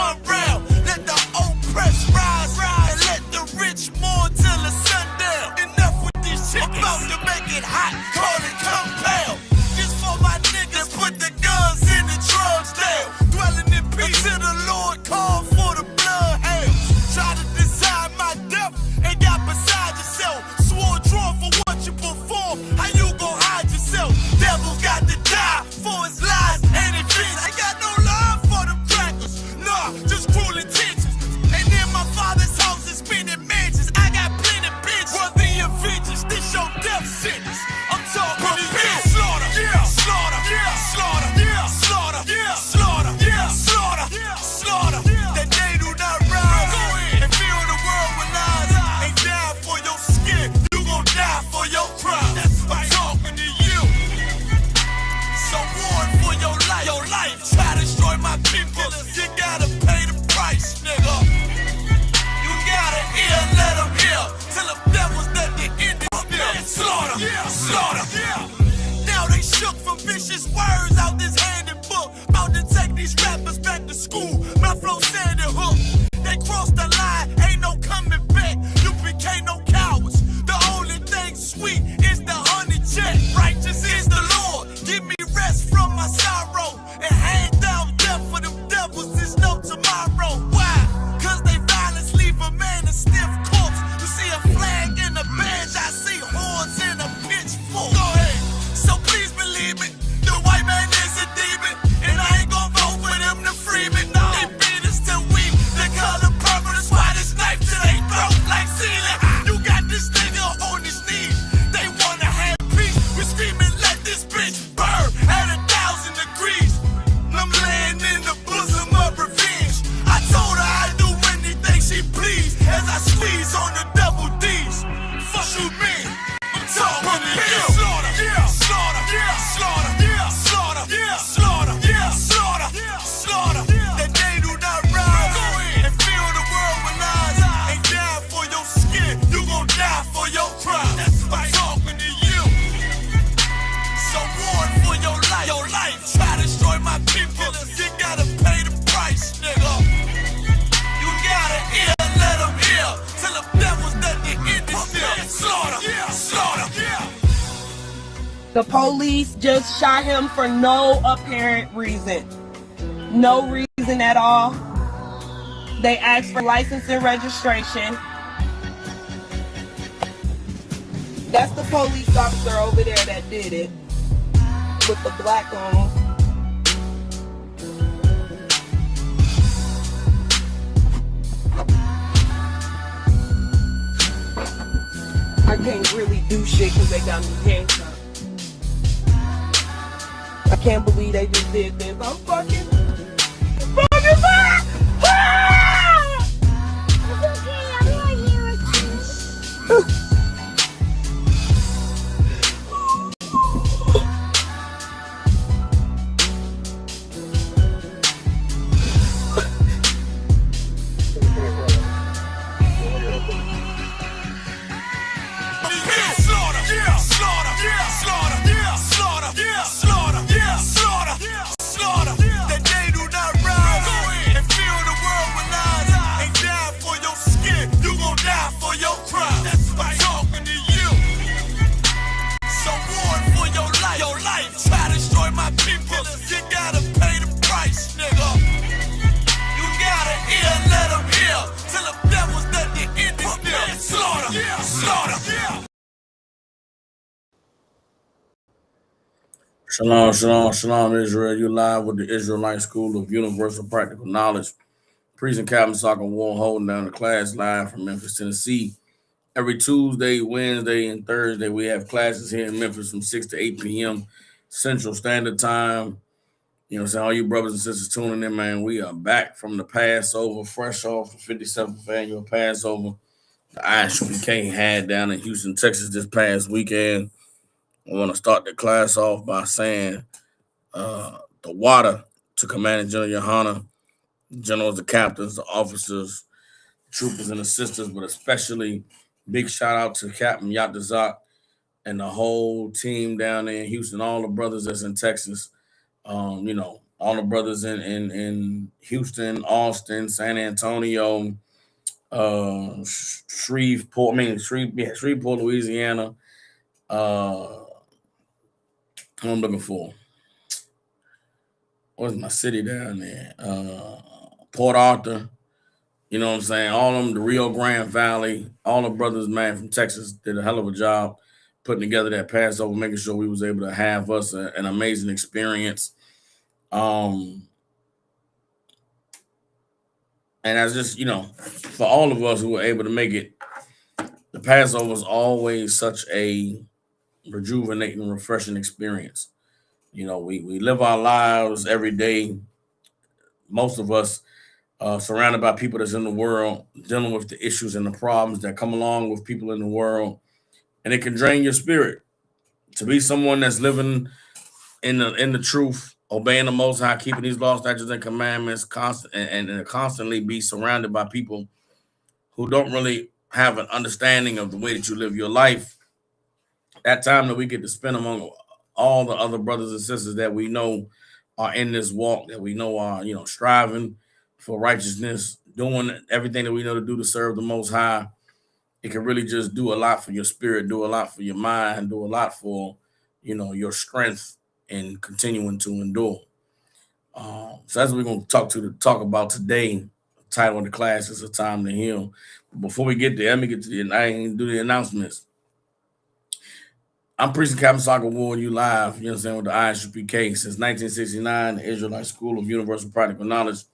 turn round. Let the oppressed rise, and let the rich mourn till the sundown. Enough with these chickens. About to make it hot, call it compound. This for my niggas, put the guns in the drugs down. Dwelling in peace till the Lord call for the bloodhounds. Try to design my death and got beside yourself. Swore drawn for what you perform. How you gon' hide yourself? Devil's got to die for his lies and his dreams. I got no love for them crackers. Nah, just cruel intentions. And in my father's house is spinning mansions. I got plenty bitches. Worthy of vengeance. This your death sentence. I'm talking to you. Slaughter, yeah, slaughter, yeah, slaughter, yeah, slaughter, yeah, slaughter, yeah, slaughter, yeah, slaughter. That they do not rise and fill the world with lies. Ain't die for your skin. You gon' die for your crime. I'm talking to you. So warn for your life. Your life. Try to destroy my people. You gotta pay the price, nigga. You gotta hear, let them hear. Till the devils that they end it still. Slaughter, yeah, slaughter, yeah. Now they shook from vicious words out this handbook. About to take these rappers back to school. My flow sand and hook. They crossed the line, ain't no coming back. You became no cowards. The only thing sweet is the honey jet. Righteous is the Lord. Give me rest from my sorrow. And hand down death for them devils. There's no tomorrow. Why? Cause they violence leave a man a stiff corpse. You see a flag and a badge. I see horns and a pitchfork. Go ahead. So please believe me. The white man is a demon. And I ain't gon' vote for them to free me. No. They beat us till we the color purple. That's why this knife to they throat like ceiling. You got this nigga on his knees. They wanna have peace. We screaming, let this bitch burn at 1,000 degrees. I'm laying in the bosom of revenge. I told her I'd do anything she please as I squeeze on the double D's. Fuck you mean? I'm talking to you. Slaughter, yeah, slaughter, yeah, slaughter, yeah, slaughter, yeah, slaughter, yeah, slaughter, yeah, slaughter. That they do not rise and fill the world with lies. Ain't die for your skin, you gon' die for your crime. I'm talking to you. So warn for your life. Your life. Try to destroy my people. You gotta pay the price, nigga. You gotta hear, let them hear. Till the devils that they end it still. Slaughter, yeah, slaughter, yeah. The police just shot him for no apparent reason. No reason at all. They asked for license and registration. That's the police officer over there that did it. With the black on. I can't really do shit because they got me handcuffed. I can't believe they just did this. I'm fucking back! Ah! It's okay, I'm right here with you. Shalom, shalom, shalom, Israel. You live with the Israelite School of Universal Practical Knowledge. Priest and Captain Soccer War holding down the class live from Memphis, Tennessee. Every Tuesday, Wednesday, and Thursday, we have classes here in Memphis from 6 to 8 p.m. Central Standard Time. You know what I'm saying? All you brothers and sisters tuning in, man, we are back from the Passover, fresh off the 57th annual Passover. The ISUPK had down in Houston, Texas this past weekend. I want to start the class off by saying the water to Commanding General Yohana, generals, the captains, the officers, troopers, and assistants, but especially big shout out to Captain Yatazak and the whole team down there in Houston, all the brothers that's in Texas. all the brothers in Houston, Austin, San Antonio, Shreveport, Louisiana. Who I'm looking for. What's my city down there? Port Arthur. You know what I'm saying? All of them, the Rio Grande Valley, all the brothers, man, from Texas did a hell of a job putting together that Passover, making sure we was able to have us an amazing experience. And as just, for all of us who were able to make it, the Passover was always such a rejuvenating, refreshing experience. We live our lives every day. Most of us surrounded by people that's in the world, dealing with the issues and the problems that come along with people in the world, and it can drain your spirit. To be someone that's living in the truth, obeying the Most High, keeping these laws, statutes, and commandments, and constantly be surrounded by people who don't really have an understanding of the way that you live your life. That time that we get to spend among all the other brothers and sisters that we know are in this walk, that we know are, striving for righteousness, doing everything that we know to do to serve the Most High, it can really just do a lot for your spirit, do a lot for your mind, do a lot for, your strength in continuing to endure. So that's what we're going to talk about today. The title of the class is "A Time to Heal." But before we get there, let me get to I ain't do the announcements. I'm preaching Captain Soccer War, you live, with the ISUPK. Since 1969, the Israelite School of Universal Practical Knowledge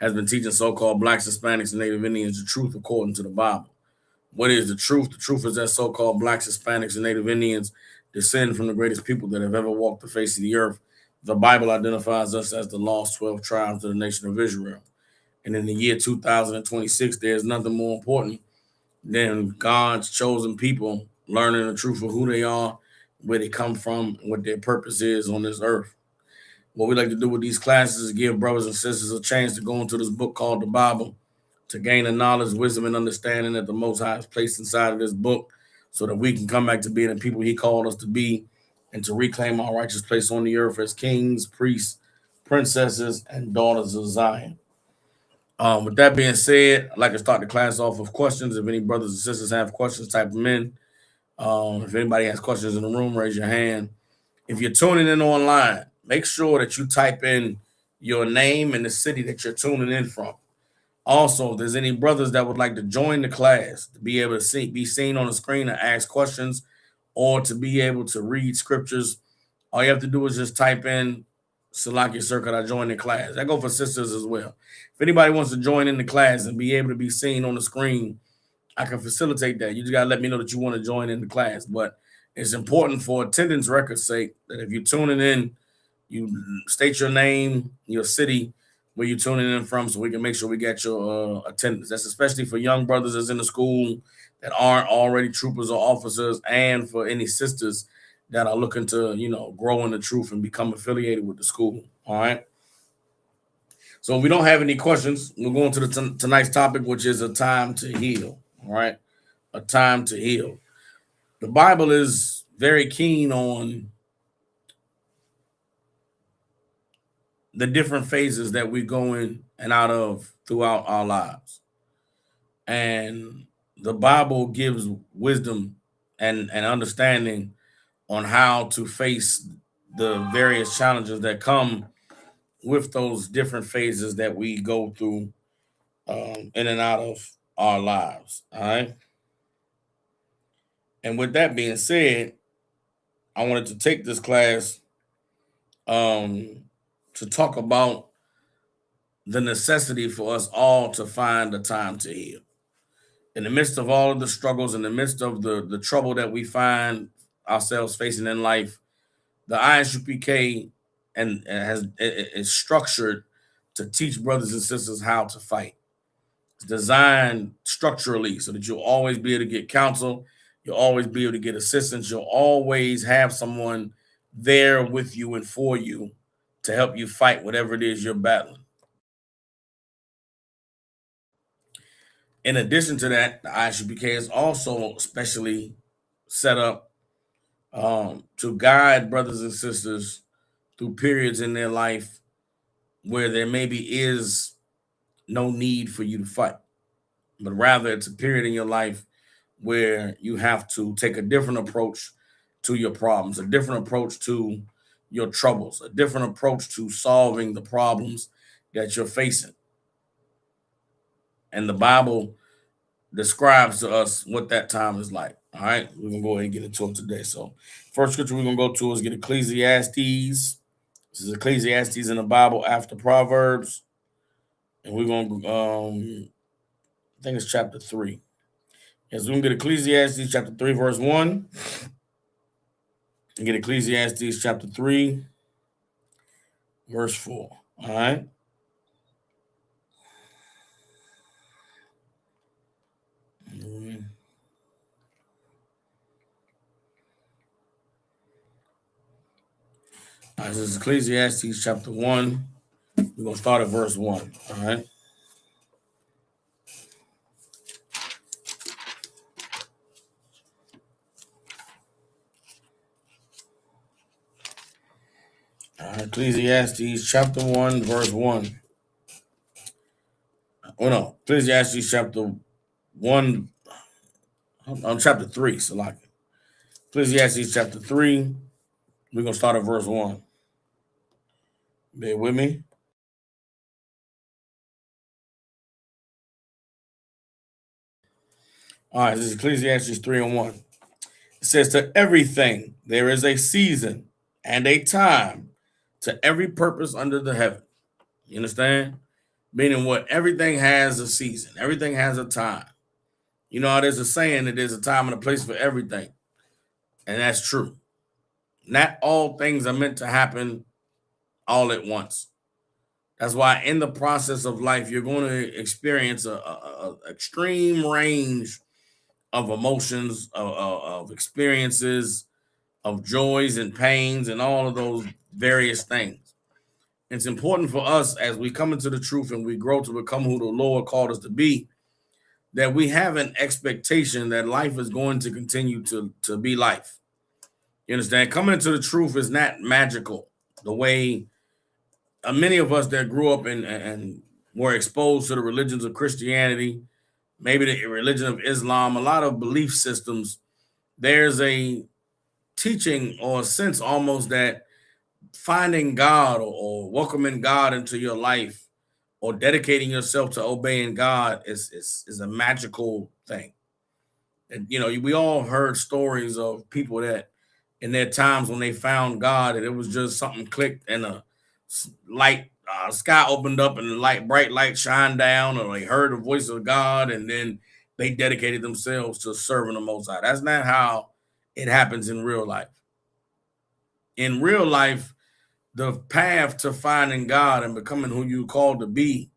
has been teaching so-called Blacks, Hispanics, and Native Indians the truth according to the Bible. What is the truth? The truth is that so-called Blacks, Hispanics, and Native Indians descend from the greatest people that have ever walked the face of the earth. The Bible identifies us as the lost 12 tribes of the nation of Israel. And in the year 2026, there's nothing more important than God's chosen people learning the truth of who they are, where they come from, and what their purpose is on this earth. What we like to do with these classes is give brothers and sisters a chance to go into this book called the Bible, to gain the knowledge, wisdom, and understanding that the Most High has placed inside of this book, so that we can come back to being the people He called us to be, and to reclaim our righteous place on the earth as kings, priests, princesses, and daughters of Zion. With that being said, I'd like to start the class off with questions. If any brothers and sisters have questions, type them in. If anybody has questions in the room, raise your hand. If you're tuning in online, make sure that you type in your name and the city that you're tuning in from. Also, if there's any brothers that would like to join the class, to be able to be seen on the screen and ask questions, or to be able to read scriptures, all you have to do is just type in Salaki Circuit, I join the class. That go for sisters as well. If anybody wants to join in the class and be able to be seen on the screen, I can facilitate that. You just gotta let me know that you want to join in the class. But it's important for attendance record's sake that if you're tuning in, you state your name, your city, where you're tuning in from, so we can make sure we get your attendance. That's especially for young brothers that's in the school that aren't already troopers or officers, and for any sisters that are looking to, grow in the truth and become affiliated with the school. All right. So if we don't have any questions, we'll go into tonight's topic, which is a time to heal. All right. A time to heal. The Bible is very keen on the different phases that we go in and out of throughout our lives. And the Bible gives wisdom and understanding on how to face the various challenges that come with those different phases that we go through in and out of our lives. All right. And with that being said, I wanted to take this class to talk about the necessity for us all to find a time to heal. In the midst of all of the struggles, in the midst of the trouble that we find ourselves facing in life, the ISUPK is structured to teach brothers and sisters how to fight. It's designed structurally so that you'll always be able to get counsel, you'll always be able to get assistance, you'll always have someone there with you and for you to help you fight whatever it is you're battling. In addition to that, the ISUPK is also specially set up to guide brothers and sisters through periods in their life where there maybe is no need for you to fight, but rather it's a period in your life where you have to take a different approach to your problems, a different approach to your troubles, a different approach to solving the problems that you're facing. And the Bible describes to us what that time is like. All right, we're gonna go ahead and get into it today. So, first scripture we're gonna go to is get Ecclesiastes. This is Ecclesiastes in the Bible after Proverbs, and we're gonna I think it's chapter 3. Yes, we're gonna get Ecclesiastes chapter 3, verse 1. And get Ecclesiastes chapter 3, verse 4. All right. All right, this is Ecclesiastes chapter 1. We're going to start at verse 1. All right. All right, Ecclesiastes chapter 1, verse 1. Oh, no. Ecclesiastes chapter 1, chapter 3. So, like Ecclesiastes chapter 3. We're going to start at verse 1. Bear with me. All right, this is Ecclesiastes 3 and 1. It says, to everything there is a season and a time to every purpose under the heaven. You understand? Meaning what? Everything has a season. Everything has a time. You know, there's a saying that there's a time and a place for everything. And that's true. Not all things are meant to happen all at once. That's why in the process of life, you're going to experience a extreme range of emotions, of experiences, of joys and pains, and all of those various things. It's important for us as we come into the truth and we grow to become who the Lord called us to be, that we have an expectation that life is going to continue to be life. You understand? Coming into the truth is not magical. The way many of us that grew up and were exposed to the religions of Christianity, maybe the religion of Islam, a lot of belief systems, there's a teaching or a sense almost that finding God or welcoming God into your life or dedicating yourself to obeying God is a magical thing. And you know, we all heard stories of people that in their times when they found God, and it was just something clicked and a light sky opened up and the bright light shined down, or they heard the voice of God, and then they dedicated themselves to serving the Most High. That's not how it happens in real life. In real life, the path to finding God and becoming who you called to be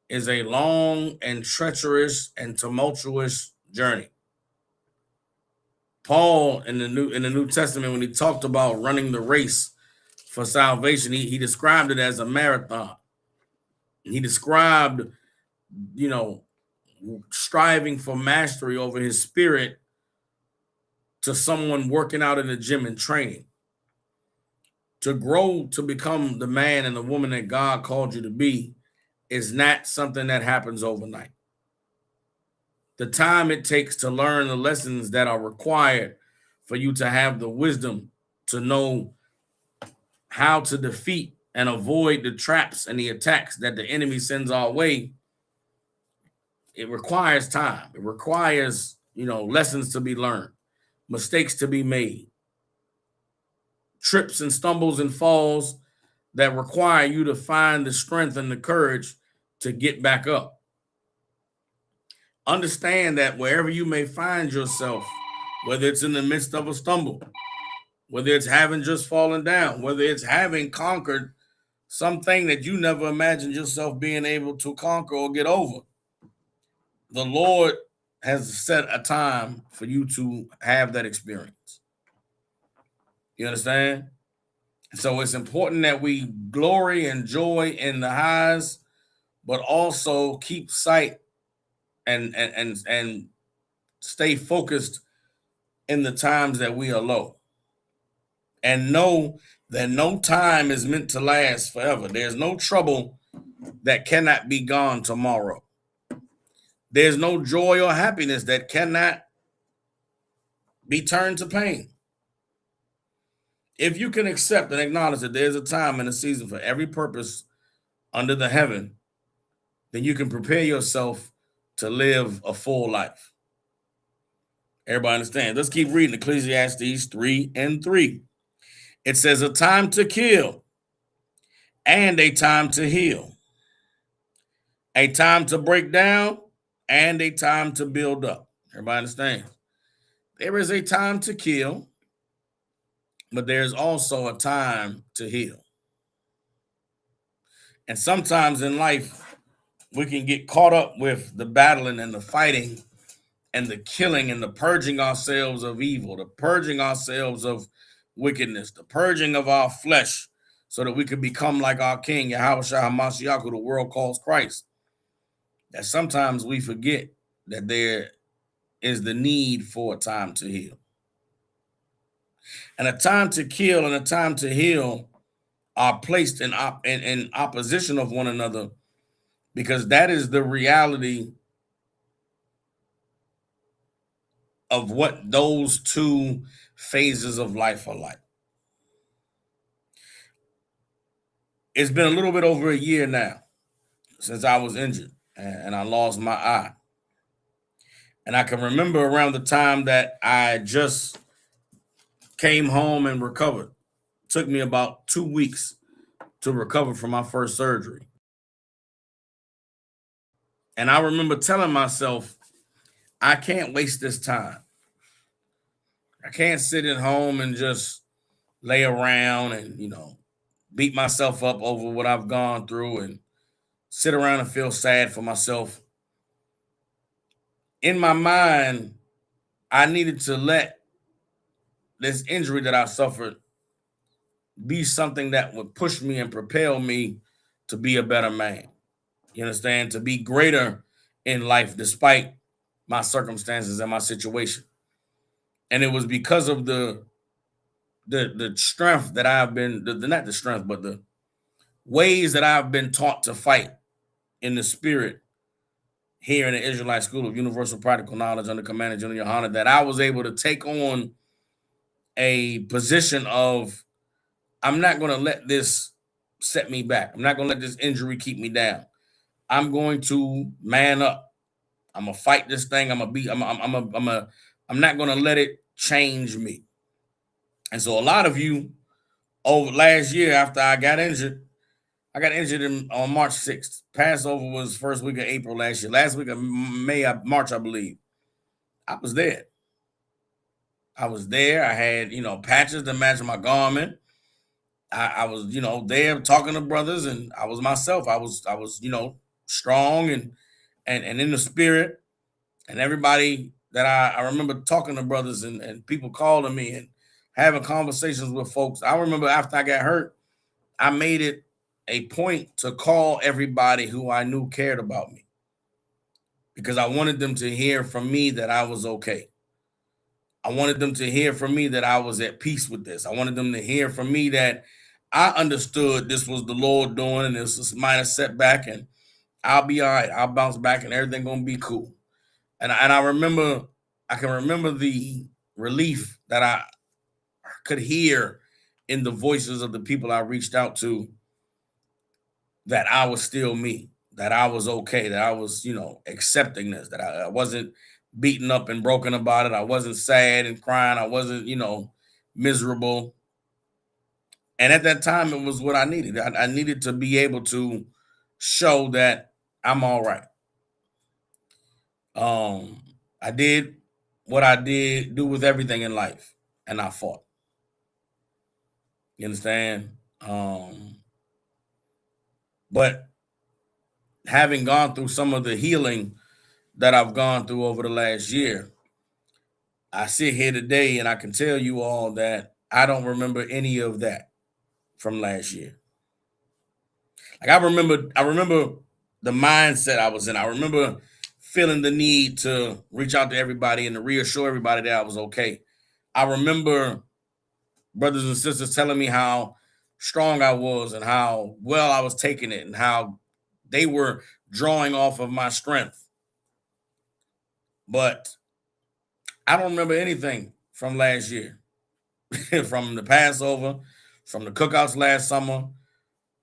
is a long and treacherous and tumultuous journey. Paul in the New Testament, when he talked about running the race for salvation, he described it as a marathon. He described, you know, striving for mastery over his spirit to someone working out in the gym and training. To grow to become the man and the woman that God called you to be is not something that happens overnight. The time it takes to learn the lessons that are required for you to have the wisdom to know how to defeat and avoid the traps and the attacks that the enemy sends our way, it requires time. It requires, lessons to be learned, mistakes to be made, trips and stumbles and falls that require you to find the strength and the courage to get back up. Understand that wherever you may find yourself, whether it's in the midst of a stumble, whether it's having just fallen down, whether it's having conquered something that you never imagined yourself being able to conquer or get over, the Lord has set a time for you to have that experience. You understand? So it's important that we glory and joy in the highs, but also keep sight and stay focused in the times that we are low. And know that no time is meant to last forever. There's no trouble that cannot be gone tomorrow. There's no joy or happiness that cannot be turned to pain. If you can accept and acknowledge that there's a time and a season for every purpose under the heaven, then you can prepare yourself to live a full life. Everybody understand? Let's keep reading Ecclesiastes 3:3. It says, a time to kill and a time to heal, a time to break down and a time to build up. Everybody understand? There is a time to kill, but there's also a time to heal. And sometimes in life, we can get caught up with the battling and the fighting and the killing and the purging ourselves of evil, the purging ourselves of wickedness, the purging of our flesh, so that we could become like our King, Yahweh Shah HaMashiach, who the world calls Christ. That sometimes we forget that there is the need for a time to heal. And a time to kill and a time to heal are placed in opposition of one another, because that is the reality of what those two phases of life are like. It's been a little bit over a year now since I was injured and I lost my eye. And I can remember around the time that I just came home and recovered. It took me about 2 weeks to recover from my first surgery. And I remember telling myself, I can't waste this time. I can't sit at home and just lay around and, beat myself up over what I've gone through and sit around and feel sad for myself. In my mind, I needed to let this injury that I suffered be something that would push me and propel me to be a better man. You understand? To be greater in life despite my circumstances and my situation. And it was because of the strength that I've been, not the strength, but the ways that I've been taught to fight in the spirit here in the Israelite School of Universal Practical Knowledge under Commander General Yohana, that I was able to take on a position of, I'm not going to let this set me back. I'm not going to let this injury keep me down. I'm going to man up. I'm gonna fight this thing. I'm not going to let it change me. And so a lot of you over last year, after I got injured on March 6th. Passover was first week of April last year. Last week of March, I believe. I was there. I had, patches to match my garment. I was, there talking to brothers, and I was myself. I was, strong and in the spirit. And everybody that I remember talking to brothers and people calling me and having conversations with folks. I remember after I got hurt, I made it a point to call everybody who I knew cared about me, because I wanted them to hear from me that I was okay. I wanted them to hear from me that I was at peace with this. I wanted them to hear from me that I understood this was the Lord doing, and this was a minor setback, and I'll be all right. I'll bounce back, and everything gonna be cool. And I can remember the relief that I could hear in the voices of the people I reached out to, that I was still me, that I was okay, that I was, accepting this, that I wasn't beaten up and broken about it. I wasn't sad and crying. I wasn't, miserable. And at that time, it was what I needed. I needed to be able to show that I'm all right. I did what I do with everything in life, and I fought. You understand? But having gone through some of the healing that I've gone through over the last year, I sit here today and I can tell you all that I don't remember any of that from last year. Like I remember the mindset I was in. I remember feeling the need to reach out to everybody and to reassure everybody that I was okay. I remember brothers and sisters telling me how strong I was and how well I was taking it and how they were drawing off of my strength. But I don't remember anything from last year, from the Passover, from the cookouts last summer.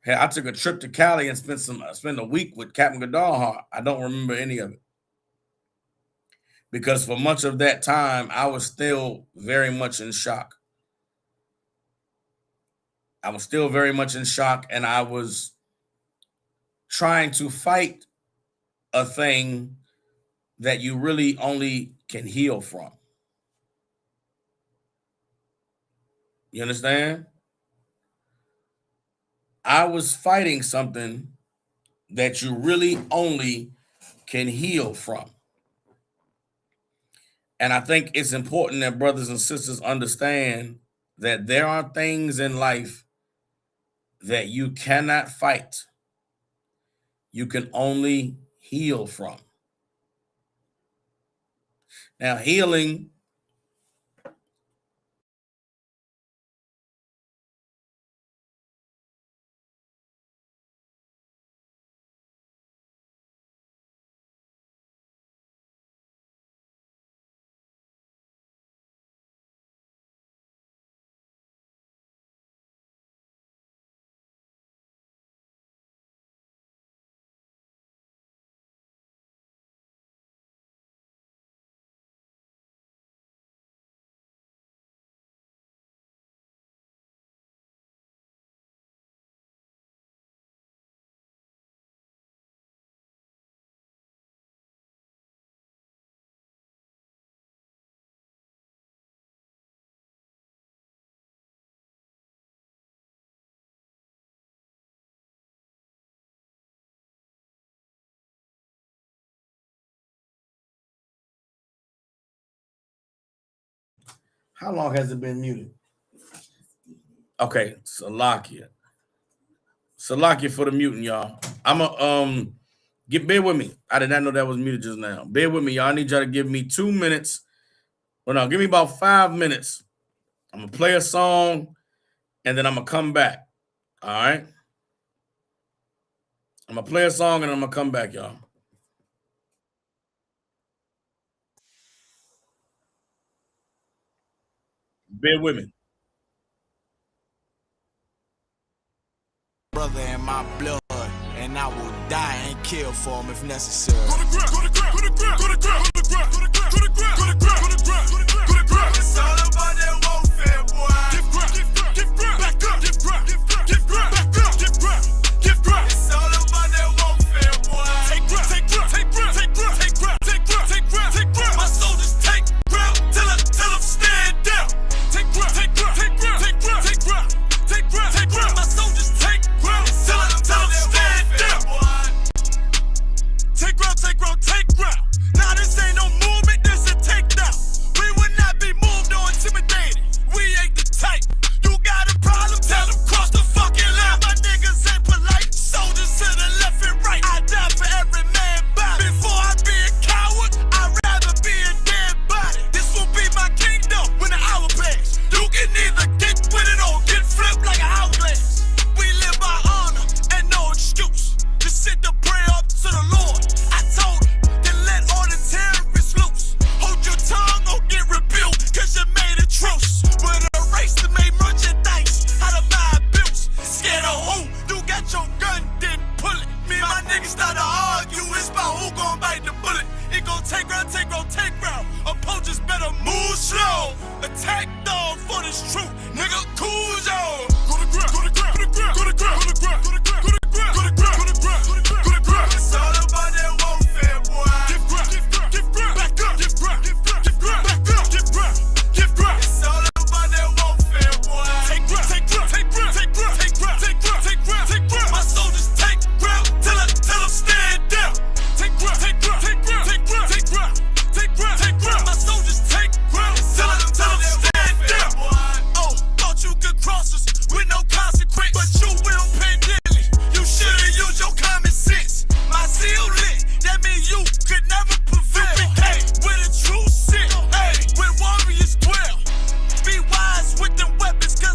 Hey, I took a trip to Cali and spent a week with Captain Goodallhart. I don't remember any of it. Because for much of that time, I was still very much in shock. I was still very much in shock, and I was trying to fight a thing that you really only can heal from. You understand? I was fighting something that you really only can heal from. And I think it's important that brothers and sisters understand that there are things in life that you cannot fight. You can only heal from. Now, healing how long has it been muted? Okay, Salakia for the muting, y'all. I'ma bear with me. I did not know that was muted just now. Bear with me, y'all. I need y'all to give me 2 minutes. Well, no, give me about 5 minutes. I'm gonna play a song and then I'm gonna come back. All right. I'm gonna play a song and I'm gonna come back, y'all. Bear with me. Brother in my blood, and I will die and kill for him if necessary. It's all about that warfare, boy. Back up. It's all about that warfare, boy. Take ground. My soldiers take ground till I'm stand down. Take ground. My soldiers take ground till I'm stand down. Take ground. Now this ain't no movement, this a takedown. We will not be moved or intimidated. We ain't the type. You got a problem? Tell them cross the fucking line. My niggas ain't polite. Soldiers to the left and right. I die for every man body. Before I be a coward, I'd rather be a dead body. This will be my kingdom when the hour pass. You can either get with it or get flipped like a hourglass. We live by honor and no excuse. Just sit the prayer up to the Lord. I told him, then let all the terrorists loose. Hold your tongue or get rebuked, cause you made a truce. With a race that made merchandise out of my abuse. Scared of who? You got your gun, then pull it. Me and my niggas start to argue, it's about who gon' bite the bullet. It gon' take round. Opponents better move slow. Attack dog for this truth. Nigga, cool yo. Go to ground. It's all about that warfare, boy. Give ground. Back up. Give ground. It's all about that warfare, boy. Take ground. My soldiers take ground till I'm stand down. Take ground. My soldiers take ground till I'm stand down. Oh, thought you could cross us with no consequence, but you will pay dearly. You should've used your common sense. My zeal lit, that means you could never prevail. Hey, with a true sit, hey, when warriors dwell. Be wise with them weapons, cause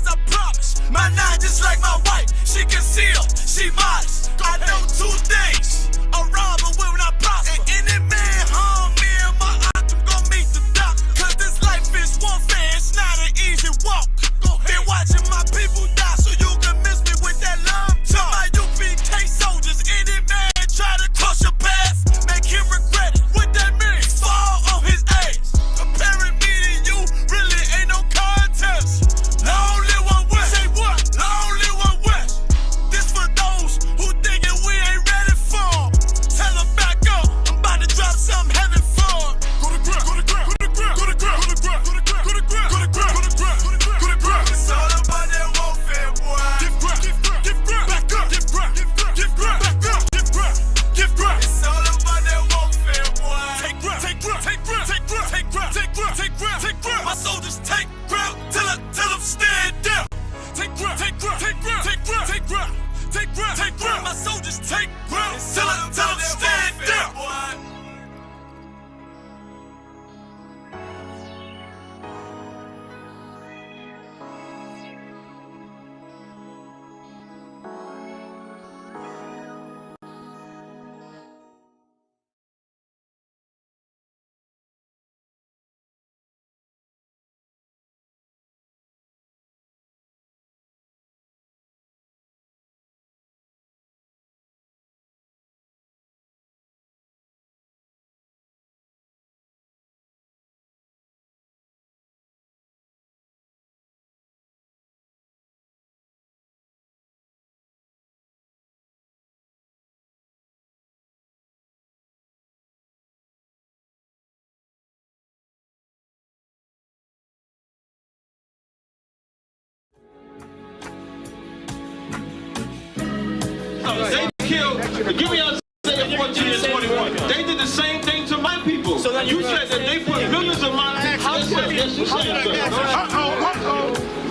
They killed, give me Isaiah 14 and 21. They did the same thing to my people. So you said that they put millions of my taxes. Yes, you said so.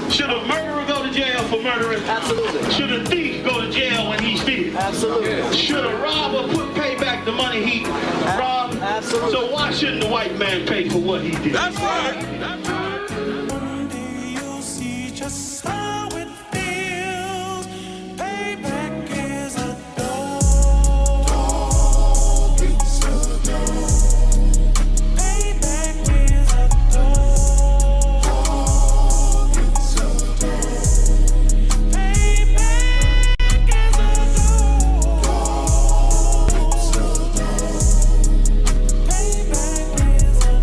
Should a murderer go to jail for murdering? Absolutely. Should a thief go to jail when he steals? Absolutely. Should a robber pay back the money he robbed? Absolutely. So why shouldn't the white man pay for what he did? That's right. That's right. One day you'll see just how it feels. Payback is a dog. It's a dog. Payback is a dog. It's a dog. Payback is a dog. It's a dog. Payback is a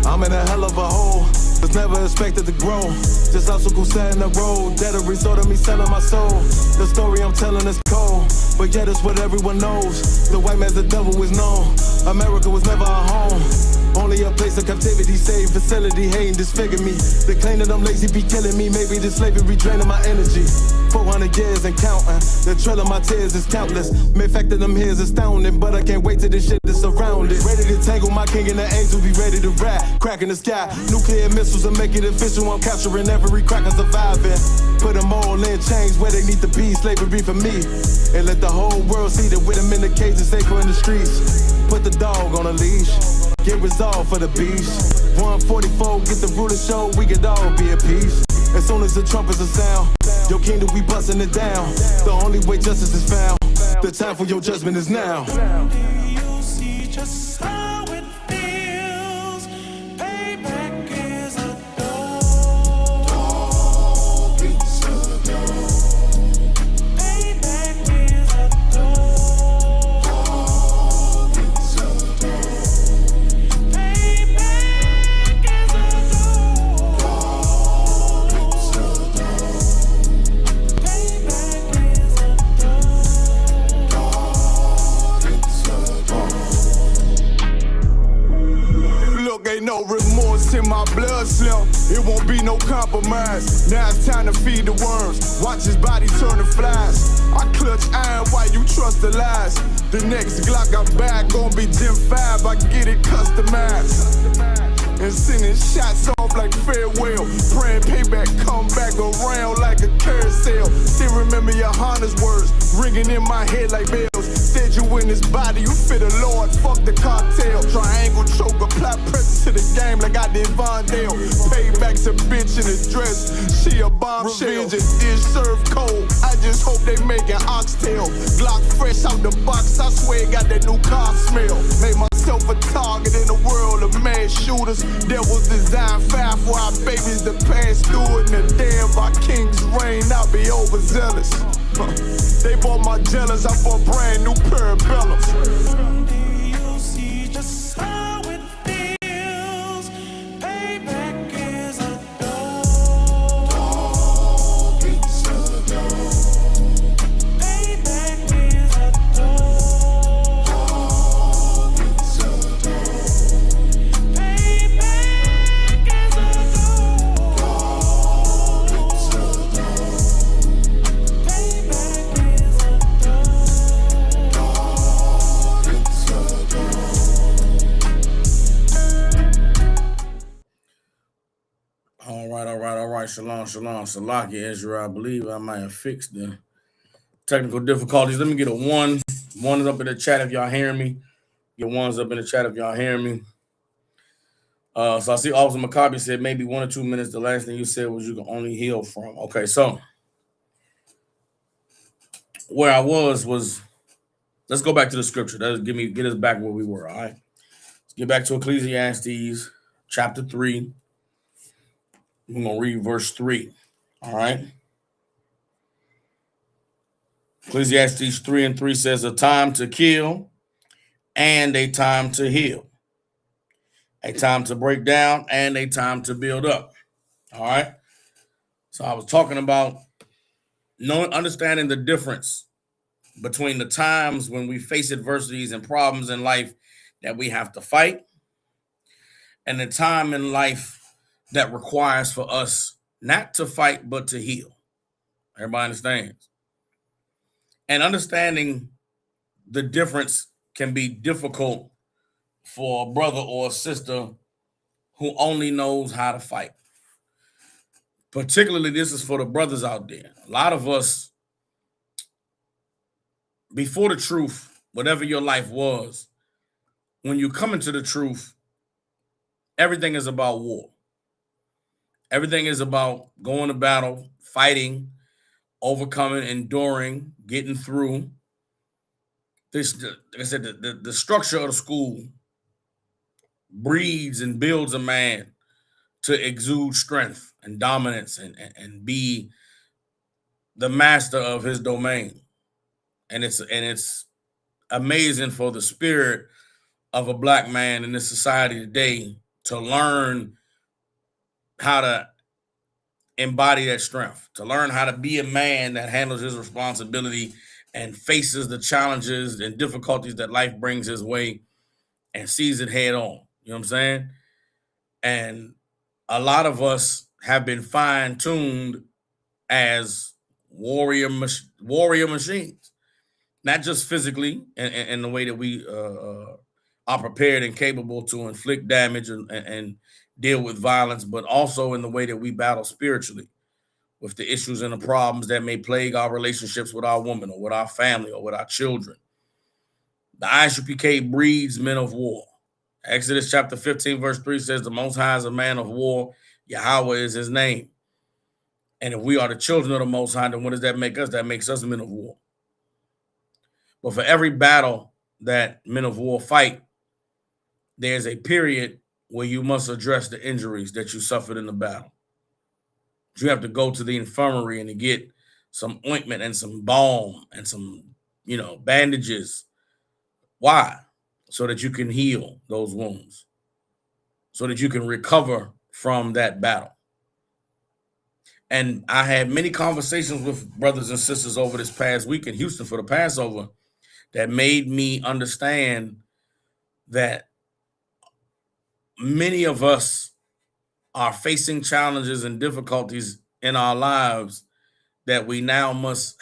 I'm in a hell of a hole, was never expected to grow. Just obstacle set in the road, that a result of me selling my soul. The story I'm telling is cold, but yet it's what everyone knows. The white man's the devil is known. America was never a home, only a place of captivity, safe facility, hating disfigure me. They claim that I'm lazy, be killing me. Maybe the slavery draining my energy. 400 years and counting, the trail of my tears is countless. Main fact that them here is astounding, but I can't wait till this shit is surrounded. Ready to tangle my king and the angel, be ready to rap. Crack in the sky, nuclear missiles and make it official. I'm capturing every cracker surviving. Put them all in chains where they need to be, slavery for me. And let the whole world see that with them in the cage and safer in the streets. Put the dog on a leash, get resolved for the beast. 144, get the ruler show, we could all be at peace. As soon as the trumpets are sound, your kingdom we busting it down. The only way justice is found, the time for your judgment is now. you'll see just how it feels. Payback is a dog. It's a dog. Payback is a dog. It's a dog. Payback is a dog. It's a dog. Payback is a Look, ain't no remorse in my blood slip. It won't be no compromise. Now it's time to feed the worms. Watch his body turn to flies. I clutch iron while you trust the lies. The next Glock I'm back gon' be Gen 5. I get it customized. And sending shots off like farewell. Praying payback come back around like a carousel. Still remember your Honda's words ringing in my head like bells. Said you in this body, you fit a Lord, fuck the cocktail. Triangle choke, apply pressure to the game like I did Vondale. Payback's a bitch in a dress, she a bombshell. Revenge is dish served cold, I just hope they making oxtail. Glock fresh out the box, I swear it got that new car smell. Made myself a target in a world of mass shooters. There was design fire for our babies to pass through. In the day of our king's reign, I'll be overzealous. They bought my jealous, I bought brand new parabellums. Someday you'll see just how it feels. Payback is a dog. It's a dog. Payback is a dog. It's a dog. Payback is a dog. It's a dog. Payback is a All right. Shalom. Salaki, Ezra. I believe I might have fixed the technical difficulties. Let me get a one. One is up in the chat if y'all hearing me. Your one's up in the chat if y'all hearing me. So I see Officer Maccabi said maybe 1 or 2 minutes. The last thing you said was you can only heal from. Okay, so where I was let's go back to the scripture. Get us back where we were. All right. Let's get back to Ecclesiastes chapter 3. We're going to read verse 3. All right. Ecclesiastes 3:3 says, a time to kill and a time to heal, a time to break down and a time to build up. All right. So I was talking about understanding the difference between the times when we face adversities and problems in life that we have to fight, and the time in life that requires for us not to fight, but to heal. Everybody understands. And understanding the difference can be difficult for a brother or a sister who only knows how to fight. Particularly, this is for the brothers out there. A lot of us, before the truth, whatever your life was, when you come into the truth, everything is about war. Everything is about going to battle, fighting, overcoming, enduring, getting through. This, like I said, the structure of the school breeds and builds a man to exude strength and dominance and be the master of his domain. And it's amazing for the spirit of a black man in this society today to learn how to embody that strength, to learn how to be a man that handles his responsibility and faces the challenges and difficulties that life brings his way and sees it head on. You know what I'm saying? And a lot of us have been fine-tuned as warrior machines, not just physically in the way that we are prepared and capable to inflict damage and deal with violence, but also in the way that we battle spiritually with the issues and the problems that may plague our relationships with our woman or with our family or with our children. The ISUPK breeds men of war. Exodus chapter 15, verse 3 says, the Most High is a man of war. Yahweh is his name. And if we are the children of the Most High, then what does that make us? That makes us men of war. But for every battle that men of war fight, there's a period where you must address the injuries that you suffered in the battle. You have to go to the infirmary and to get some ointment and some balm and some, bandages. Why? So that you can heal those wounds, so that you can recover from that battle. And I had many conversations with brothers and sisters over this past week in Houston for the Passover that made me understand that many of us are facing challenges and difficulties in our lives that we now must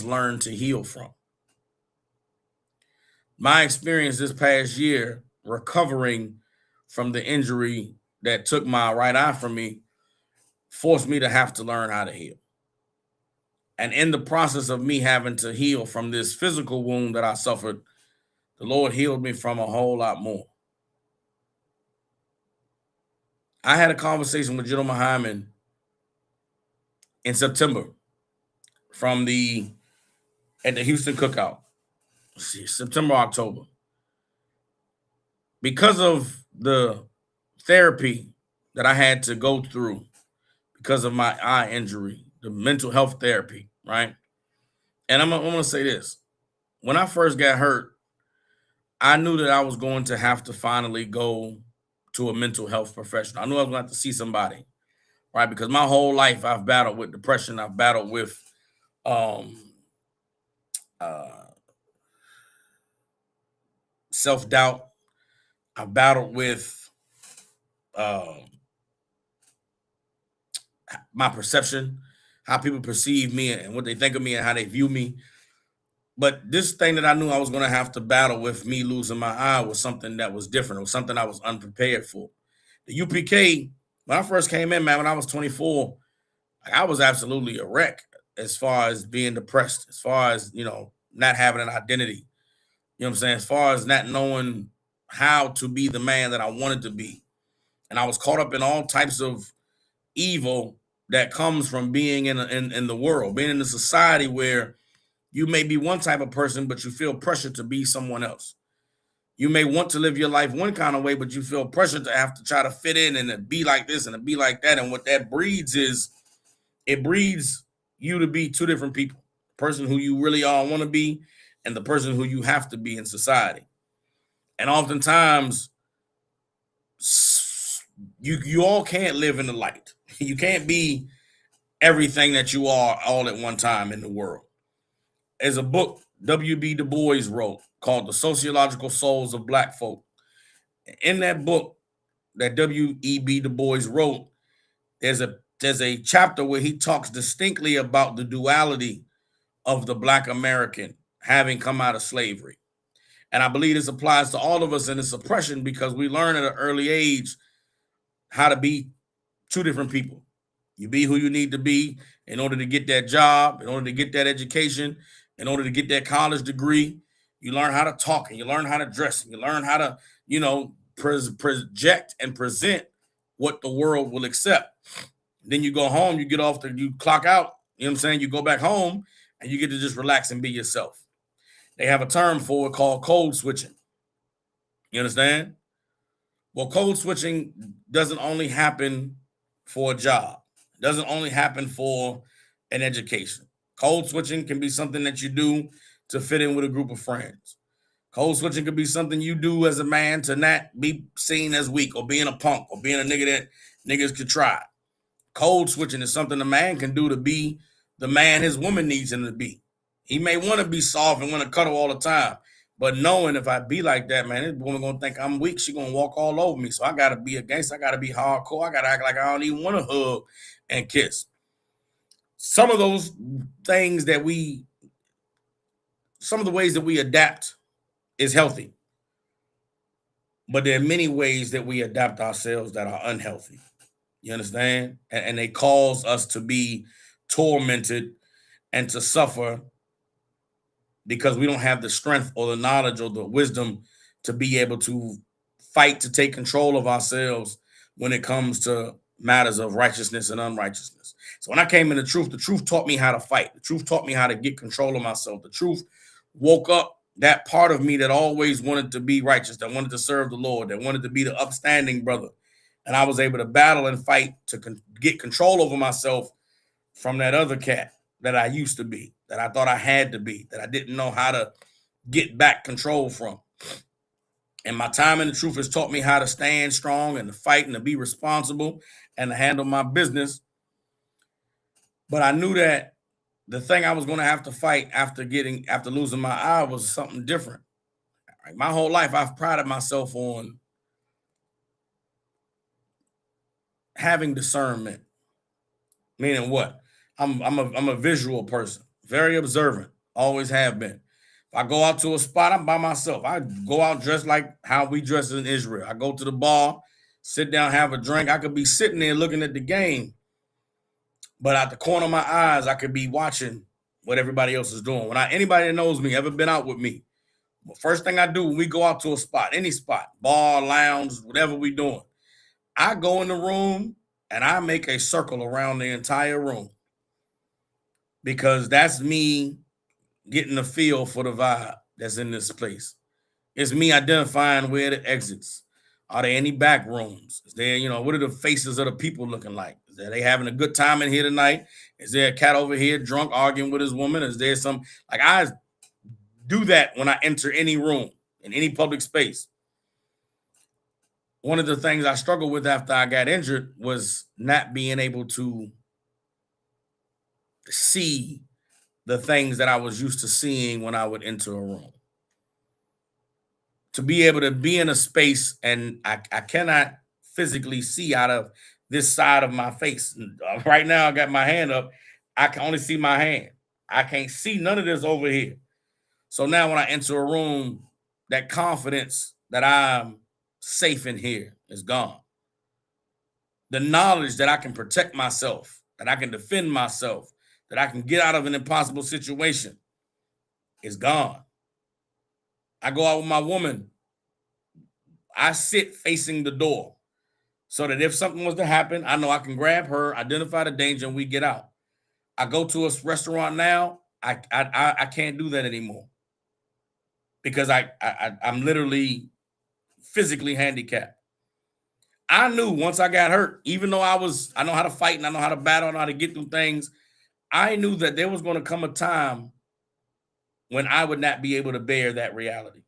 learn to heal from. My experience this past year recovering from the injury that took my right eye from me forced me to have to learn how to heal. And in the process of me having to heal from this physical wound that I suffered, the Lord healed me from a whole lot more. I had a conversation with General Muhammad in September at the Houston Cookout. September, October. Because of the therapy that I had to go through because of my eye injury, the mental health therapy, right? And I'm going to say this. When I first got hurt, I knew that I was going to have to finally go to a mental health professional. I knew I was going to have to see somebody, right? Because my whole life I've battled with depression. I've battled with self-doubt. I've battled with my perception, how people perceive me and what they think of me and how they view me. But this thing that I knew I was going to have to battle with, me losing my eye, was something that was different. It was something I was unprepared for. The UPK, when I first came in, man, when I was 24, I was absolutely a wreck as far as being depressed, as far as, not having an identity. You know what I'm saying? As far as not knowing how to be the man that I wanted to be. And I was caught up in all types of evil that comes from being in the world, being in a society where you may be one type of person, but you feel pressure to be someone else. You may want to live your life one kind of way, but you feel pressure to have to try to fit in and to be like this and to be like that. And what that breeds is, it breeds you to be two different people. The person who you really all want to be and the person who you have to be in society. And oftentimes, you all can't live in the light. You can't be everything that you are all at one time in the world. There's a book W.B. Du Bois wrote called The Sociological Souls of Black Folk. In that book, that W.E.B. Du Bois wrote, there's a chapter where he talks distinctly about the duality of the Black American having come out of slavery. And I believe this applies to all of us in this oppression, because we learn at an early age how to be two different people. You be who you need to be in order to get that job, in order to get that education, in order to get that college degree. You learn how to talk, and you learn how to dress, and you learn how to, project and present what the world will accept. Then you go home, you clock out, you know what I'm saying? You go back home and you get to just relax and be yourself. They have a term for it called code switching. You understand? Well, code switching doesn't only happen for a job. It doesn't only happen for an education. Code switching can be something that you do to fit in with a group of friends. Code switching could be something you do as a man to not be seen as weak, or being a punk, or being a nigga that niggas could try. Code switching is something a man can do to be the man his woman needs him to be. He may want to be soft and want to cuddle all the time, but knowing if I be like that, man, this woman gonna think I'm weak. She gonna walk all over me. So I gotta be a gangster. I gotta be hardcore. I gotta act like I don't even want to hug and kiss. Some of those things some of the ways that we adapt is healthy, but there are many ways that we adapt ourselves that are unhealthy. You understand? And they cause us to be tormented and to suffer because we don't have the strength or the knowledge or the wisdom to be able to fight to take control of ourselves when it comes to matters of righteousness and unrighteousness. So when I came in the truth taught me how to fight. The truth taught me how to get control of myself. The truth woke up that part of me that always wanted to be righteous, that wanted to serve the Lord, that wanted to be the upstanding brother. And I was able to battle and fight to get control over myself from that other cat that I used to be, that I thought I had to be, that I didn't know how to get back control from. And my time in the truth has taught me how to stand strong and to fight and to be responsible and to handle my business. But I knew that the thing I was going to have to fight after losing my eye was something different. My whole life, I've prided myself on having discernment. Meaning what? I'm a visual person, very observant, always have been. If I go out to a spot, I'm by myself. I go out dressed like how we dress in Israel. I go to the bar, sit down, have a drink. I could be sitting there looking at the game, but out the corner of my eyes, I could be watching what everybody else is doing. Anybody that knows me, ever been out with me, the first thing I do when we go out to a spot, any spot, bar, lounge, whatever we doing, I go in the room and I make a circle around the entire room, because that's me getting a feel for the vibe that's in this place. It's me identifying where the exits. Are there any back rooms? Is there, what are the faces of the people looking like? Are they having a good time in here tonight? Is there a cat over here drunk arguing with his woman? Is there I do that when I enter any room, in any public space. One of the things I struggled with after I got injured was not being able to see the things that I was used to seeing when I would enter a room. To be able to be in a space and I cannot physically see out of this side of my face. Right now, I got my hand up. I can only see my hand. I can't see none of this over here. So now when I enter a room, that confidence that I'm safe in here is gone. The knowledge that I can protect myself, that I can defend myself, that I can get out of an impossible situation is gone. I go out with my woman. I sit facing the door so that if something was to happen, I know I can grab her, identify the danger, and we get out. I go to a restaurant now. I can't do that anymore because I'm literally physically handicapped. I knew once I got hurt, even though I know how to fight and I know how to battle and how to get through things, I knew that there was going to come a time when I would not be able to bear that reality.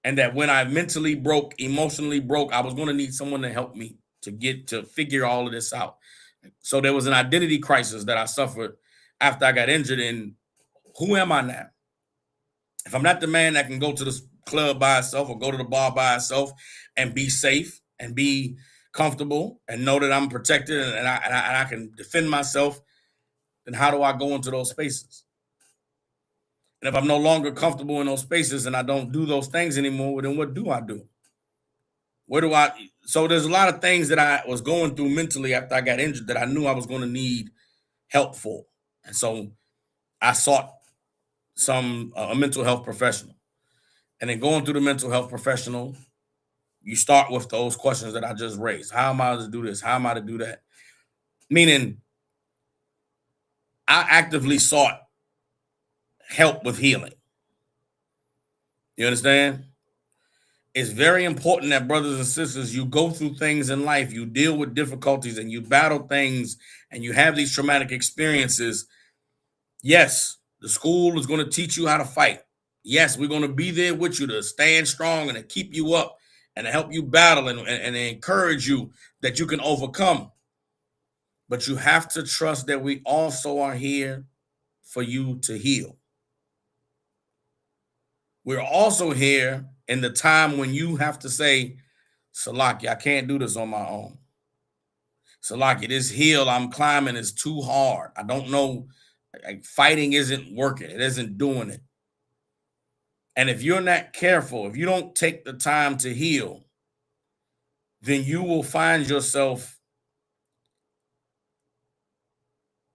And that when I mentally broke, emotionally broke, I was going to need someone to help me to figure all of this out. So there was an identity crisis that I suffered after I got injured. And who am I now? If I'm not the man that can go to the club by himself or go to the bar by himself and be safe and be comfortable and know that I'm protected and I can defend myself, then how do I go into those spaces? And if I'm no longer comfortable in those spaces and I don't do those things anymore, then what do I do? Where do I? So there's a lot of things that I was going through mentally after I got injured that I knew I was going to need help for. And so I sought a mental health professional. And then going through the mental health professional, you start with those questions that I just raised. How am I to do this? How am I to do that? Meaning, I actively sought help with healing. You understand? It's very important that, brothers and sisters, you go through things in life, you deal with difficulties and you battle things and you have these traumatic experiences. Yes, the school is going to teach you how to fight. Yes, we're going to be there with you to stand strong and to keep you up and to help you battle and encourage you that you can overcome. But you have to trust that we also are here for you to heal. We're also here in the time when you have to say, Salaki, I can't do this on my own. Salaki, this hill I'm climbing is too hard. I don't know, like, fighting isn't working. It isn't doing it. And if you're not careful, if you don't take the time to heal, then you will find yourself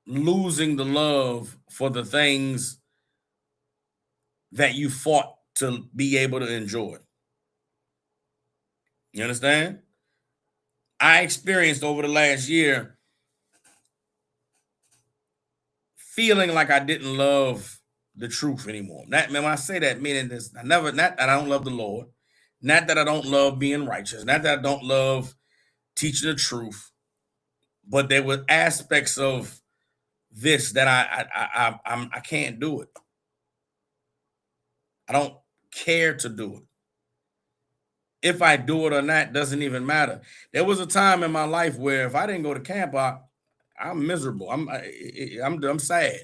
losing the love for the things that you fought to be able to enjoy. You understand? I experienced over the last year feeling like I didn't love the truth anymore. When I say that, meaning this, not that I don't love the Lord, not that I don't love being righteous, not that I don't love teaching the truth, but there were aspects of this that I can't do it. I don't care to do it. If I do it or not doesn't even matter. There was a time in my life where if I didn't go to camp, I'm miserable. I'm sad.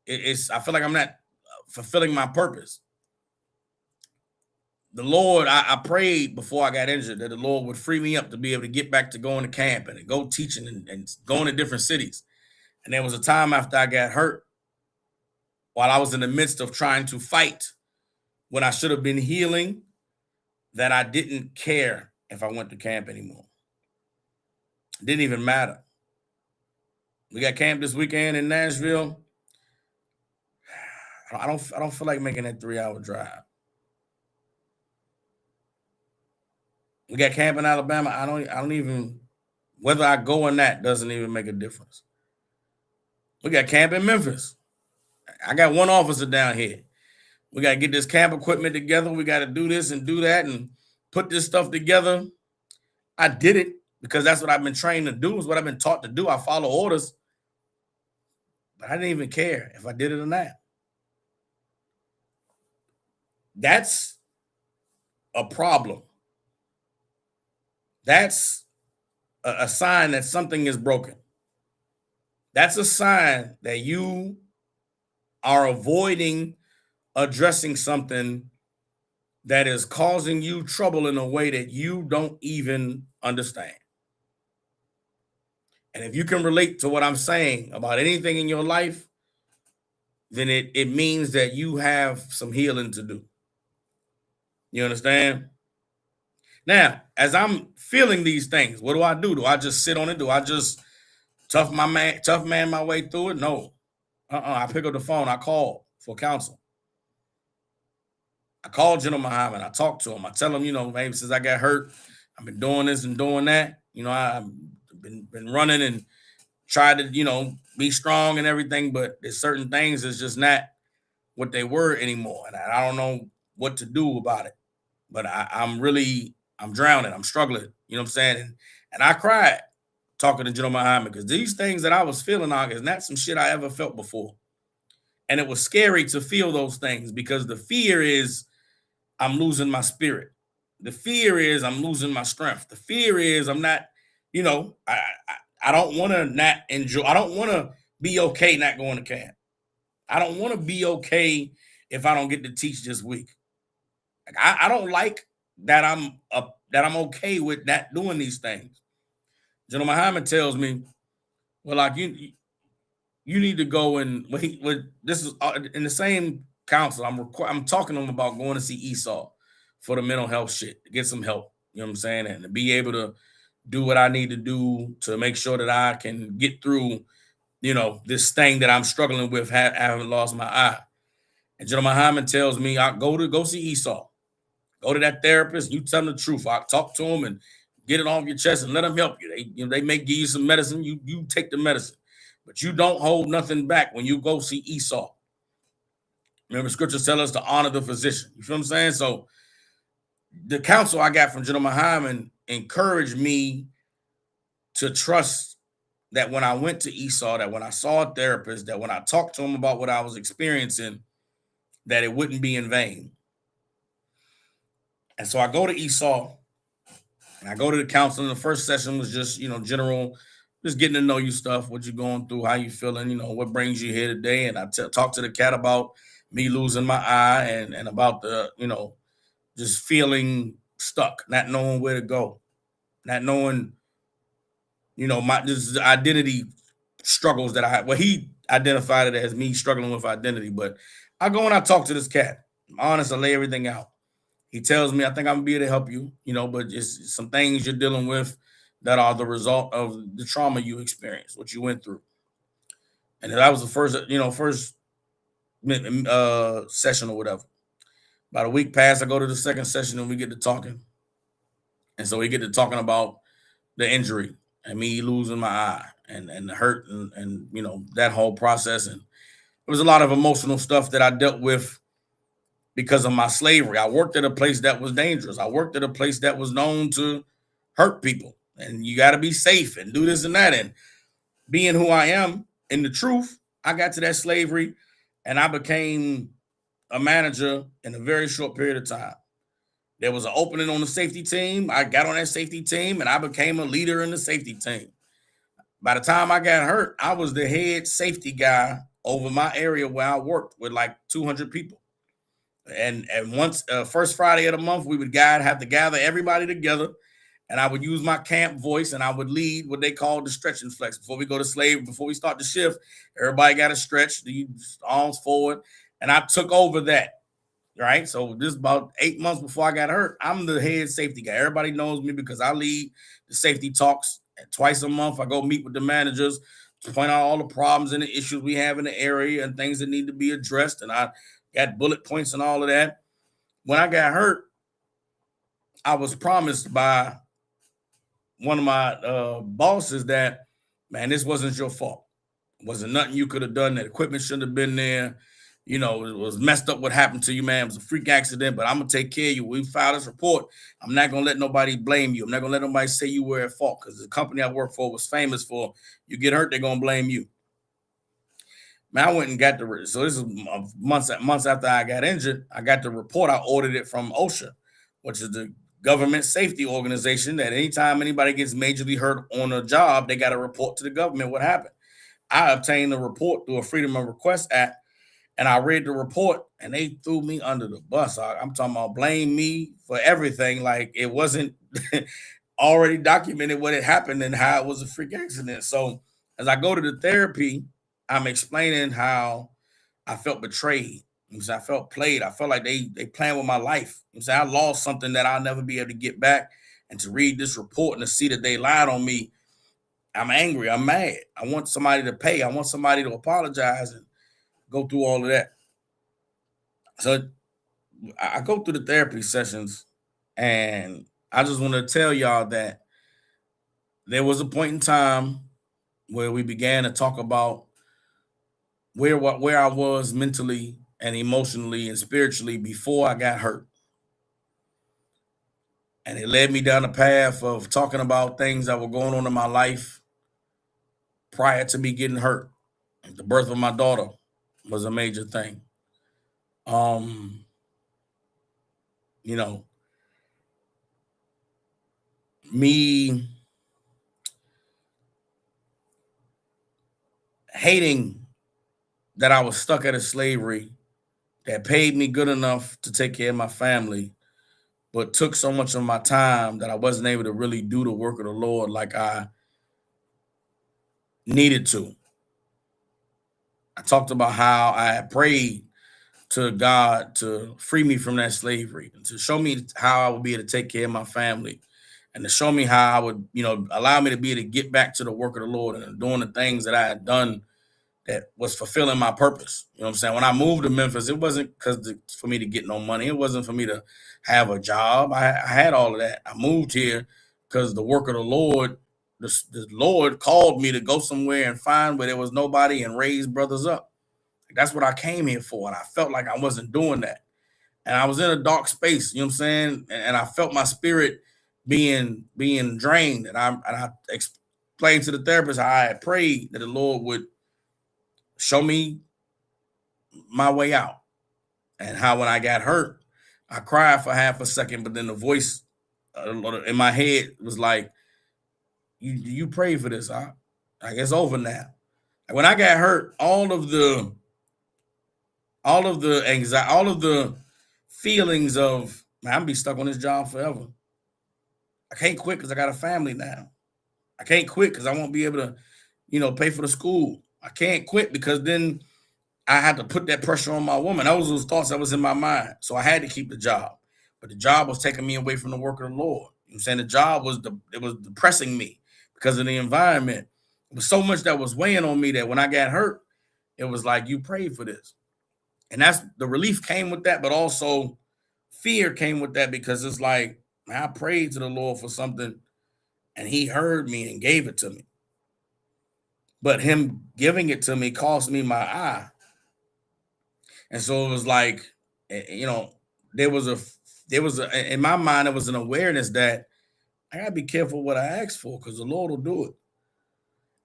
I feel like I'm not fulfilling my purpose. The Lord, I prayed before I got injured that the Lord would free me up to be able to get back to going to camp and go teaching and going to different cities. And there was a time after I got hurt, while I was in the midst of trying to fight when I should have been healing, that I didn't care if I went to camp anymore. It didn't even matter. We got camp this weekend in Nashville. I don't feel like making that 3-hour drive. We got camp in Alabama. I don't even, whether I go or not doesn't even make a difference. We got camp in Memphis. I got one officer down here. We got to get this camp equipment together. We got to do this and do that and put this stuff together. I did it because that's what I've been trained to do, is what I've been taught to do. I follow orders. But I didn't even care if I did it or not. That's a problem. That's a sign that something is broken. That's a sign that you are avoiding addressing something that is causing you trouble in a way that you don't even understand. And if you can relate to what I'm saying about anything in your life, then it means that you have some healing to do. You understand? Now, as I'm feeling these things, what do I do? Do I just sit on it? Do I just tough man my way through it? No. I pick up the phone. I call for counsel. I called General Muhammad. I talked to him. I tell him, maybe since I got hurt, I've been doing this and doing that. I've been running and tried to, be strong and everything, but there's certain things that's just not what they were anymore. And I don't know what to do about it. But I'm drowning. I'm struggling. You know what I'm saying? And I cried talking to General Muhammad, because these things that I was feeling is not some shit I ever felt before. And it was scary to feel those things, because the fear is I'm losing my spirit. The fear is I'm losing my strength. The fear is I'm not, I don't want to not enjoy. I don't want to be okay not going to camp. I don't want to be okay if I don't get to teach this week. I don't like that I'm that I'm okay with not doing these things. General Muhammad tells me, well, like you need to go and this is in the same council. I'm talking to him about going to see Esau for the mental health shit, to get some help. You know what I'm saying? And to be able to do what I need to do to make sure that I can get through, this thing that I'm struggling with, having lost my eye. And General Muhammad tells me, I go see Esau. Go to that therapist. You tell him the truth. I talk to him and get it off your chest and let them help you. They may give you some medicine. You take the medicine, but you don't hold nothing back when you go see Esau. Remember, scriptures tell us to honor the physician. You feel what I'm saying? So the counsel I got from General Muhammad encouraged me to trust that when I went to Esau, that when I saw a therapist, that when I talked to him about what I was experiencing, that it wouldn't be in vain. And so I go to Esau and I go to the counseling. The first session was just, general, just getting to know you stuff, what you're going through, how you feeling, what brings you here today. And I talk to the cat about me losing my eye and about the, just feeling stuck, not knowing where to go, not knowing, my this identity struggles that I had. Well, he identified it as me struggling with identity, but I go and I talk to this cat. I'm honest, I lay everything out. He tells me, I think I'm gonna be able to help you, but it's some things you're dealing with that are the result of the trauma you experienced, what you went through. And that was the first session or whatever. About a week passed, I go to the second session and we get to talking. And so we get to talking about the injury and me losing my eye and the hurt and that whole process. And there was a lot of emotional stuff that I dealt with because of my slavery. I worked at a place that was dangerous. I worked at a place that was known to hurt people. And you got to be safe and do this and that. And being who I am in the truth, I got to that slavery and I became a manager in a very short period of time. There was an opening on the safety team. I got on that safety team and I became a leader in the safety team. By the time I got hurt, I was the head safety guy over my area where I worked with like 200 people. And once first Friday of the month, we would have to gather everybody together, and I would use my camp voice and I would lead what they call the stretch and flex. Before we start the shift, everybody got to stretch the arms forward, and I took over that. Right. So this is about 8 months before I got hurt. I'm the head safety guy. Everybody knows me because I lead the safety talks. And twice a month. I go meet with the managers to point out all the problems and the issues we have in the area and things that need to be addressed. And I got bullet points and all of that. When I got hurt, I was promised by one of my bosses that, man, this wasn't your fault. It wasn't nothing you could have done. That equipment shouldn't have been there. It was messed up what happened to you, man. It was a freak accident, but I'm going to take care of you. We filed this report. I'm not going to let nobody blame you. I'm not going to let nobody say you were at fault because the company I worked for was famous for you get hurt, they're going to blame you. Man, I went and got so this is months after I got injured, I got the report. I ordered it from OSHA, which is the government safety organization that anytime anybody gets majorly hurt on a job, they got to report to the government what happened. I obtained the report through a Freedom of Request Act. And I read the report and they threw me under the bus. I'm talking about blame me for everything. Like it wasn't already documented what had happened and how it was a freak accident. So as I go to the therapy, I'm explaining how I felt betrayed. I felt played. I felt like they planned with my life. I lost something that I'll never be able to get back. And to read this report and to see that they lied on me, I'm angry. I'm mad. I want somebody to pay. I want somebody to apologize and go through all of that. So I go through the therapy sessions and I just want to tell y'all that there was a point in time where we began to talk about where I was mentally and emotionally and spiritually before I got hurt. And it led me down the path of talking about things that were going on in my life prior to me getting hurt. The birth of my daughter was a major thing. Me hating that I was stuck at a slavery that paid me good enough to take care of my family but took so much of my time that I wasn't able to really do the work of the Lord like I needed to. I talked about how I had prayed to God to free me from that slavery and to show me how I would be able to take care of my family and to show me how I would, allow me to be able to get back to the work of the Lord and doing the things that I had done that was fulfilling my purpose. You know what I'm saying? When I moved to Memphis, it wasn't for me to get no money. It wasn't for me to have a job. I had all of that. I moved here because the work of the Lord, the Lord called me to go somewhere and find where there was nobody and raise brothers up. That's what I came here for. And I felt like I wasn't doing that. And I was in a dark space, you know what I'm saying? And I felt my spirit being drained. And I explained to the therapist how I had prayed that the Lord would show me my way out. And how when I got hurt, I cried for half a second, but then the voice in my head was like, you pray for this. I guess it's over now. And when I got hurt, all of the anxiety, all of the feelings of, man, I'm gonna be stuck on this job forever. I can't quit because I got a family now. I can't quit because I won't be able to, pay for the school. I can't quit because then I had to put that pressure on my woman. Those thoughts that was in my mind. So I had to keep the job. But the job was taking me away from the work of the Lord. You know what I'm saying? The job was depressing me because of the environment. It was so much that was weighing on me that when I got hurt, it was like, you prayed for this. And that's the relief came with that, but also fear came with that because it's like, man, I prayed to the Lord for something and he heard me and gave it to me. But him giving it to me cost me my eye. And so it was like, there was in my mind, there was an awareness that I gotta be careful what I ask for because the Lord will do it.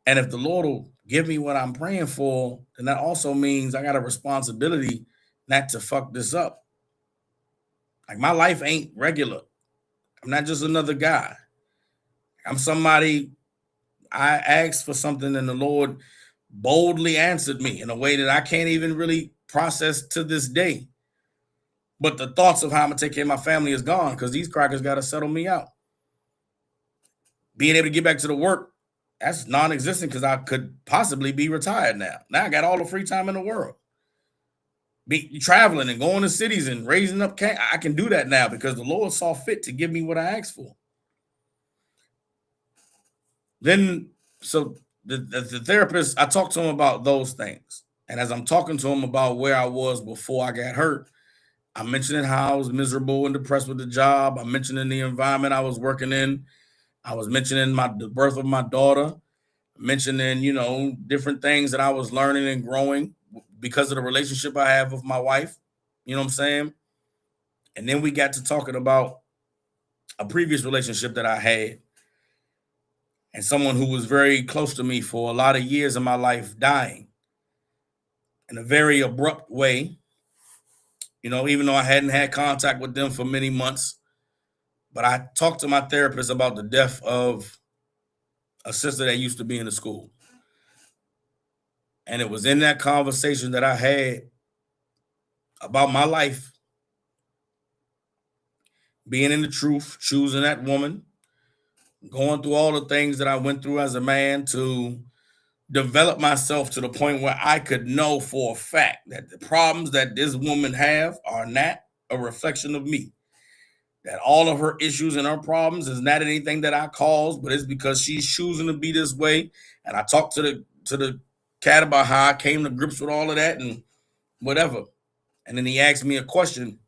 And if the Lord will give me what I'm praying for, then that also means I got a responsibility not to fuck this up. Like my life ain't regular. I'm not just another guy. I'm somebody. I asked for something and the Lord boldly answered me in a way that I can't even really process to this day. But the thoughts of how I'm gonna take care of my family is gone because these crackers got to settle me out. Being able to get back to the work, that's non-existent because I could possibly be retired now. Now I got all the free time in the world. Be traveling and going to cities and raising up cash. I can do that now because the Lord saw fit to give me what I asked for. Then, so the therapist, I talked to him about those things. And as I'm talking to him about where I was before I got hurt, I'm mentioning how I was miserable and depressed with the job. I'm mentioning the environment I was working in. I was mentioning the birth of my daughter, mentioning, different things that I was learning and growing because of the relationship I have with my wife. You know what I'm saying? And then we got to talking about a previous relationship that I had and someone who was very close to me for a lot of years of my life dying in a very abrupt way. Even though I hadn't had contact with them for many months, but I talked to my therapist about the death of a sister that used to be in the school. And it was in that conversation that I had about my life, being in the truth, choosing that woman, going through all the things that I went through as a man to develop myself to the point where I could know for a fact that the problems that this woman have are not a reflection of me. That all of her issues and her problems is not anything that I caused, but it's because she's choosing to be this way. And I talked to the cat about how I came to grips with all of that and whatever. And then he asked me a question,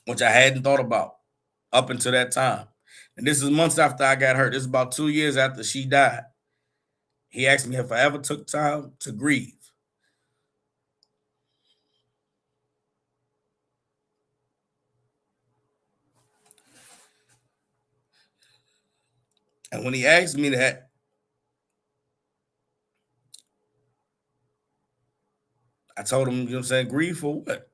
which I hadn't thought about up until that time. And this is months after I got hurt. This is about 2 years after she died. He asked me if I ever took time to grieve. And when he asked me that, I told him, grieve for what?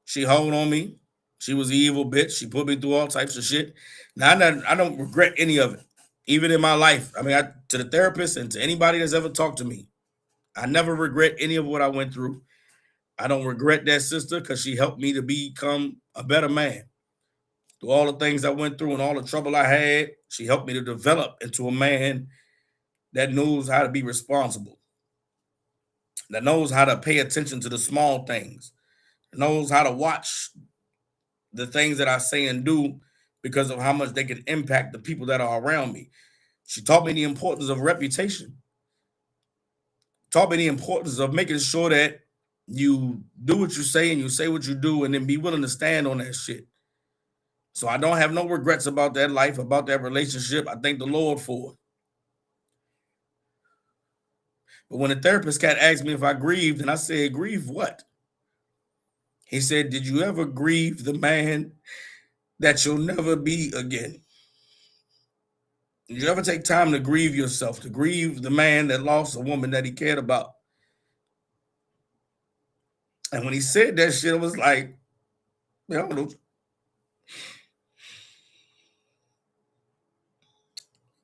She hold on me. She was an evil bitch. She put me through all types of shit. Now, I don't regret any of it, even in my life. I mean, to the therapist and to anybody that's ever talked to me, I never regret any of what I went through. I don't regret that sister because she helped me to become a better man. Through all the things I went through and all the trouble I had, she helped me to develop into a man that knows how to be responsible, that knows how to pay attention to the small things, knows how to watch the things that I say and do because of how much they can impact the people that are around me. She taught me the importance of reputation, taught me the importance of making sure that you do what you say and you say what you do and then be willing to stand on that shit. So I don't have no regrets about that life, about that relationship. I thank the Lord for it. But when the therapist cat asked me if I grieved, and I said, grieve what? He said, did you ever grieve the man that you'll never be again? Did you ever take time to grieve yourself, to grieve the man that lost a woman that he cared about? And when he said that shit, it was like,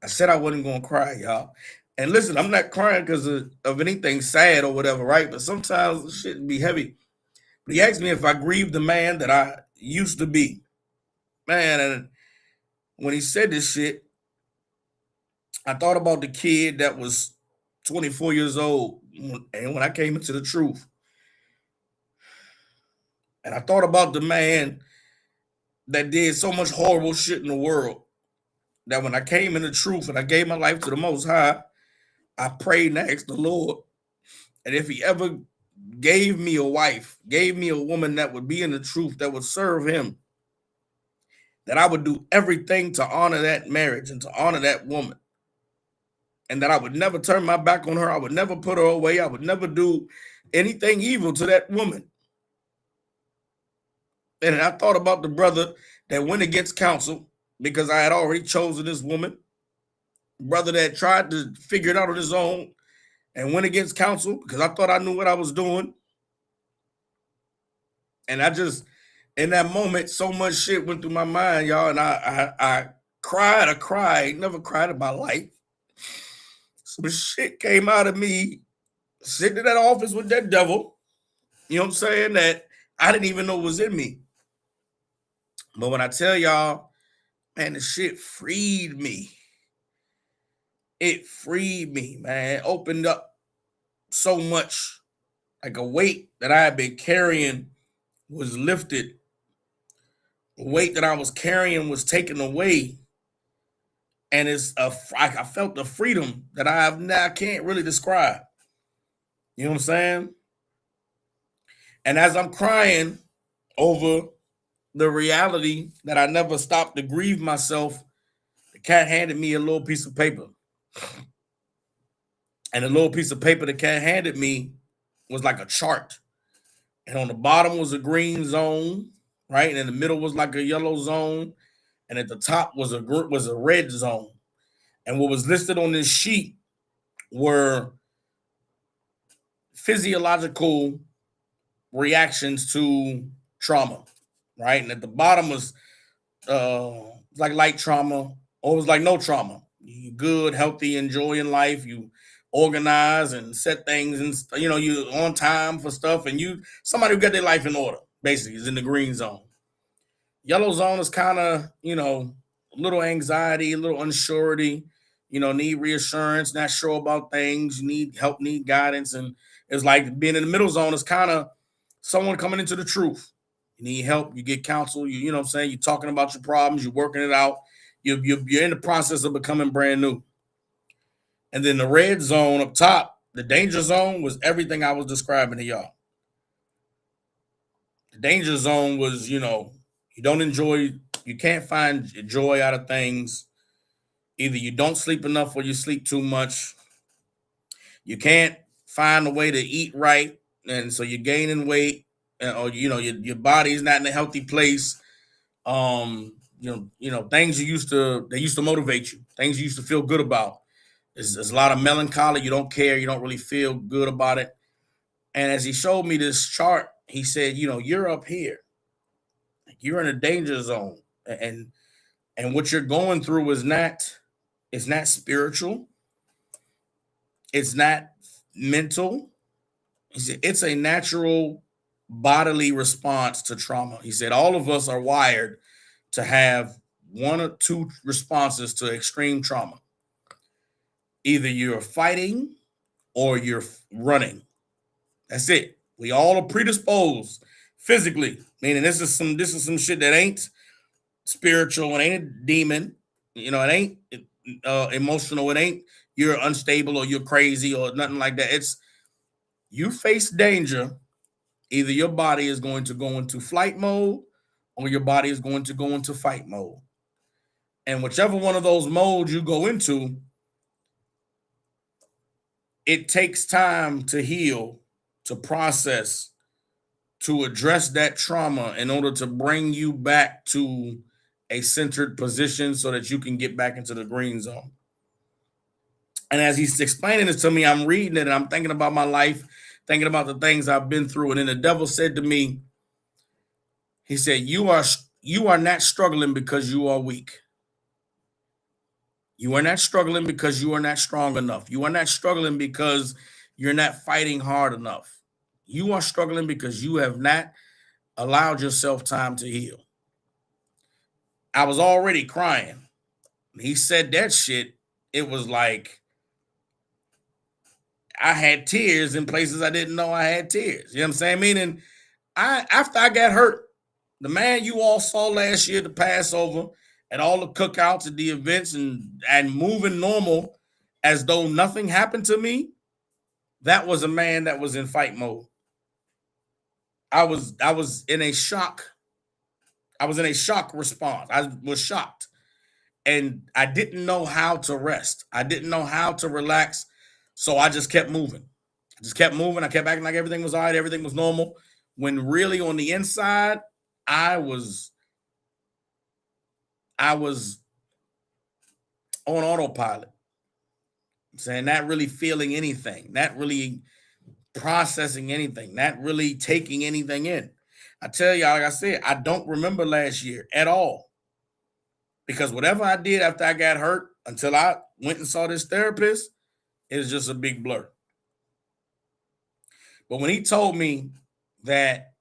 I said I wasn't going to cry, y'all. And listen, I'm not crying because of anything sad or whatever, right? But sometimes the shit be heavy. But he asked me if I grieved the man that I used to be. Man, and when he said this shit, I thought about the kid that was 24 years old. And when I came into the truth, and I thought about the man that did so much horrible shit in the world, that when I came into truth and I gave my life to the Most High, I prayed and asked the Lord, and if he ever gave me a wife, gave me a woman that would be in the truth, that would serve him, that I would do everything to honor that marriage and to honor that woman. And that I would never turn my back on her. I would never put her away. I would never do anything evil to that woman. And I thought about the brother that went against counsel because I had already chosen this woman. Brother that tried to figure it out on his own and went against counsel because I thought I knew what I was doing. And I just, in that moment, so much shit went through my mind, y'all. And I cried, never cried in my life. Some shit came out of me sitting in that office with that devil, you know what I'm saying, that I didn't even know was in me. But when I tell y'all, man, the shit freed me. It freed me, man. Opened up so much. Like a weight that I had been carrying was lifted. The weight that I was carrying was taken away. And I felt the freedom that I can't really describe. You know what I'm saying? And as I'm crying over the reality that I never stopped to grieve myself, the cat handed me a little piece of paper. And the little piece of paper the cat handed me was like a chart. And on the bottom was a green zone, right? And in the middle was like a yellow zone. And at the top was a red zone. And what was listed on this sheet were physiological reactions to trauma, right? And at the bottom was like light trauma, or it was like no trauma. You good, healthy, enjoying life. You organize and set things, and you know you on time for stuff, and you somebody who got their life in order. Basically, is in the green zone. Yellow zone is kind of a little anxiety, a little unsurety. Need reassurance, not sure about things. You need help, need guidance, and it's like being in the middle zone is kind of someone coming into the truth. You need help, you get counsel, you know what I'm saying? You're talking about your problems, you're working it out. You're in the process of becoming brand new. And then the red zone up top, the danger zone, was everything I was describing to y'all. The danger zone was, you don't enjoy, you can't find joy out of things. Either you don't sleep enough or you sleep too much. You can't find a way to eat right, and so you're gaining weight, or your body's not in a healthy place. Things they used to motivate you, things you used to feel good about. There's a lot of melancholy. You don't care. You don't really feel good about it. And as he showed me this chart, he said, you're up here. You're in a danger zone, and what you're going through is not spiritual. It's not mental. He said it's a natural bodily response to trauma. He said all of us are wired to have one or two responses to extreme trauma. Either you're fighting or you're running. That's it. We all are predisposed physically, meaning this is some shit that ain't spiritual, it ain't a demon, it ain't emotional, it ain't you're unstable or you're crazy or nothing like that. It's you face danger. Either your body is going to go into flight mode or your body is going to go into fight mode. And whichever one of those modes you go into, it takes time to heal, to process, to address that trauma in order to bring you back to a centered position so that you can get back into the green zone. And as he's explaining this to me, I'm reading it and I'm thinking about my life, thinking about the things I've been through. And then the devil said to me, he said, you are not struggling because you are weak. You are not struggling because you are not strong enough. You are not struggling because you're not fighting hard enough. You are struggling because you have not allowed yourself time to heal. I was already crying. He said that shit. It was like I had tears in places I didn't know I had tears. You know what I'm saying? Meaning, after I got hurt, the man you all saw last year, the Passover, at all the cookouts at the events and moving normal as though nothing happened to me, that was a man that was in fight mode. I was in a shock. I was in a shock response. I was shocked. And I didn't know how to rest. I didn't know how to relax. So I just kept moving. I kept acting like everything was all right. Everything was normal. When really on the inside, I was on autopilot. I'm saying not really feeling anything, not really processing anything, not really taking anything in. I tell y'all, like I said, I don't remember last year at all. Because whatever I did after I got hurt until I went and saw this therapist, it was just a big blur. But when he told me that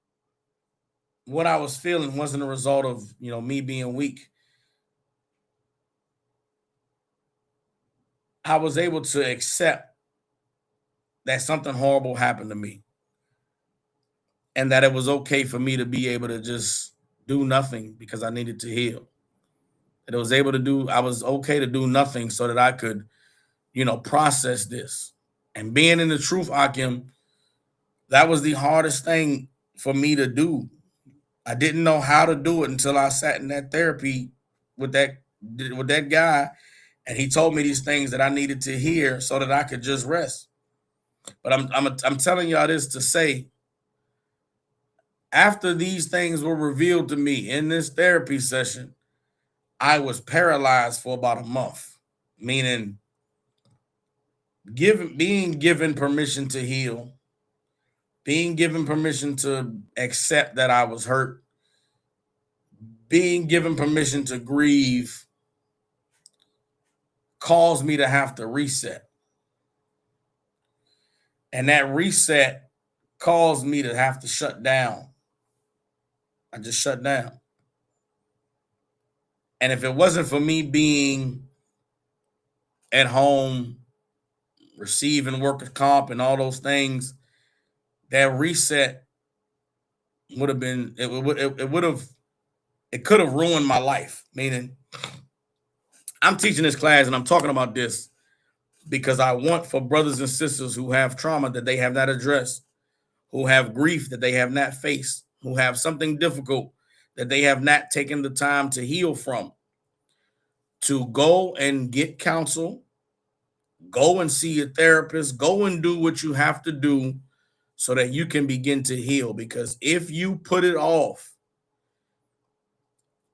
what I was feeling wasn't a result of, me being weak, I was able to accept that something horrible happened to me and that it was okay for me to be able to just do nothing because I needed to heal. That I was okay to do nothing so that I could, process this. And being in the truth, Akim, that was the hardest thing for me to do. I didn't know how to do it until I sat in that therapy with that guy, and he told me these things that I needed to hear so that I could just rest. But I'm telling y'all this to say, after these things were revealed to me in this therapy session, I was paralyzed for about a month, meaning being given permission to heal, being given permission to accept that I was hurt, being given permission to grieve caused me to have to reset. And that reset caused me to have to shut down. I just shut down. And if it wasn't for me being at home, receiving workers' comp and all those things, that reset would have been, it could have ruined my life. Meaning, I'm teaching this class and I'm talking about this because I want for brothers and sisters who have trauma that they have not addressed, who have grief that they have not faced, who have something difficult that they have not taken the time to heal from, to go and get counsel, go and see a therapist, go and do what you have to do so that you can begin to heal. Because if you put it off,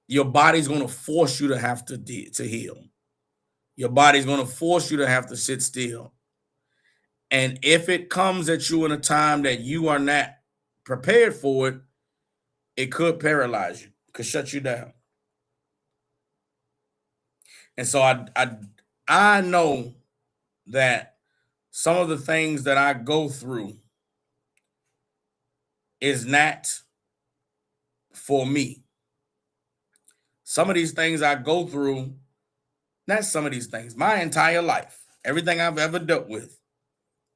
your body's going to force you to have to heal. Your body's going to force you to have to sit still. And if it comes at you in a time that you are not prepared for it, it could paralyze you, could shut you down. And so I know that some of the things that I go through is not for me. Some of these things I go through, not some of these things, my entire life, everything I've ever dealt with,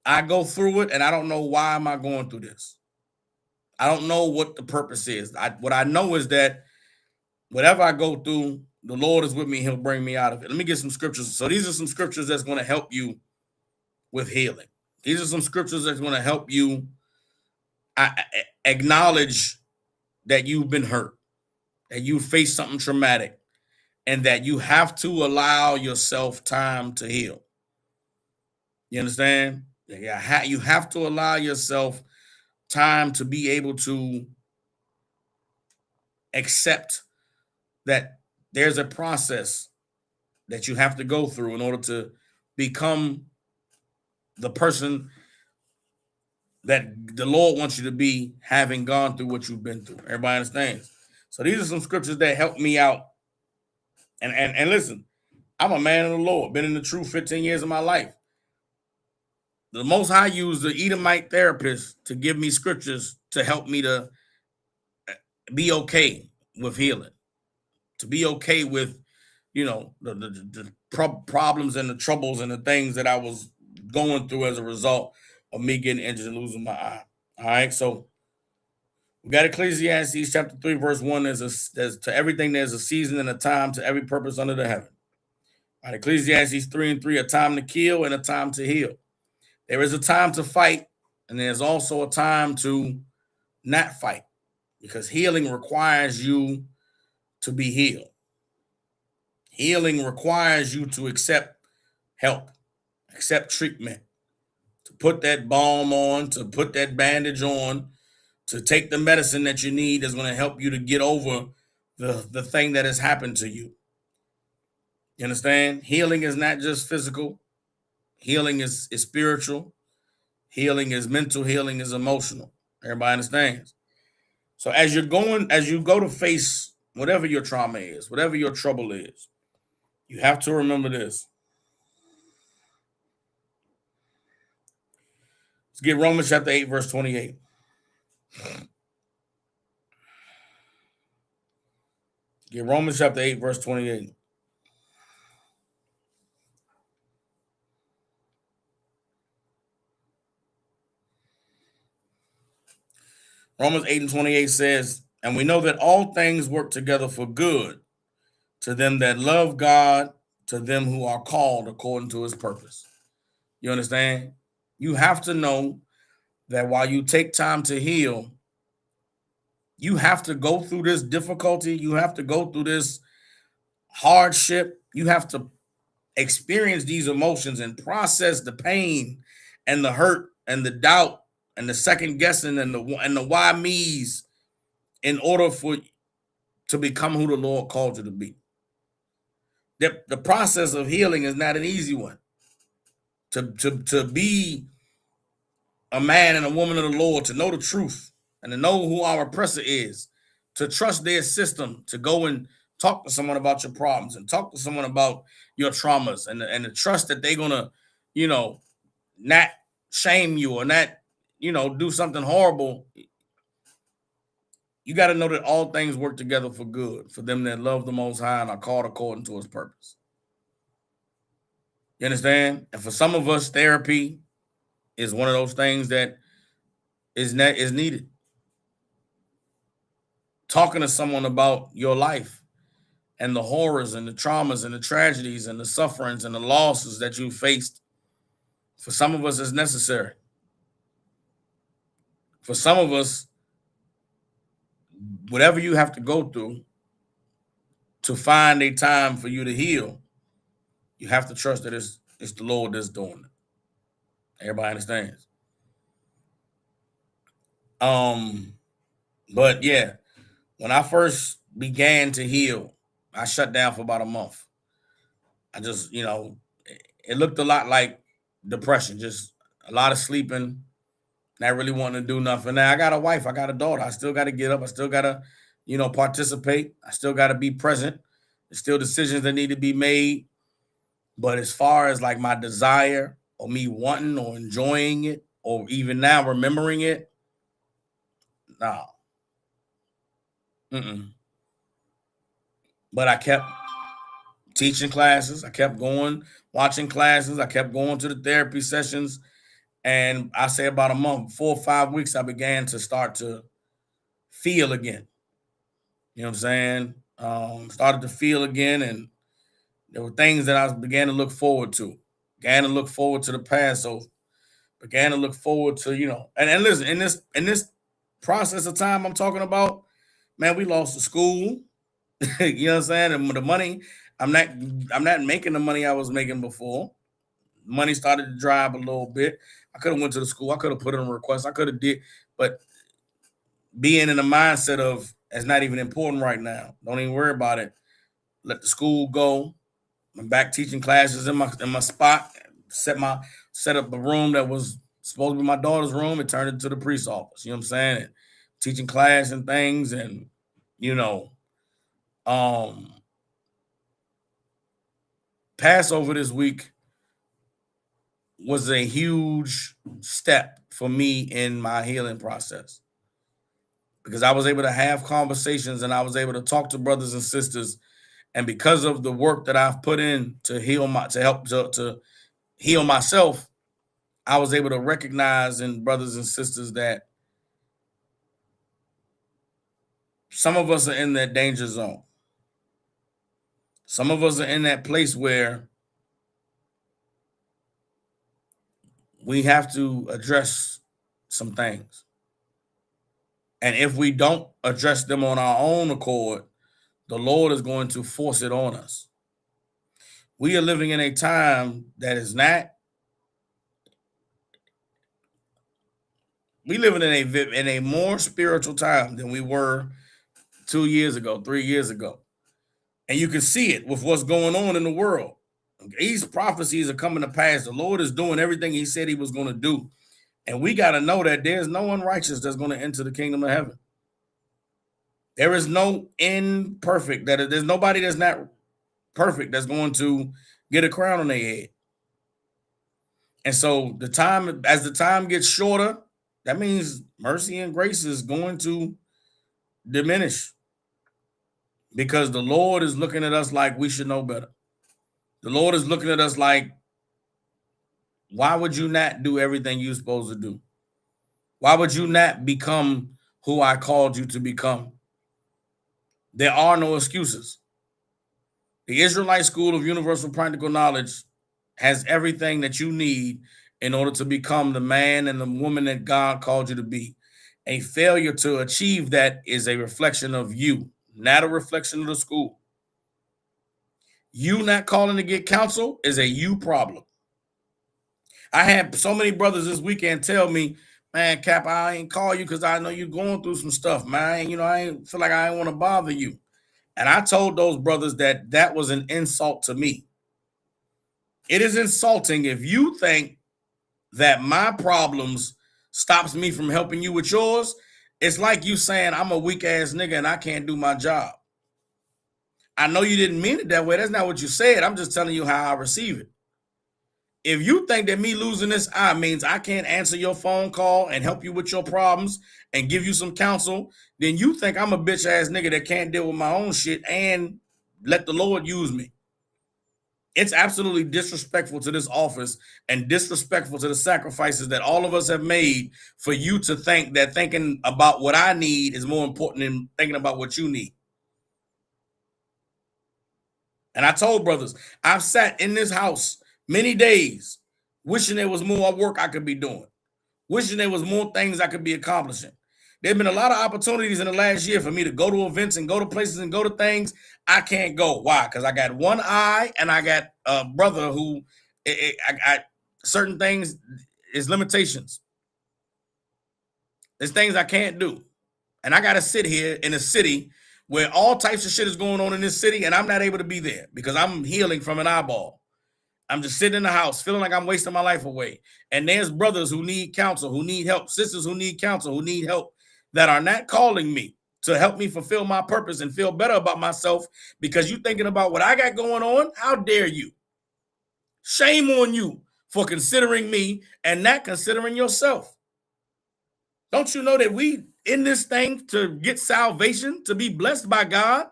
I go through it and I don't know why am I going through this. I don't know what the purpose is. What I know is that whatever I go through, the Lord is with me. He'll bring me out of it. Let me get some scriptures. So these are some scriptures that's going to help you with healing. These are some scriptures that's going to help you acknowledge that you've been hurt, that you faced something traumatic, and that you have to allow yourself time to heal. You understand? Yeah, you have to allow yourself time to be able to accept that there's a process that you have to go through in order to become the person that the Lord wants you to be, having gone through what you've been through. Everybody understands? So these are some scriptures that help me out. And listen, I'm a man of the Lord, been in the truth 15 years of my life. The Most High used the Edomite therapist to give me scriptures to help me to be okay with healing, to be okay with, the problems and the troubles and the things that I was going through as a result of me getting injured and losing my eye. All right, so we got Ecclesiastes chapter 3, verse 1. There's to everything there's a season and a time to every purpose under the heaven. All right, Ecclesiastes 3:3, a time to kill and a time to heal. There is a time to fight, and there's also a time to not fight, because healing requires you to be healed. Healing requires you to accept help, accept treatment, to put that balm on, to put that bandage on, to take the medicine that you need that's going to help you to get over the thing that has happened to you. You understand? Healing is not just physical. Healing is spiritual. Healing is mental. Healing is emotional. Everybody understands? So as you go to face whatever your trauma is, whatever your trouble is, you have to remember this. Let's get Romans chapter 8, verse 28. Get Romans chapter 8, verse 28. Romans 8 and 28 says, and we know that all things work together for good to them that love God, to them who are called according to his purpose. You understand? You have to know that while you take time to heal, you have to go through this difficulty. You have to go through this hardship. You have to experience these emotions and process the pain and the hurt and the doubt and the second guessing and the why me's in order for to become who the Lord called you to be. The process of healing is not an easy one. To be a man and a woman of the Lord, to know the truth and to know who our oppressor is, to trust their system, to go and talk to someone about your problems and talk to someone about your traumas, and the trust that they're gonna, not shame you or not, do something horrible. You got to know that all things work together for good for them that love the Most High and are called according to his purpose. You understand? And for some of us, therapy is one of those things that is needed. Talking to someone about your life and the horrors and the traumas and the tragedies and the sufferings and the losses that you faced, for some of us is necessary. For some of us, whatever you have to go through to find a time for you to heal, you have to trust that it's the Lord that's doing it. Everybody understands. But yeah, when I first began to heal, I shut down for about a month. I just, it looked a lot like depression, just a lot of sleeping, not really wanting to do nothing. Now I got a wife, I got a daughter. I still got to get up. I still got to, participate. I still got to be present. There's still decisions that need to be made. But as far as like my desire or me wanting or enjoying it or even now remembering it, No. But I kept teaching classes. I kept going, watching classes. I kept going to the therapy sessions. And I say about a month, 4 or 5 weeks, I began to start to feel again. You know what I'm saying? Started to feel again. And there were things that I began to look forward to. Began to look forward to the Passover. Began to look forward to, and listen, in this process of time I'm talking about, man, we lost the school. You know what I'm saying? And the money, I'm not making the money I was making before. Money started to dry up a little bit. I could have went to the school. I could have put in a request. I could have did, but being in the mindset of it's not even important right now. Don't even worry about it. Let the school go. I'm back teaching classes in my spot. Set up a room that was supposed to be my daughter's room. It turned into the priest's office. You know what I'm saying? And teaching class and things, and Passover this week was a huge step for me in my healing process, because I was able to have conversations and I was able to talk to brothers and sisters. And because of the work that I've put in to heal myself, I was able to recognize in brothers and sisters that some of us are in that danger zone. Some of us are in that place where we have to address some things. And if we don't address them on our own accord, the Lord is going to force it on us. We are living in a time that is not. We living in a more spiritual time than we were 2 years ago, 3 years ago. And you can see it with what's going on in the world. These prophecies are coming to pass. The Lord is doing everything he said he was going to do. And we got to know that there's no unrighteous that's going to enter the kingdom of heaven. There is no imperfect. There's nobody that's not perfect that's going to get a crown on their head. And so as the time gets shorter, that means mercy and grace is going to diminish, because the Lord is looking at us like we should know better. The Lord is looking at us like, why would you not do everything you're supposed to do? Why would you not become who I called you to become? There are no excuses. The Israelite School of Universal Practical Knowledge has everything that you need in order to become the man and the woman that God called you to be. A failure to achieve that is a reflection of you, not a reflection of the school. You not calling to get counsel is a you problem. I had so many brothers this weekend tell me, man, Cap, I ain't call you because I know you're going through some stuff, man. I ain't feel like I ain't want to bother you. And I told those brothers that was an insult to me. It is insulting if you think that my problems stops me from helping you with yours. It's like you saying I'm a weak ass nigga and I can't do my job. I know you didn't mean it that way. That's not what you said. I'm just telling you how I receive it. If you think that me losing this eye means I can't answer your phone call and help you with your problems and give you some counsel, then you think I'm a bitch ass nigga that can't deal with my own shit and let the Lord use me. It's absolutely disrespectful to this office and disrespectful to the sacrifices that all of us have made for you to think that thinking about what I need is more important than thinking about what you need. And I told brothers, I've sat in this house many days wishing there was more work I could be doing, wishing there was more things I could be accomplishing. There have been a lot of opportunities in the last year for me to go to events and go to places and go to things. I can't go. Why? Because I got one eye and I got a brother who I certain things is limitations. There's things I can't do. And I got to sit here in a city where all types of shit is going on in this city and I'm not able to be there because I'm healing from an eyeball. I'm just sitting in the house feeling like I'm wasting my life away. And there's brothers who need counsel, who need help, sisters who need counsel, who need help, that are not calling me to help me fulfill my purpose and feel better about myself because you're thinking about what I got going on. How dare you? Shame on you for considering me and not considering yourself. Don't you know that we in this thing to get salvation, to be blessed by God?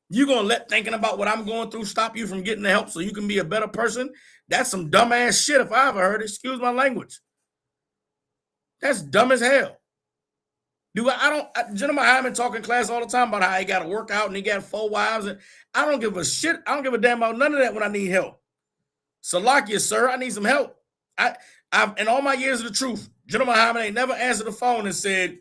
You gonna let thinking about what I'm going through stop you from getting the help so you can be a better person? That's some dumbass shit if I ever heard it. Excuse my language. That's dumb as hell. Gentleman Hyman talk in class all the time about how he got to work out and he got 4 wives, and I don't give a shit. I don't give a damn about none of that when I need help. Salakia, sir, I need some help. I've in all my years of the truth, Gentleman Hyman ain't never answered the phone and said,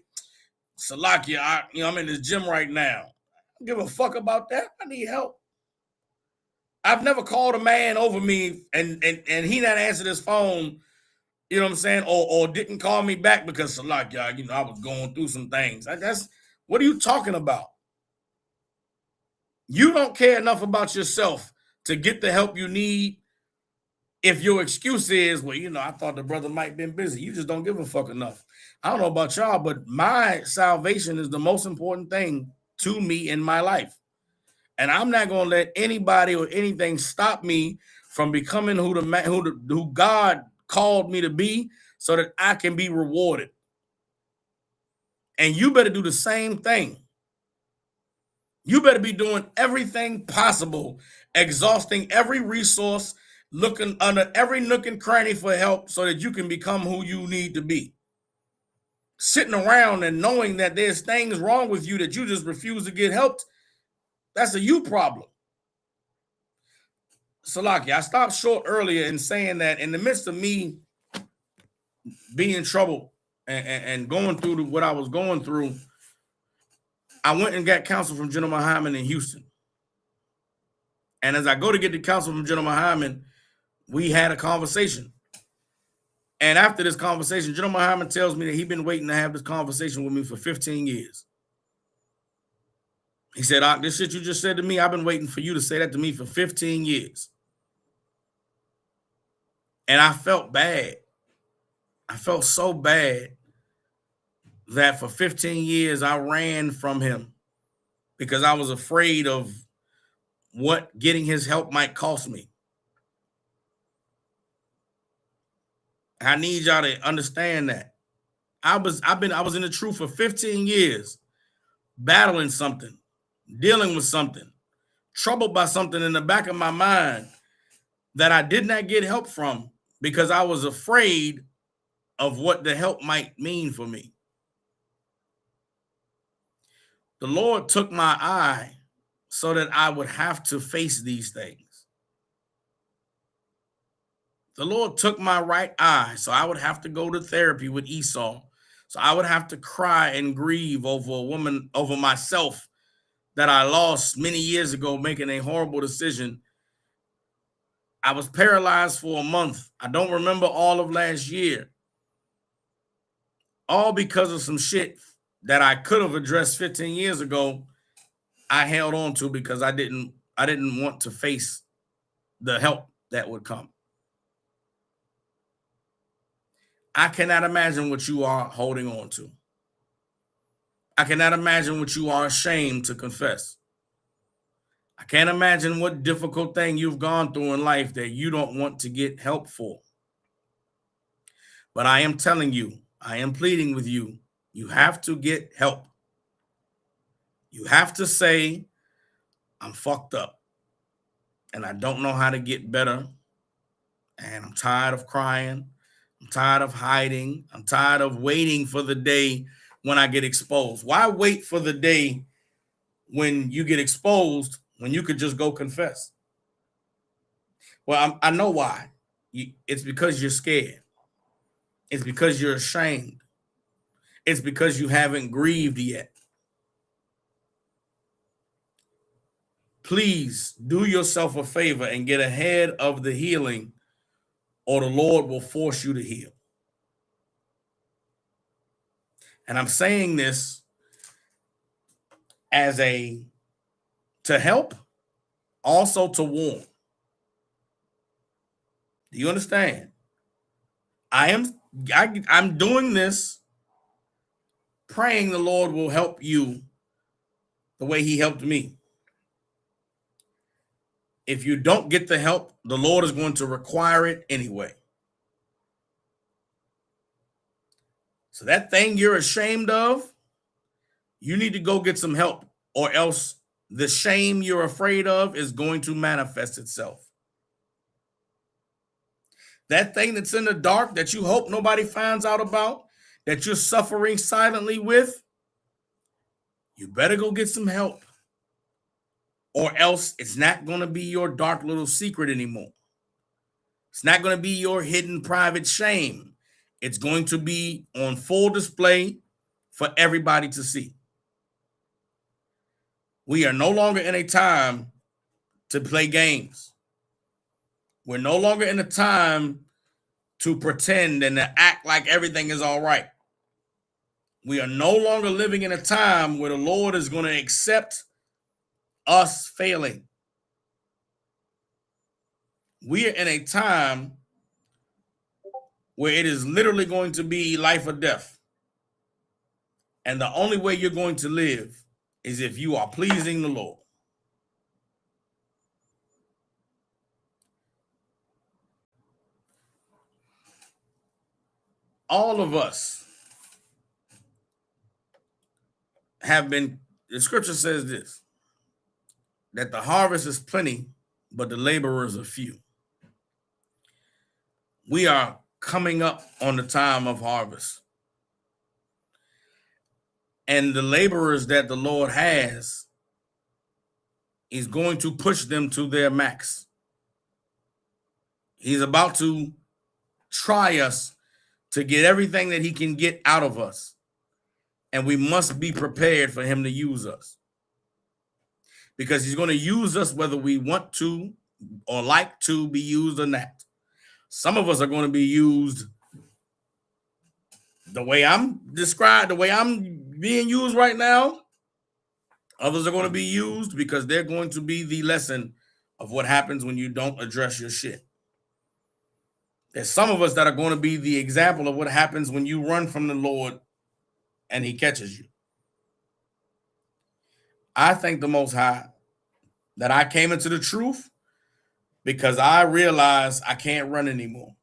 Salakia, I'm in this gym right now. I don't give a fuck about that. I need help. I've never called a man over me and he not answered his phone, you know what I'm saying, or didn't call me back because Salakia, I was going through some things. That's what are you talking about? You don't care enough about yourself to get the help you need. If your excuse is, well, I thought the brother might have been busy. You just don't give a fuck enough. I don't know about y'all, but my salvation is the most important thing to me in my life. And I'm not going to let anybody or anything stop me from becoming who God called me to be so that I can be rewarded. And you better do the same thing. You better be doing everything possible, exhausting every resource, looking under every nook and cranny for help so that you can become who you need to be. Sitting around and knowing that there's things wrong with you that you just refuse to get helped, that's a you problem. Salaki, I stopped short earlier in saying that in the midst of me being in trouble and going through what I was going through, I went and got counsel from General Hyman in Houston. And as I go to get the counsel from General Hyman, we had a conversation. And after this conversation, General Hyman tells me that he's been waiting to have this conversation with me for 15 years. He said, this shit you just said to me, I've been waiting for you to say that to me for 15 years. And I felt bad. I felt so bad that for 15 years I ran from him because I was afraid of what getting his help might cost me. I need y'all to understand that. I was in the truth for 15 years, battling something, dealing with something, troubled by something in the back of my mind that I did not get help from because I was afraid of what the help might mean for me. The Lord took my eye so that I would have to face these things. The Lord took my right eye, so I would have to go to therapy with Esau. So I would have to cry and grieve over a woman, over myself that I lost many years ago, making a horrible decision. I was paralyzed for a month. I don't remember all of last year. All because of some shit that I could have addressed 15 years ago, I held on to because I didn't want to face the help that would come. I cannot imagine what you are holding on to. I cannot imagine what you are ashamed to confess. I can't imagine what difficult thing you've gone through in life that you don't want to get help for. But I am telling you, I am pleading with you, you have to get help. You have to say, I'm fucked up and I don't know how to get better. And I'm tired of crying. I'm tired of hiding. I'm tired of waiting for the day when I get exposed. Why wait for the day when you get exposed when you could just go confess? Well, I know why. It's because you're scared. It's because you're ashamed. It's because you haven't grieved yet. Please do yourself a favor and get ahead of the healing, or the Lord will force you to heal. And I'm saying this as to help, also to warn. Do you understand? I'm doing this praying the Lord will help you the way he helped me. If you don't get the help, the Lord is going to require it anyway. So that thing you're ashamed of, you need to go get some help, or else the shame you're afraid of is going to manifest itself. That thing that's in the dark that you hope nobody finds out about, that you're suffering silently with, you better go get some help, or else it's not going to be your dark little secret anymore. It's not going to be your hidden private shame. It's going to be on full display for everybody to see. We are no longer in a time to play games. We're no longer in a time to pretend and to act like everything is all right. We are no longer living in a time where the Lord is going to accept us failing. We are in a time where it is literally going to be life or death. And the only way you're going to live is if you are pleasing the Lord. All of us have been, the scripture says this, that the harvest is plenty, but the laborers are few. We are coming up on the time of harvest. And the laborers that the Lord has, He's going to push them to their max. He's about to try us to get everything that He can get out of us. And we must be prepared for Him to use us. Because He's going to use us whether we want to or like to be used or not. Some of us are going to be used the way I'm described, the way I'm being used right now. Others are going to be used because they're going to be the lesson of what happens when you don't address your shit. There's some of us that are going to be the example of what happens when you run from the Lord and He catches you. I thank the Most High that I came into the truth because I realized I can't run anymore.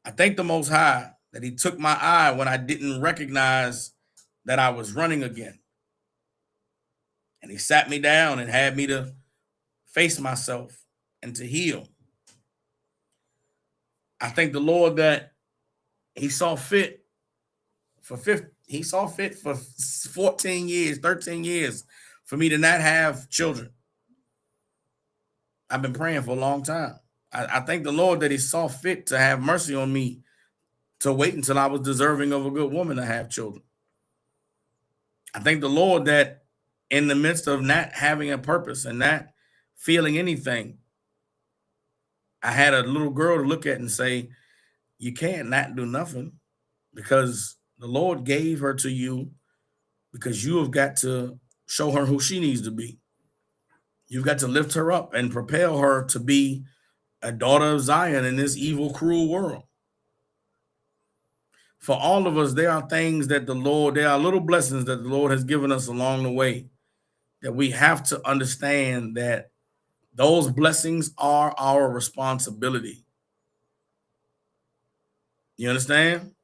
I thank the Most High that He took my eye when I didn't recognize that I was running again. And He sat me down and had me to face myself and to heal. I thank the Lord that He saw fit for 14 years, 13 years for me to not have children. I've been praying for a long time. I thank the Lord that He saw fit to have mercy on me to wait until I was deserving of a good woman to have children. I thank the Lord that in the midst of not having a purpose and not feeling anything, I had a little girl to look at and say, you can't not do nothing because the Lord gave her to you because you have got to show her who she needs to be. You've got to lift her up and propel her to be a daughter of Zion in this evil, cruel world. For all of us, there are things that there are little blessings that the Lord has given us along the way that we have to understand that those blessings are our responsibility. You understand?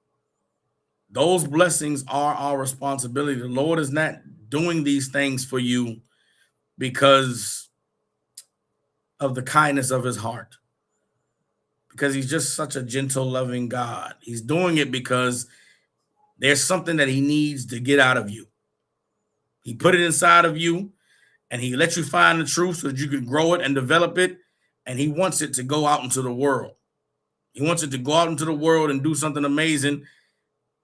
Those blessings are our responsibility. The Lord is not doing these things for you because of the kindness of His heart, because He's just such a gentle, loving God. He's doing it because there's something that He needs to get out of you. He put it inside of you, and He lets you find the truth so that you can grow it and develop it, and He wants it to go out into the world. He wants it to go out into the world and do something amazing.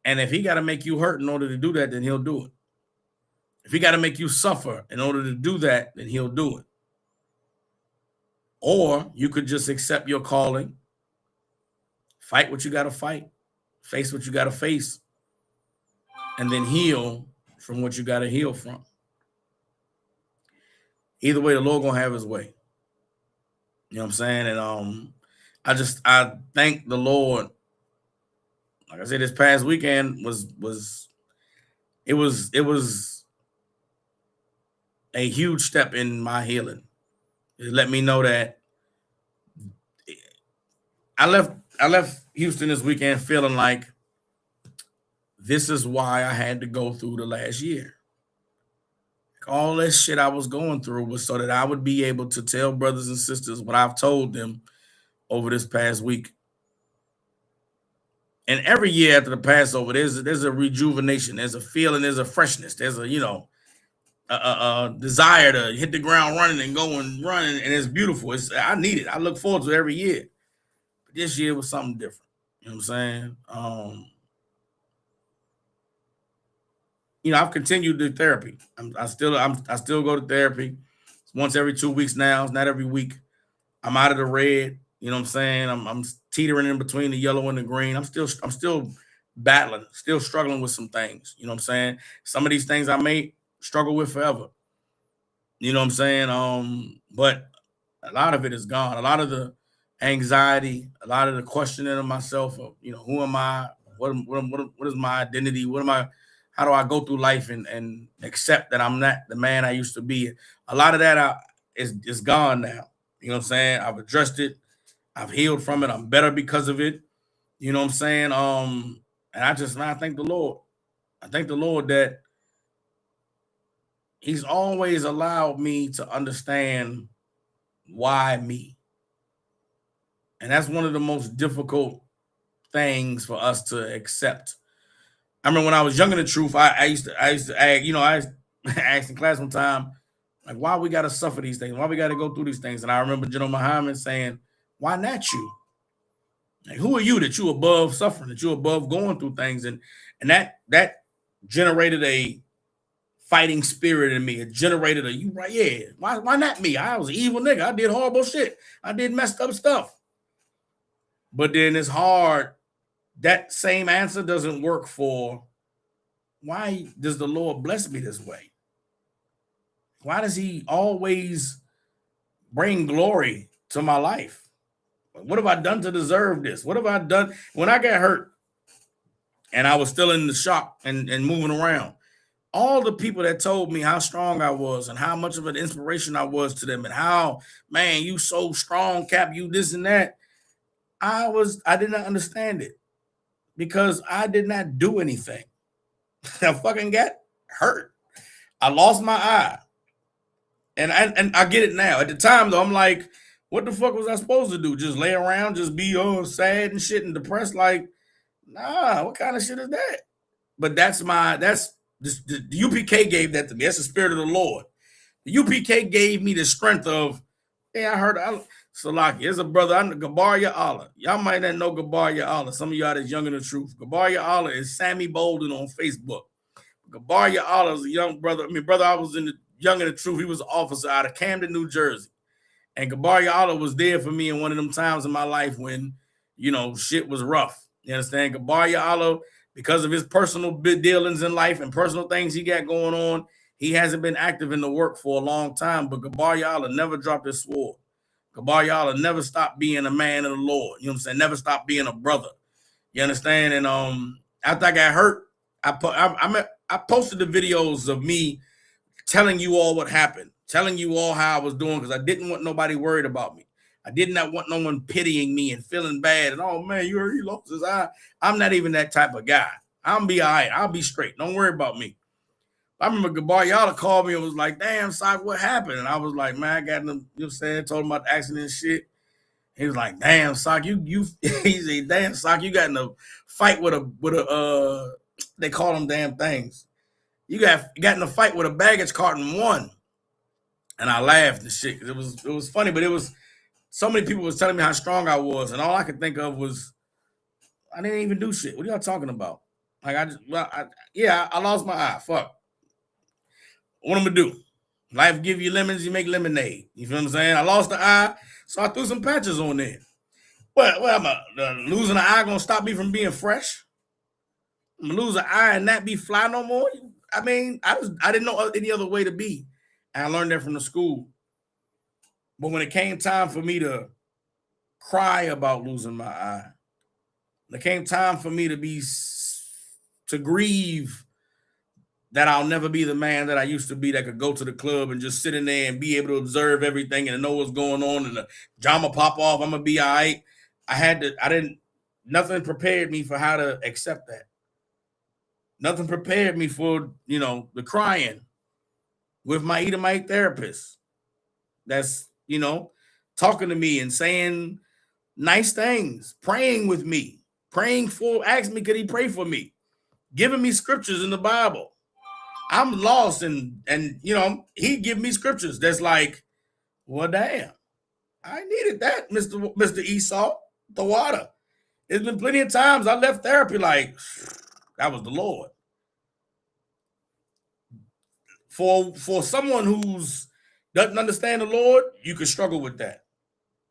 And if He got to make you hurt in order to do that, then He'll do it. If He got to make you suffer in order to do that, then He'll do it. Or you could just accept your calling, fight what you got to fight, face what you got to face, and then heal from what you got to heal from. Either way, the Lord gonna have His way. You know what I'm saying? And I thank the Lord. Like I said, this past weekend was a huge step in my healing. It let me know that I left Houston this weekend feeling like This is why I had to go through the last year. All that shit I was going through was so that I would be able to tell brothers and sisters what I've told them over this past week. And every year after the Passover, there's a rejuvenation, there's a feeling, there's a freshness, there's a desire to hit the ground running and go and run, and it's beautiful. I need it. I look forward to it every year. But this year was something different. You know what I'm saying? I've continued the therapy. I still go to therapy. It's once every 2 weeks now. It's not every week. I'm out of the red. You know what I'm saying? I'm teetering in between the yellow and the green. I'm still battling, still struggling with some things. You know what I'm saying? Some of these things I may struggle with forever. You know what I'm saying? But a lot of it is gone. A lot of the anxiety, a lot of the questioning of myself of, who am I? What is my identity? How do I go through life and accept that I'm not the man I used to be? A lot of that is gone now. You know what I'm saying? I've addressed it. I've healed from it. I'm better because of it. You know what I'm saying? And I thank the Lord. I thank the Lord that He's always allowed me to understand why me. And that's one of the most difficult things for us to accept. I remember when I was young in the truth, I used to ask, I asked in class one time, like, why we got to suffer these things? Why we got to go through these things? And I remember General Muhammad saying, why not you? Like, who are you that you above suffering, that you above going through things? And that generated a fighting spirit in me. It generated why not me? I was an evil nigga. I did horrible shit. I did messed up stuff. But then it's hard. That same answer doesn't work for why does the Lord bless me this way? Why does He always bring glory to my life? What have I done to deserve this? What have I done? When I got hurt and I was still in the shock and moving around, all the people that told me how strong I was and how much of an inspiration I was to them and how, man, you so strong, Cap, you this and that. I did not understand it because I did not do anything. I fucking got hurt. I lost my eye. And I get it now. At the time, though, I'm like, what the fuck was I supposed to do? Just lay around, just be sad and shit and depressed? Like, nah, what kind of shit is that? But the UPK gave that to me. That's the spirit of the Lord. The UPK gave me the strength of, hey, I heard Salaki. There's a brother, Gabar Ya Allah. Y'all might not know Gabar Ya Allah. Some of y'all that's young in the truth. Gabar Ya Allah is Sammy Bolden on Facebook. Gabar Ya Allah is a young brother. I was young in the truth. He was an officer out of Camden, New Jersey. And Gabar Ya Allah was there for me in one of them times in my life when, shit was rough. You understand? Gabar Ya Allah, because of his personal dealings in life and personal things he got going on, he hasn't been active in the work for a long time. But Gabar Ya Allah never dropped his sword. Gabar Ya Allah never stopped being a man of the Lord. You know what I'm saying? Never stopped being a brother. You understand? And after I got hurt, I posted the videos of me telling you all what happened, telling you all how I was doing, because I didn't want nobody worried about me. I did not want no one pitying me and feeling bad. And, oh, man, you lost his eye. I'm not even that type of guy. I'll be all right. I'll be straight. Don't worry about me. I remember Gabar Ya Allah called me and was like, damn, Sock, what happened? And I was like, man, I got in the, told him about the accident and shit. He was like, damn, Sock, he said, damn, Sock, you got in a fight with a they call them damn things. You got in a fight with a baggage cart and won. And I laughed and shit. It was funny, but it was so many people was telling me how strong I was, and all I could think of was I didn't even do shit. What are y'all talking about? Like I lost my eye. Fuck. What I'm gonna do? Life give you lemons, you make lemonade. You feel what I'm saying? I lost the eye, so I threw some patches on there. Well, losing an eye gonna stop me from being fresh? I'm gonna lose an eye and not be fly no more? I mean, I didn't know any other way to be. And I learned that from the school. But when it came time for me to cry about losing my eye, it came time for me to grieve that I'll never be the man that I used to be that could go to the club and just sit in there and be able to observe everything and know what's going on and the drama pop off. I'm gonna be all right. Nothing prepared me for how to accept that. Nothing prepared me for, the crying with my Edomite therapist. That's, talking to me and saying nice things, praying with me, asking me, could he pray for me, giving me scriptures in the Bible. I'm lost, and he give me scriptures that's like, well, damn, I needed that, Mr. Esau, the water. There's been plenty of times I left therapy like, that was the Lord. For someone who's doesn't understand the Lord, you could struggle with that.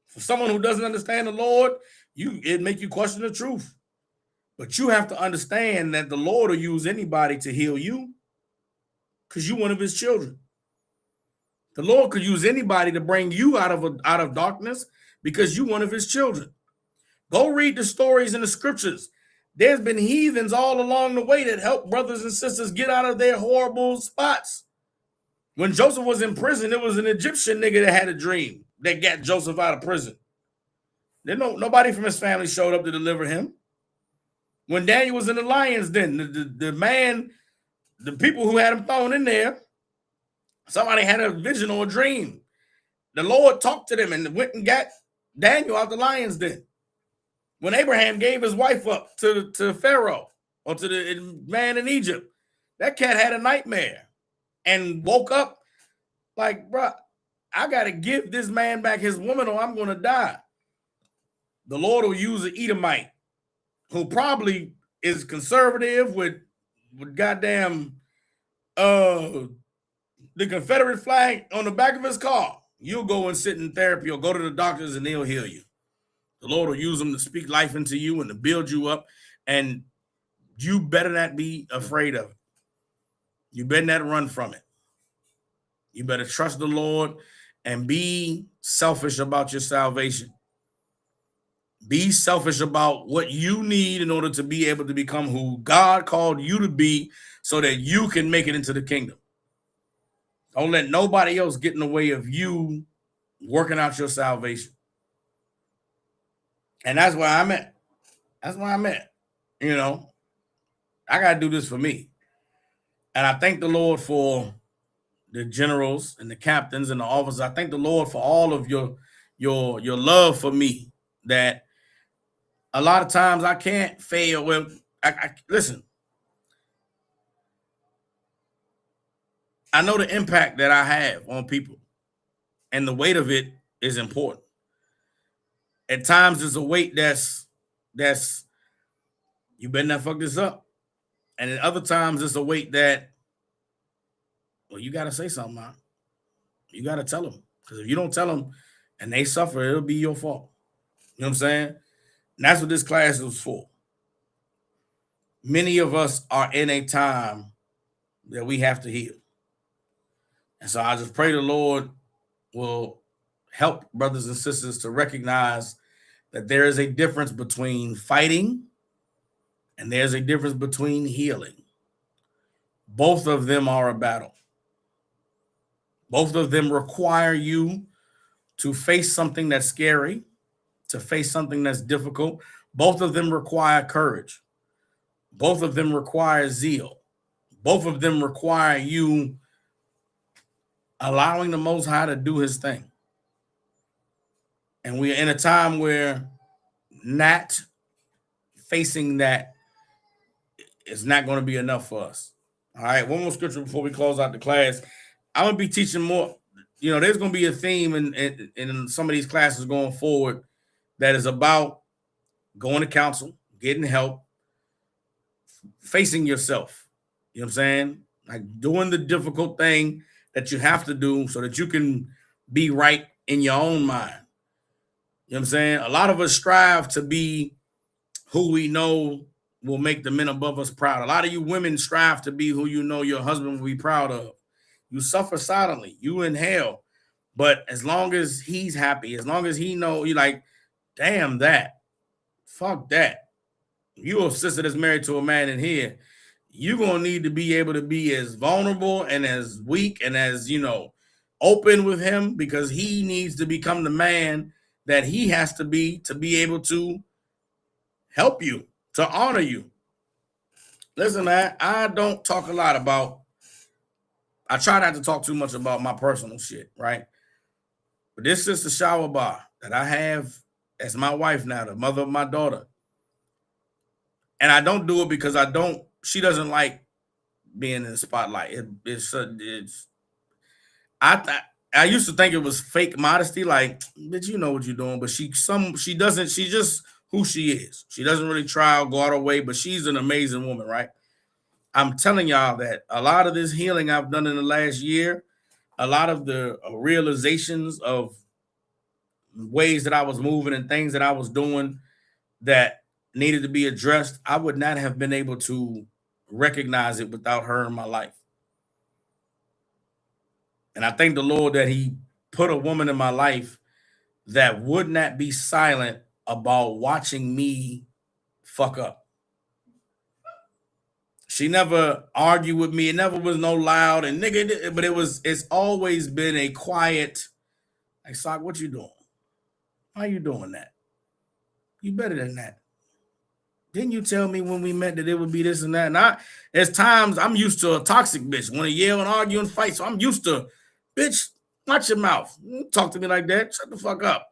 For someone who doesn't understand the Lord, it make you question the truth. But you have to understand that the Lord will use anybody to heal you, because you're one of his children. The Lord could use anybody to bring you out of darkness, because you're one of his children. Go read the stories in the scriptures. There's been heathens all along the way that helped brothers and sisters get out of their horrible spots. When Joseph was in prison, it was an Egyptian nigga that had a dream that got Joseph out of prison. Nobody from his family showed up to deliver him. When Daniel was in the lion's den, the people who had him thrown in there, somebody had a vision or a dream. The Lord talked to them and went and got Daniel out the lion's den. When Abraham gave his wife up to Pharaoh or to the man in Egypt, that cat had a nightmare and woke up like, bro, I got to give this man back his woman or I'm going to die. The Lord will use an Edomite who probably is conservative with goddamn the Confederate flag on the back of his car. You'll go and sit in therapy or go to the doctors and they'll heal you. The Lord will use them to speak life into you and to build you up. And you better not be afraid of it. You better not run from it. You better trust the Lord and be selfish about your salvation. Be selfish about what you need in order to be able to become who God called you to be so that you can make it into the kingdom. Don't let nobody else get in the way of you working out your salvation. And that's where I'm at. That's where I'm at. I got to do this for me. And I thank the Lord for the generals and the captains and the officers. I thank the Lord for all of your love for me, that a lot of times I can't fail. Well, listen, I know the impact that I have on people, and the weight of it is important. At times, there's a weight that's you better not fuck this up, and at other times, it's a weight that, well, you got to say something, man. You got to tell them, because if you don't tell them and they suffer, it'll be your fault. You know what I'm saying? And that's what this class was for. Many of us are in a time that we have to heal. And so I just pray the Lord will help brothers and sisters to recognize that there is a difference between fighting and there's a difference between healing. Both of them are a battle. Both of them require you to face something that's scary, to face something that's difficult. Both of them require courage. Both of them require zeal. Both of them require you allowing the Most High to do his thing. And we're in a time where not facing that is not going to be enough for us. All right, one more scripture before we close out the class. I'm going to be teaching more. There's going to be a theme in some of these classes going forward that is about going to counsel, getting help, facing yourself. You know what I'm saying? Like doing the difficult thing that you have to do so that you can be right in your own mind. You know what I'm saying? A lot of us strive to be who we know will make the men above us proud. A lot of you women strive to be who you know your husband will be proud of. You suffer silently. You in hell. But as long as he's happy, as long as he know, you're like, damn that. Fuck that. You a sister that's married to a man in here, you're going to need to be able to be as vulnerable and as weak and as, open with him, because he needs to become the man that he has to be able to help you, to honor you. Listen, man, I don't talk a lot about, I try not to talk too much about my personal shit, right? But this sister Shower Bar that I have as my wife now, the mother of my daughter. And I don't do it because she doesn't like being in the spotlight. I used to think it was fake modesty, like, bitch, you know what you're doing, but she doesn't, she just who she is. She doesn't really try or go out her way, but she's an amazing woman, right? I'm telling y'all that a lot of this healing I've done in the last year, a lot of the realizations of ways that I was moving and things that I was doing that needed to be addressed, I would not have been able to recognize it without her in my life. And I thank the Lord that he put a woman in my life that would not be silent about watching me fuck up. She never argued with me. It never was no loud and nigga, but it's always been a quiet, like, Sock, what you doing? Why you doing that? You better than that. Didn't you tell me when we met that it would be this and that? And there's times I'm used to a toxic bitch, want to yell and argue and fight. So I'm used to, bitch, watch your mouth. Don't talk to me like that. Shut the fuck up.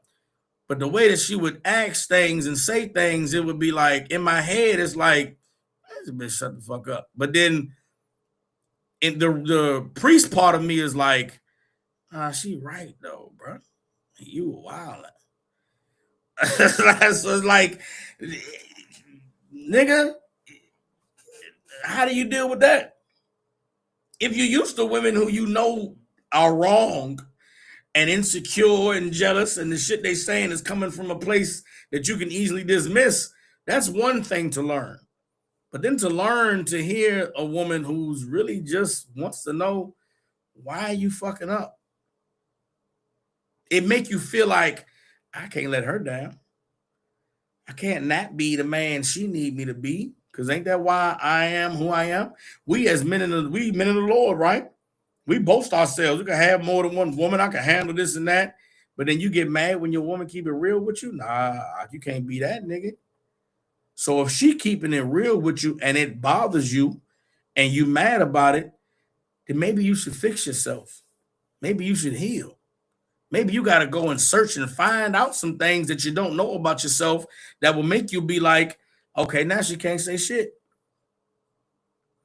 But the way that she would ask things and say things, it would be like, in my head, it's like, this bitch, shut the fuck up. But then in the priest part of me is like, she right though, bro. You a wild. So it's like, nigga, how do you deal with that? If you're used to women who you know are wrong and insecure and jealous, and the shit they saying is coming from a place that you can easily dismiss, that's one thing to learn. But then to learn to hear a woman who's really just wants to know, why are you fucking up? It make you feel like, I can't let her down. I can't not be the man she need me to be, because ain't that why I am who I am? We as men in the Lord, right? We boast ourselves. We can have more than one woman. I can handle this and that. But then you get mad when your woman keep it real with you. Nah, you can't be that nigga. So if she keeping it real with you and it bothers you and you mad about it, then maybe you should fix yourself. Maybe you should heal. Maybe you got to go and search and find out some things that you don't know about yourself that will make you be like, okay, now she can't say shit.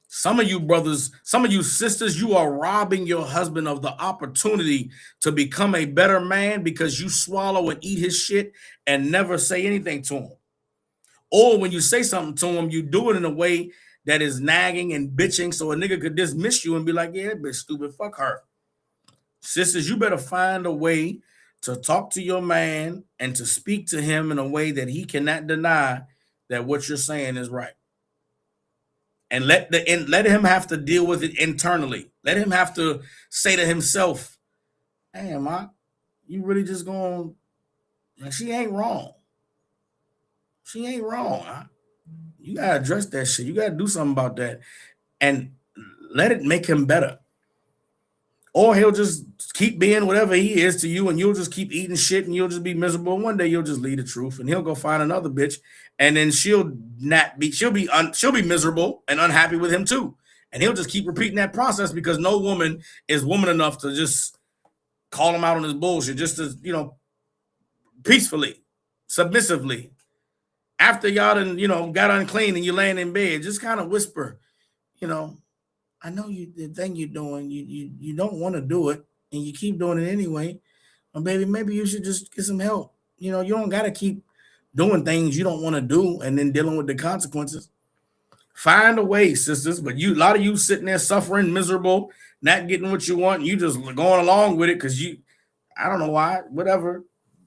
Some of you brothers, some of you sisters, you are robbing your husband of the opportunity to become a better man because you swallow and eat his shit and never say anything to him. Or when you say something to him, you do it in a way that is nagging and bitching so a nigga could dismiss you and be like, yeah, that bitch stupid, fuck her. Sisters, you better find a way to talk to your man and to speak to him in a way that he cannot deny that what you're saying is right. And let him have to deal with it internally. Let him have to say to himself, hey, Ma, you really just going, she ain't wrong. She ain't wrong. Huh? You got to address that shit. You got to do something about that. And let it make him better. Or he'll just keep being whatever he is to you, and you'll just keep eating shit, and you'll just be miserable. One day you'll just leave the truth, and he'll go find another bitch, and then she'll be miserable and unhappy with him too, and he'll just keep repeating that process because no woman is woman enough to just call him out on his bullshit, just to peacefully, submissively. After y'all done got unclean and you're laying in bed, just kind of whisper, I know the thing you're doing, you don't want to do it, and you keep doing it anyway. Well, baby, maybe you should just get some help. You don't got to keep doing things you don't want to do and then dealing with the consequences. Find a way, sisters. But a lot of you sitting there suffering, miserable, not getting what you want, and you just going along with it because I don't know why, whatever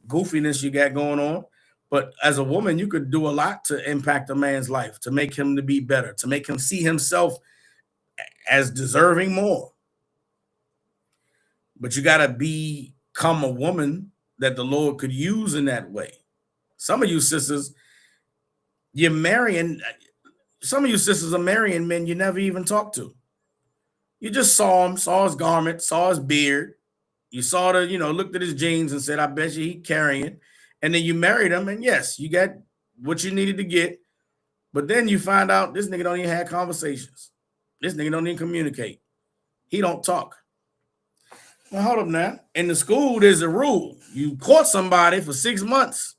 goofiness you got going on. But as a woman, you could do a lot to impact a man's life, to make him to be better, to make him see himself as deserving more. But you got to become a woman that the Lord could use in that way. Some of you sisters, some of you sisters are marrying men you never even talked to. You just saw him, saw his garment, saw his beard. You saw looked at his jeans and said, I bet you he carrying. And then you married him, and yes, you got what you needed to get. But then you find out this nigga don't even have conversations. This nigga don't even communicate. He don't talk. Now, hold up now. In the school, there's a rule. You court somebody for 6 months,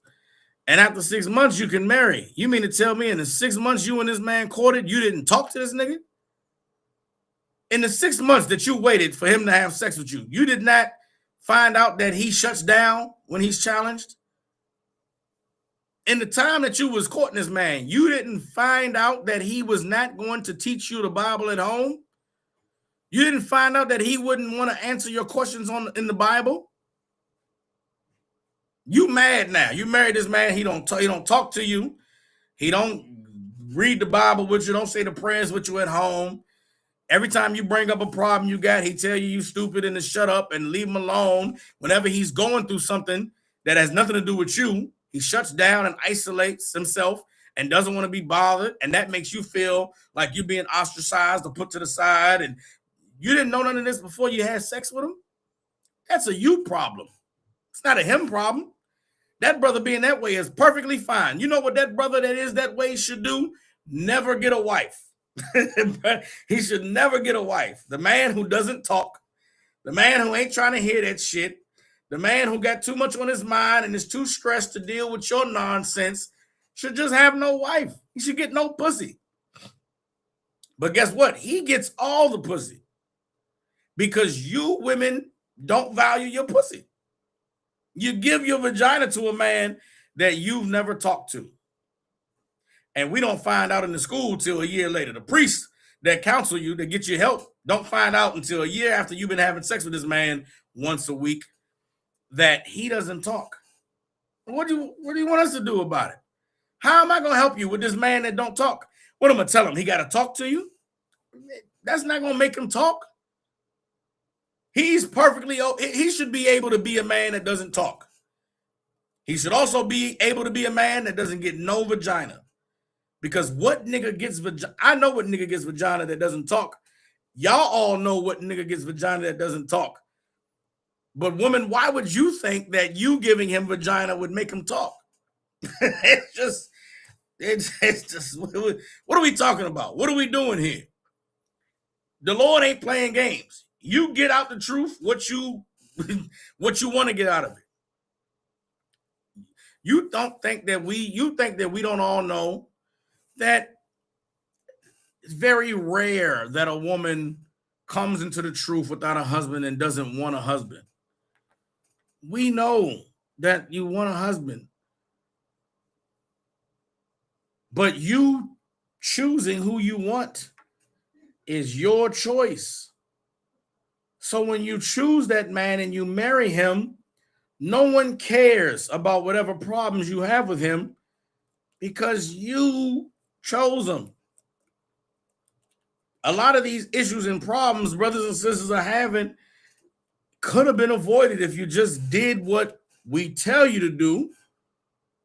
and after 6 months, you can marry. You mean to tell me in the 6 months you and this man courted, you didn't talk to this nigga? In the 6 months that you waited for him to have sex with you, you did not find out that he shuts down when he's challenged? In the time that you was courting this man, you didn't find out that he was not going to teach you the Bible at home? You didn't find out that he wouldn't want to answer your questions in the Bible? You mad now. You married this man. He don't talk to you. He don't read the Bible with you. Don't say the prayers with you at home. Every time you bring up a problem you got, he tell you stupid and to shut up and leave him alone. Whenever he's going through something that has nothing to do with you, he shuts down and isolates himself and doesn't want to be bothered. And that makes you feel like you're being ostracized or put to the side. And you didn't know none of this before you had sex with him? That's a you problem. It's not a him problem. That brother being that way is perfectly fine. You know what that brother that is that way should do? Never get a wife. He should never get a wife. The man who doesn't talk, the man who ain't trying to hear that shit, the man who got too much on his mind and is too stressed to deal with your nonsense should just have no wife. He should get no pussy. But guess what? He gets all the pussy because you women don't value your pussy. You give your vagina to a man that you've never talked to. And we don't find out in the school till a year later. The priests that counsel you, that get you help, don't find out until a year after you've been having sex with this man once a week that he doesn't talk. What do you want us to do about it? How am I going to help you with this man that don't talk? What am I going to tell him? He got to talk to you? That's not going to make him talk. He should be able to be a man that doesn't talk. He should also be able to be a man that doesn't get no vagina. Because what nigga gets vagina? I know what nigga gets vagina that doesn't talk. Y'all all know what nigga gets vagina that doesn't talk. But woman, why would you think that you giving him vagina would make him talk? It's just, what are we talking about? What are we doing here? The Lord ain't playing games. You get out the truth, what you want to get out of it. You think that we don't all know that it's very rare that a woman comes into the truth without a husband and doesn't want a husband. We know that you want a husband, but you choosing who you want is your choice. So when you choose that man and you marry him, no one cares about whatever problems you have with him because you chose him. A lot of these issues and problems brothers and sisters are having could have been avoided if you just did what we tell you to do,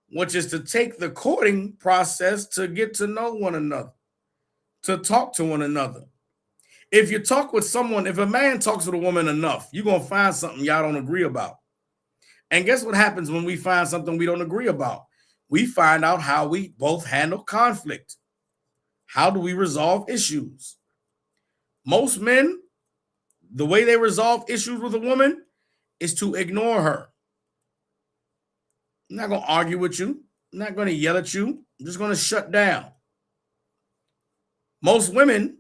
which is to take the courting process to get to know one another, to talk to one another. If you talk with someone, if a man talks with a woman enough, you're going to find something y'all don't agree about. And guess what happens when we find something we don't agree about? We find out how we both handle conflict. How do we resolve issues? Most men, the way they resolve issues with a woman is to ignore her. I'm not going to argue with you. I'm not going to yell at you. I'm just going to shut down. Most women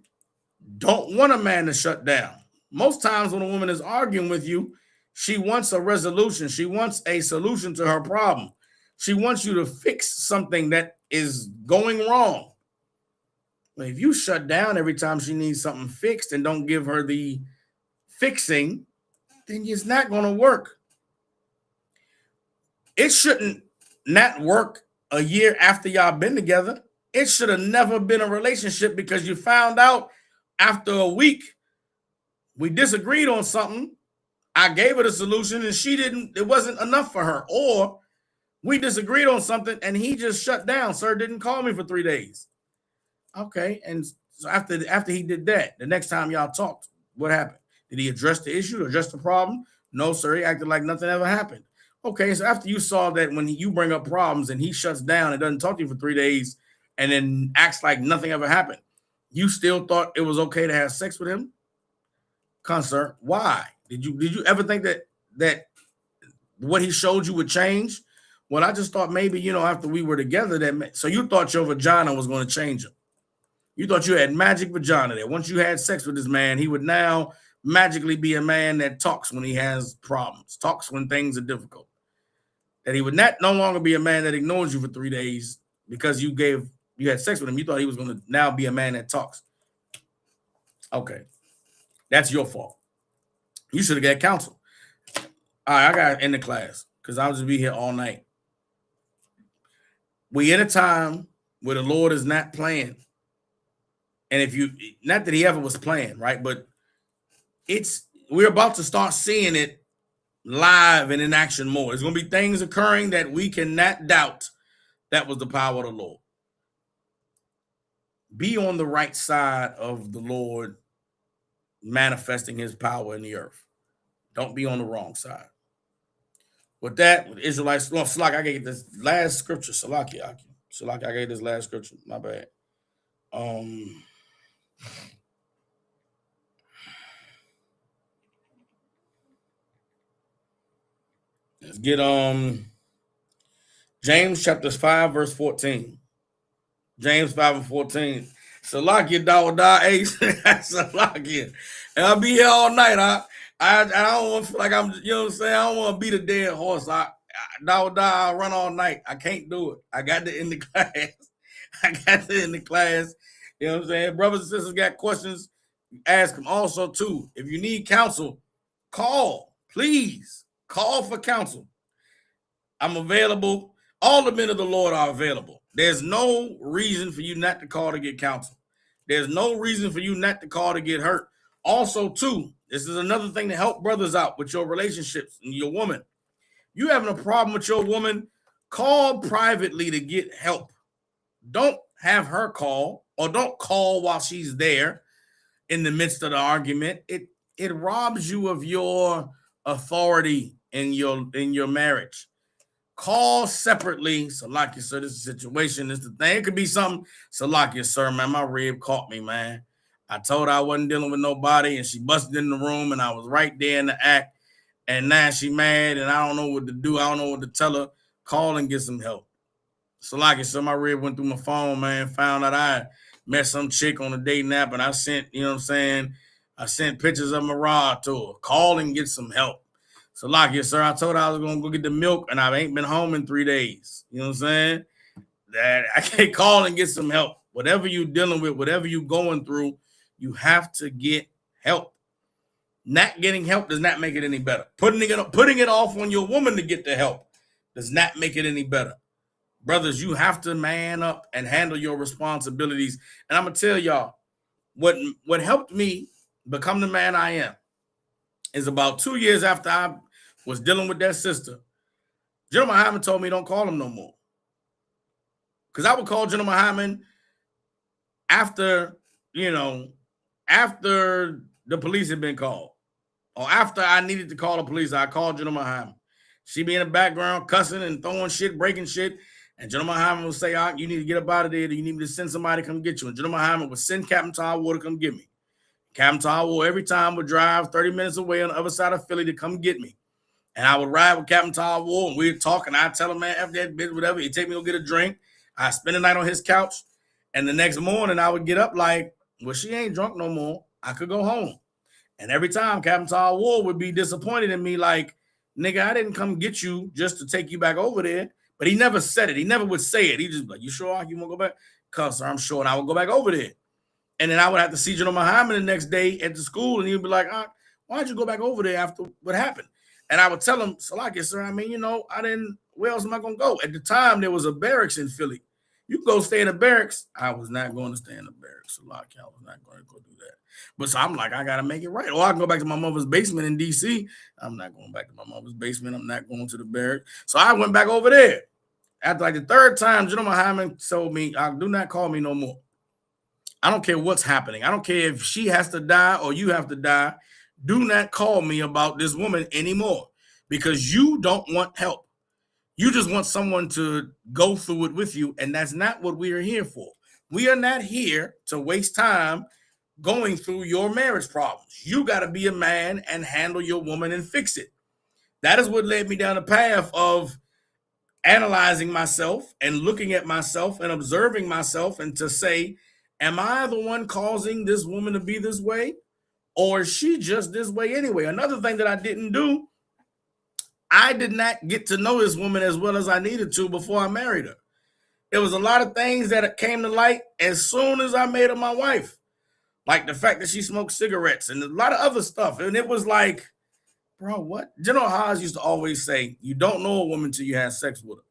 don't want a man to shut down. Most times when a woman is arguing with you, she wants a resolution. She wants a solution to her problem. She wants you to fix something that is going wrong. But if you shut down every time she needs something fixed and don't give her the fixing, then it's not going to work. It shouldn't not work a year after y'all been together. It should have never been a relationship because you found out after a week we disagreed on something. I gave her the solution and it wasn't enough for her. Or we disagreed on something and he just shut down. Sir didn't call me for 3 days. Okay. And so after he did that, the next time y'all talked, what happened? Did he address the issue, address the problem? No, sir. He acted like nothing ever happened. Okay. So after you saw that when you bring up problems and he shuts down and doesn't talk to you for 3 days, and then acts like nothing ever happened. You still thought it was okay to have sex with him? Concert. Why? Did you ever think that what he showed you would change? Well, I just thought maybe, after we were together, so you thought your vagina was going to change him. You thought you had magic vagina there. Once you had sex with this man, he would now magically be a man that talks when he has problems, talks when things are difficult. That he would no longer be a man that ignores you for 3 days because you had sex with him. You thought he was going to now be a man that talks. Okay. That's your fault. You should have got counsel. All right, I got to end the class because I'll just be here all night. We in a time where the Lord is not playing. And not that he ever was playing, right? But we're about to start seeing it live and in action more. There's going to be things occurring that we cannot doubt that was the power of the Lord. Be on the right side of the Lord manifesting his power in the earth. Don't be on the wrong side. With that, with Israelites, Salak, I gave this last scripture. Salak, I gave this last scripture. My bad. Let's get James chapter 5, verse 14. James 5 and 14. Salakia Dawada Ace. Salakia. And I'll be here all night. I don't want to feel like I'm, you know what I'm saying? I don't want to beat a dead horse. Dawada, I'll run all night. I can't do it. I got to end the class. You know what I'm saying? Brothers and sisters got questions, ask them. Also, too, if you need counsel, call. Please call for counsel. I'm available. All the men of the Lord are available. There's no reason for you not to call to get counsel. There's no reason for you not to call to get hurt. Also, too, this is another thing to help brothers out with your relationships and your woman. You having a problem with your woman, call privately to get help. Don't have her call, or don't call while she's there in the midst of the argument. It robs you of your authority in your marriage. Call separately. Salakia, sir, this is the situation. This is the thing. It could be something. Salakia, sir, man, my rib caught me, man. I told her I wasn't dealing with nobody, and she busted in the room, and I was right there in the act. And now she mad, and I don't know what to do. I don't know what to tell her. Call and get some help. Salakia, sir, my rib went through my phone, man. Found out I met some chick on a dating app, and I sent, you know what I'm saying? I sent pictures of my rod to her. Call and get some help. So, sir, I told her I was going to go get the milk, and I ain't been home in 3 days. You know what I'm saying? That I can't call and get some help. Whatever you're dealing with, whatever you're going through, you have to get help. Not getting help does not make it any better. Putting it off on your woman to get the help does not make it any better. Brothers, you have to man up and handle your responsibilities. And I'm going to tell y'all, what helped me become the man I am is about 2 years after I was dealing with that sister, General Muhammad told me don't call him no more. Because I would call General Muhammad after the police had been called. Or after I needed to call the police, I called General Muhammad. She be in the background cussing and throwing shit, breaking shit. And General Muhammad would say, you need to get up out of there. You need me to send somebody to come get you. And General Muhammad would send Captain Tawar to come get me. Captain Tawar every time would drive 30 minutes away on the other side of Philly to come get me. And I would ride with Captain Tawar, and we'd talk, and I'd tell him, man, after that bitch, whatever, he'd take me to get a drink. I'd spend the night on his couch. And the next morning, I would get up like, well, she ain't drunk no more. I could go home. And every time Captain Tawar would be disappointed in me, like, nigga, I didn't come get you just to take you back over there. But he never said it. He never would say it. He just like, you sure you want to go back? Cuz, sir, I'm sure. And I would go back over there. And then I would have to see General Muhammad the next day at the school. And he would be like, why'd you go back over there after what happened? And I would tell him, Salakia, sir, where else am I going to go? At the time, there was a barracks in Philly. You can go stay in the barracks. I was not going to stay in the barracks, Salakia. I was not going to go do that. But so I'm like, I got to make it right. Or I can go back to my mother's basement in D.C. I'm not going back to my mother's basement. I'm not going to the barracks. So I went back over there. After like the third time, General Muhammad told me, do not call me no more. I don't care what's happening. I don't care if she has to die or you have to die. Do not call me about this woman anymore because you don't want help. You just want someone to go through it with you, and that's not what we are here for. We are not here to waste time going through your marriage problems. You got to be a man and handle your woman and fix it. That is what led me down the path of analyzing myself and looking at myself and observing myself, and to say, am I the one causing this woman to be this way, or is she just this way anyway? Another thing that I didn't do, I did not get to know this woman as well as I needed to before I married her. There was a lot of things that came to light as soon as I made her my wife, like the fact that she smoked cigarettes and a lot of other stuff. And it was like, bro, what? General Haas used to always say, you don't know a woman till you have sex with her.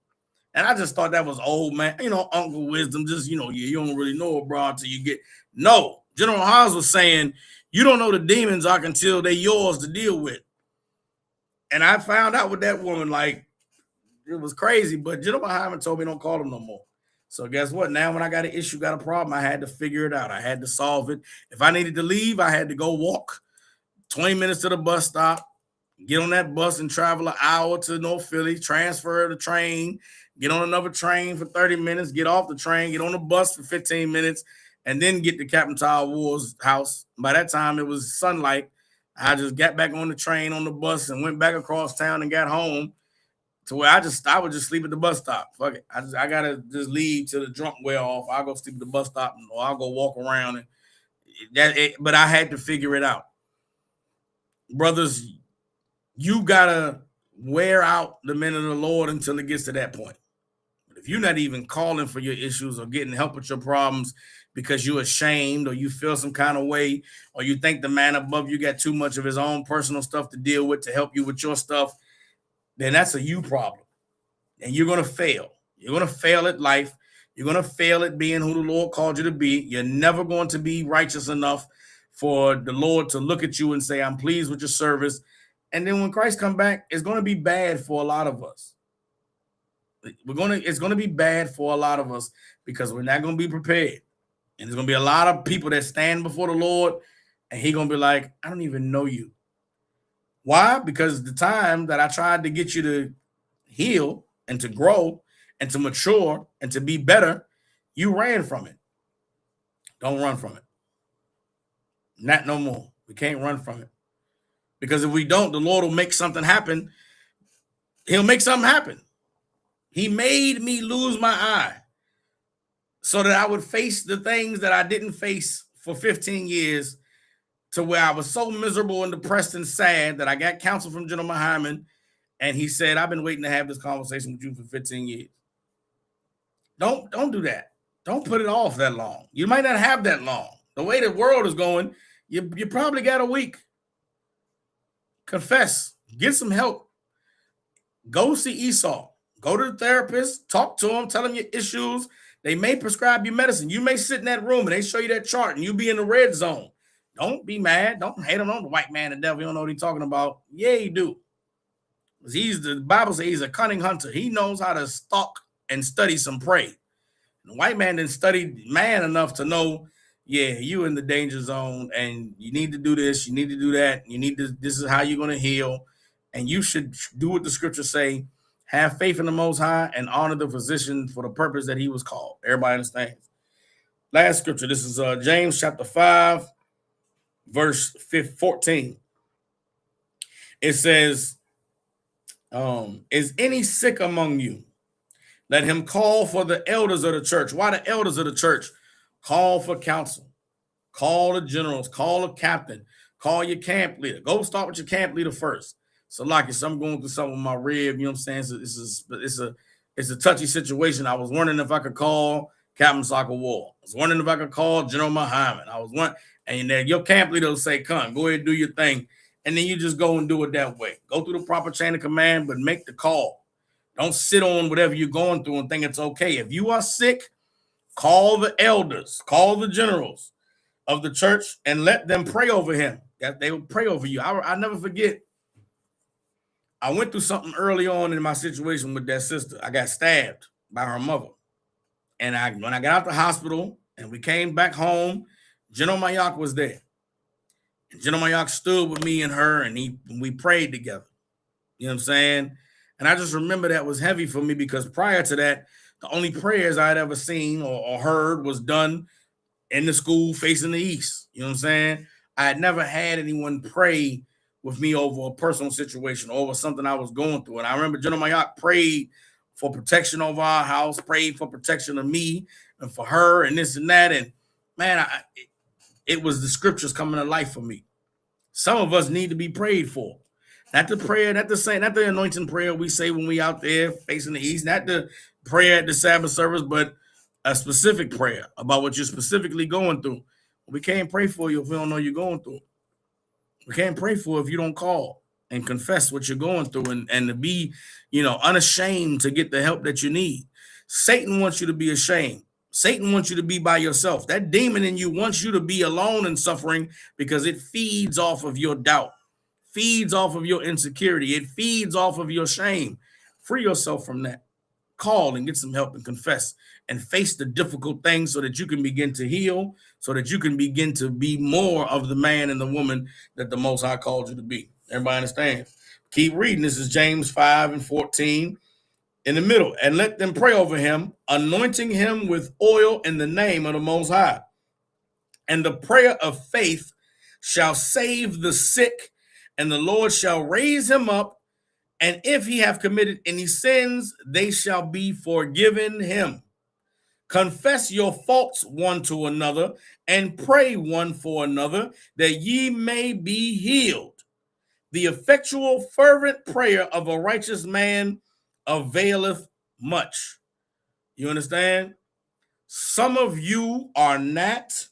And I just thought that was old man, uncle wisdom. Just, you don't really know a bro until you get. No, General Haas was saying, you don't know the demons are until they're yours to deal with. And I found out with that woman, like, it was crazy. But General Hyman told me don't call him no more. So guess what? Now when I got an issue, got a problem, I had to figure it out. I had to solve it. If I needed to leave, I had to go walk 20 minutes to the bus stop, get on that bus and travel an hour to North Philly, transfer the train, get on another train for 30 minutes, get off the train, get on the bus for 15 minutes, and then get to Captain Tyler Ward's house. By that time, it was sunlight. I just got back on the train, on the bus, and went back across town and got home to where I would just sleep at the bus stop. Fuck it. I gotta just leave till the drunk wear off. I'll go sleep at the bus stop, or I'll go walk around. But I had to figure it out. Brothers, you gotta wear out the men of the Lord until it gets to that point. But if you're not even calling for your issues or getting help with your problems because you're ashamed or you feel some kind of way, or you think the man above you got too much of his own personal stuff to deal with to help you with your stuff, then that's a you problem. And you're going to fail. You're going to fail at life. You're going to fail at being who the Lord called you to be. You're never going to be righteous enough for the Lord to look at you and say, I'm pleased with your service. And then when Christ comes back, it's going to be bad for a lot of us. It's going to be bad for a lot of us because we're not going to be prepared. And there's going to be a lot of people that stand before the Lord, and he's going to be like, I don't even know you. Why? Because the time that I tried to get you to heal and to grow and to mature and to be better, you ran from it. Don't run from it. Not no more. We can't run from it. Because if we don't, the Lord will make something happen. He'll make something happen. He made me lose my eye so that I would face the things that I didn't face for 15 years, to where I was so miserable and depressed and sad that I got counsel from General Hyman, and he said, I've been waiting to have this conversation with you for 15 years. Don't do that. Don't put it off that long. You might not have that long. The way the world is going, you probably got a week. Confess. Get some help. Go see Esau. Go to the therapist. Talk to him. Tell him your issues. They may prescribe you medicine. You may sit in that room and they show you that chart and you be in the red zone. Don't be mad. Don't hate him on the white man, the devil. You don't know what he's talking about. Yeah, you do. The Bible says he's a cunning hunter. He knows how to stalk and study some prey. The white man didn't study man enough to know, yeah, you in the danger zone and you need to do this, you need to do that, this is how you're going to heal. And you should do what the scriptures say, have faith in the Most High and honor the physician for the purpose that he was called. Everybody understands? Last scripture, this is James chapter 5, verse 14. It says, is any sick among you? Let him call for the elders of the church. Why the elders of the church? Call for counsel. Call the generals. Call the captain. Call your camp leader. Go start with your camp leader first. So like if I'm going through something with my rib, you know what I'm saying? So it's a touchy situation. I was wondering if I could call Captain Soccer Wall. I was wondering if I could call General Muhammad. And then your camp leader will say, come, go ahead and do your thing. And then you just go and do it that way. Go through the proper chain of command, but make the call. Don't sit on whatever you're going through and think it's okay. If you are sick, call the elders, call the generals of the church and let them pray over him. That they will pray over you. I never forget. I went through something early on in my situation with that sister. I got stabbed by her mother. And when I got out the hospital and we came back home, General Mayak was there. And General Mayak stood with me and her, and we prayed together. You know what I'm saying? And I just remember that was heavy for me because prior to that, the only prayers I'd ever seen or heard was done in the school facing the east. You know what I'm saying? I had never had anyone pray with me over a personal situation, over something I was going through. And I remember General Mayock prayed for protection over our house, prayed for protection of me and for her and this and that. And man, it was the scriptures coming to life for me. Some of us need to be prayed for. Not the prayer, not the anointing prayer we say when we out there facing the east, not the prayer at the Sabbath service, but a specific prayer about what you're specifically going through. We can't pray for you if we don't know you're going through. We can't pray for if you don't call and confess what you're going through and to be, unashamed to get the help that you need. Satan wants you to be ashamed. Satan wants you to be by yourself. That demon in you wants you to be alone and suffering because it feeds off of your doubt, feeds off of your insecurity. It feeds off of your shame. Free yourself from that. Call and get some help and confess and face the difficult things so that you can begin to heal, so that you can begin to be more of the man and the woman that the Most High called you to be. Everybody understand? Keep reading. This is James 5:14 in the middle. And let them pray over him, anointing him with oil in the name of the Most High. And the prayer of faith shall save the sick, and the Lord shall raise him up. And if he have committed any sins, they shall be forgiven him. Confess your faults one to another and pray one for another that ye may be healed. The effectual, fervent prayer of a righteous man availeth much. You understand? Some of you are not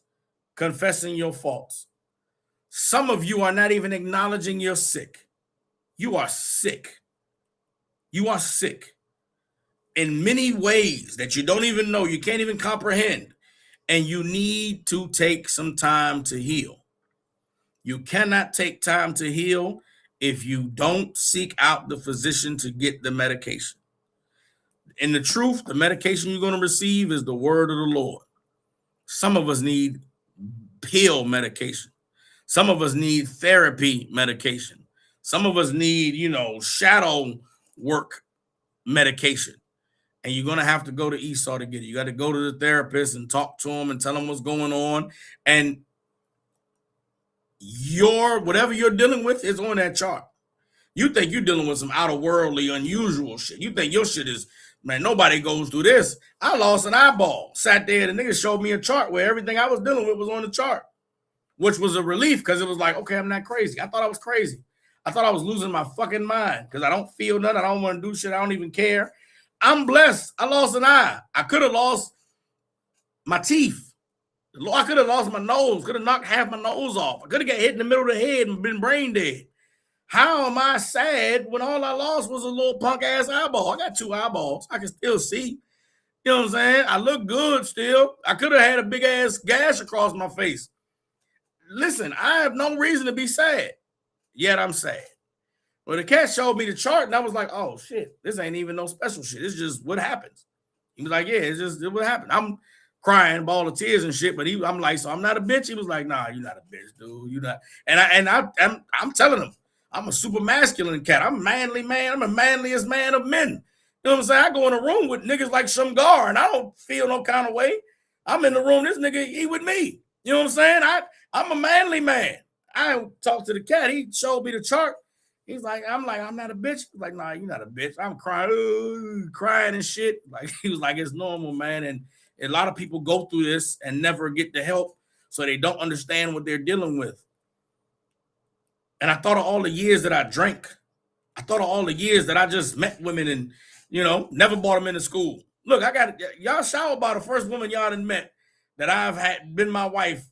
confessing your faults. Some of you are not even acknowledging you're sick. You are sick. You are sick in many ways that you don't even know, you can't even comprehend, and you need to take some time to heal. You cannot take time to heal if you don't seek out the physician to get the medication. In the truth, the medication you're going to receive is the word of the Lord. Some of us need pill medication. Some of us need therapy medication. Some of us need, shadow work medication. And you're going to have to go to Esau to get it. You got to go to the therapist and talk to him and tell him what's going on. And whatever you're dealing with is on that chart. You think you're dealing with some out-of-worldly, unusual shit. You think your shit is, man, nobody goes through this. I lost an eyeball. Sat there and the nigga showed me a chart where everything I was dealing with was on the chart, which was a relief because it was like, okay, I'm not crazy. I thought I was crazy. I thought I was losing my fucking mind because I don't feel nothing. I don't want to do shit. I don't even care. I'm blessed. I lost an eye. I could have lost my teeth. I could have lost my nose. Could have knocked half my nose off. I could have got hit in the middle of the head and been brain dead. How am I sad when all I lost was a little punk ass eyeball? I got 2 eyeballs. I can still see. You know what I'm saying? I look good still. I could have had a big ass gash across my face. Listen, I have no reason to be sad. Yet I'm sad. Well, the cat showed me the chart and I was like, oh shit, this ain't even no special shit. It's just what happens. He was like, yeah, it's just what happened. I'm crying, ball of tears and shit, but I'm like, so I'm not a bitch. He was like, nah, you're not a bitch, dude. You're not. And I'm telling him, I'm a super masculine cat. I'm a manly man. I'm the manliest man of men. You know what I'm saying? I go in a room with niggas like Shamgar and I don't feel no kind of way. I'm in the room, this nigga, he with me. You know what I'm saying? I'm a manly man. I talked to the cat. He showed me the chart. He's like, I'm not a bitch. He's like, nah, you're not a bitch. I'm crying and shit. Like, he was like, it's normal, man. And a lot of people go through this and never get the help, so they don't understand what they're dealing with. And I thought of all the years that I drank. I thought of all the years that I just met women and, never brought them into school. Look, y'all shower by the first woman y'all done met that I've had been my wife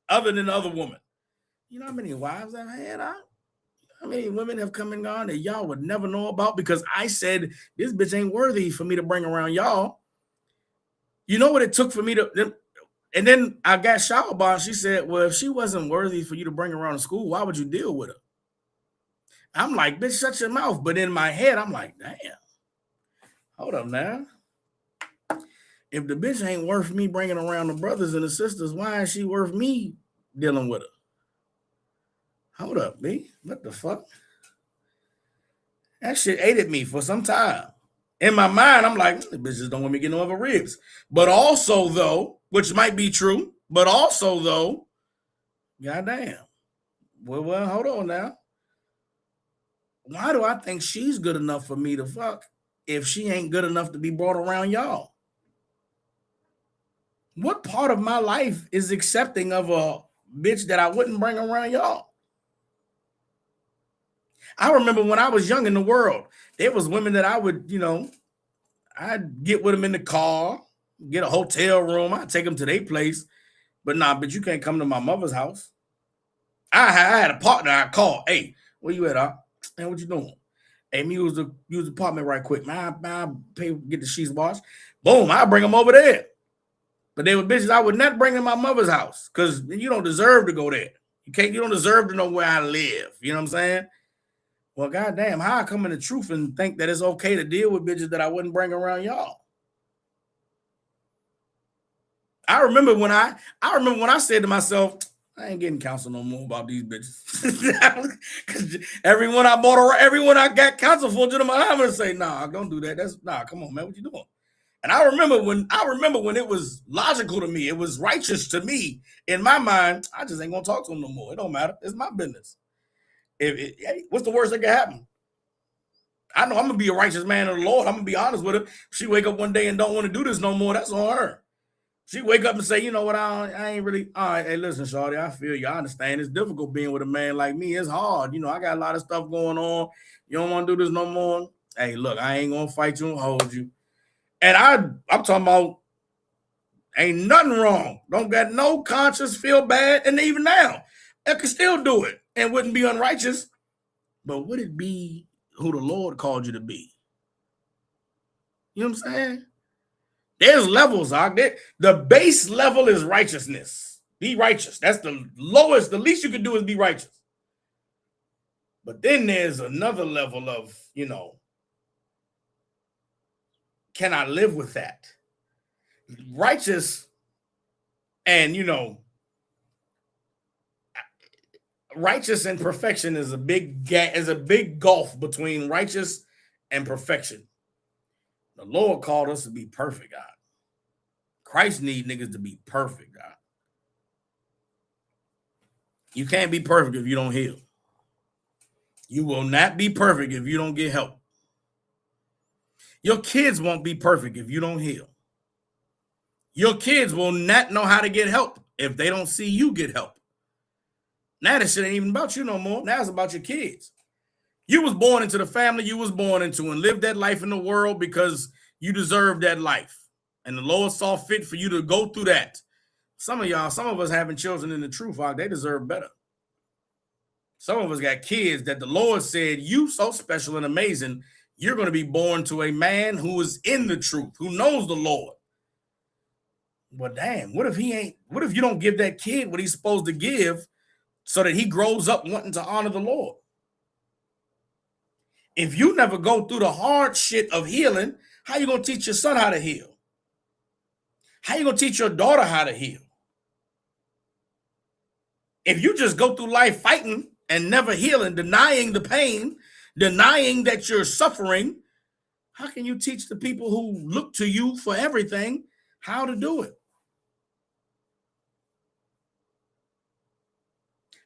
other than the other woman. You know how many wives I've had? How many women have come and gone that y'all would never know about because I said, this bitch ain't worthy for me to bring around y'all. You know what it took for me to, and then I got showered by, and she said, well, if she wasn't worthy for you to bring around to school, why would you deal with her? I'm like, bitch, shut your mouth. But in my head, I'm like, damn, hold up now. If the bitch ain't worth me bringing around the brothers and the sisters, why is she worth me dealing with her? Hold up, B. What the fuck? That shit ate at me for some time. In my mind, I'm like, the bitches don't want me to get no other ribs. But also, though, which might be true, but also, though, goddamn. Well, hold on now. Why do I think she's good enough for me to fuck if she ain't good enough to be brought around y'all? What part of my life is accepting of a bitch that I wouldn't bring around y'all? I remember when I was young in the world, there was women that I would, I'd get with them in the car, get a hotel room. I'd take them to their place. But nah, but you can't come to my mother's house. I had a partner I called. Hey, where you at, Man, what you doing? Hey, me use the apartment right quick. Man, I pay, get the sheets washed. Boom, I bring them over there. But they were bitches I would not bring to my mother's house because you don't deserve to go there. You don't deserve to know where I live. You know what I'm saying? Well, goddamn, how I come in the truth and think that it's okay to deal with bitches that I wouldn't bring around y'all? I remember when I said to myself, I ain't getting counsel no more about these bitches. everyone I got counsel for, I'm gonna say, nah, don't do that. Come on, man, what you doing? And I remember when it was logical to me, it was righteous to me. In my mind, I just ain't gonna talk to them no more. It don't matter. It's my business. What's the worst that can happen? I know I'm gonna be a righteous man of the Lord. I'm gonna be honest with her. She wake up one day and don't want to do this no more. That's on her. She wake up and say, you know what? I ain't really. All right, hey, listen, shawty, I feel you. I understand. It's difficult being with a man like me. It's hard. I got a lot of stuff going on. You don't want to do this no more. Hey, look, I ain't gonna fight you and hold you. And I'm talking about ain't nothing wrong. Don't got no conscience, feel bad. And even now, I could still do it and wouldn't be unrighteous. But would it be who the Lord called you to be? You know what I'm saying? There's levels, the base level is righteousness. Be righteous. That's the lowest. The least you can do is be righteous. But then there's another level of, can I live with that? Righteous and, righteous and perfection is a big gulf between righteous and perfection. The Lord called us to be perfect, God. Christ need niggas to be perfect, God. You can't be perfect if you don't heal. You will not be perfect if you don't get help. Your kids won't be perfect if you don't heal. Your kids will not know how to get help if they don't see you get help. Now this shit ain't even about you no more. Now it's about your kids. You was born into the family you was born into and lived that life in the world because you deserved that life. And the Lord saw fit for you to go through that. Some of us having children in the truth, they deserve better. Some of us got kids that the Lord said, you so special and amazing, you're going to be born to a man who is in the truth, who knows the Lord. But damn, what if you don't give that kid what he's supposed to give so that he grows up wanting to honor the Lord? If you never go through the hard shit of healing, how you going to teach your son how to heal? How you going to teach your daughter how to heal? If you just go through life fighting and never healing, denying the pain, denying that you're suffering, how can you teach the people who look to you for everything how to do it?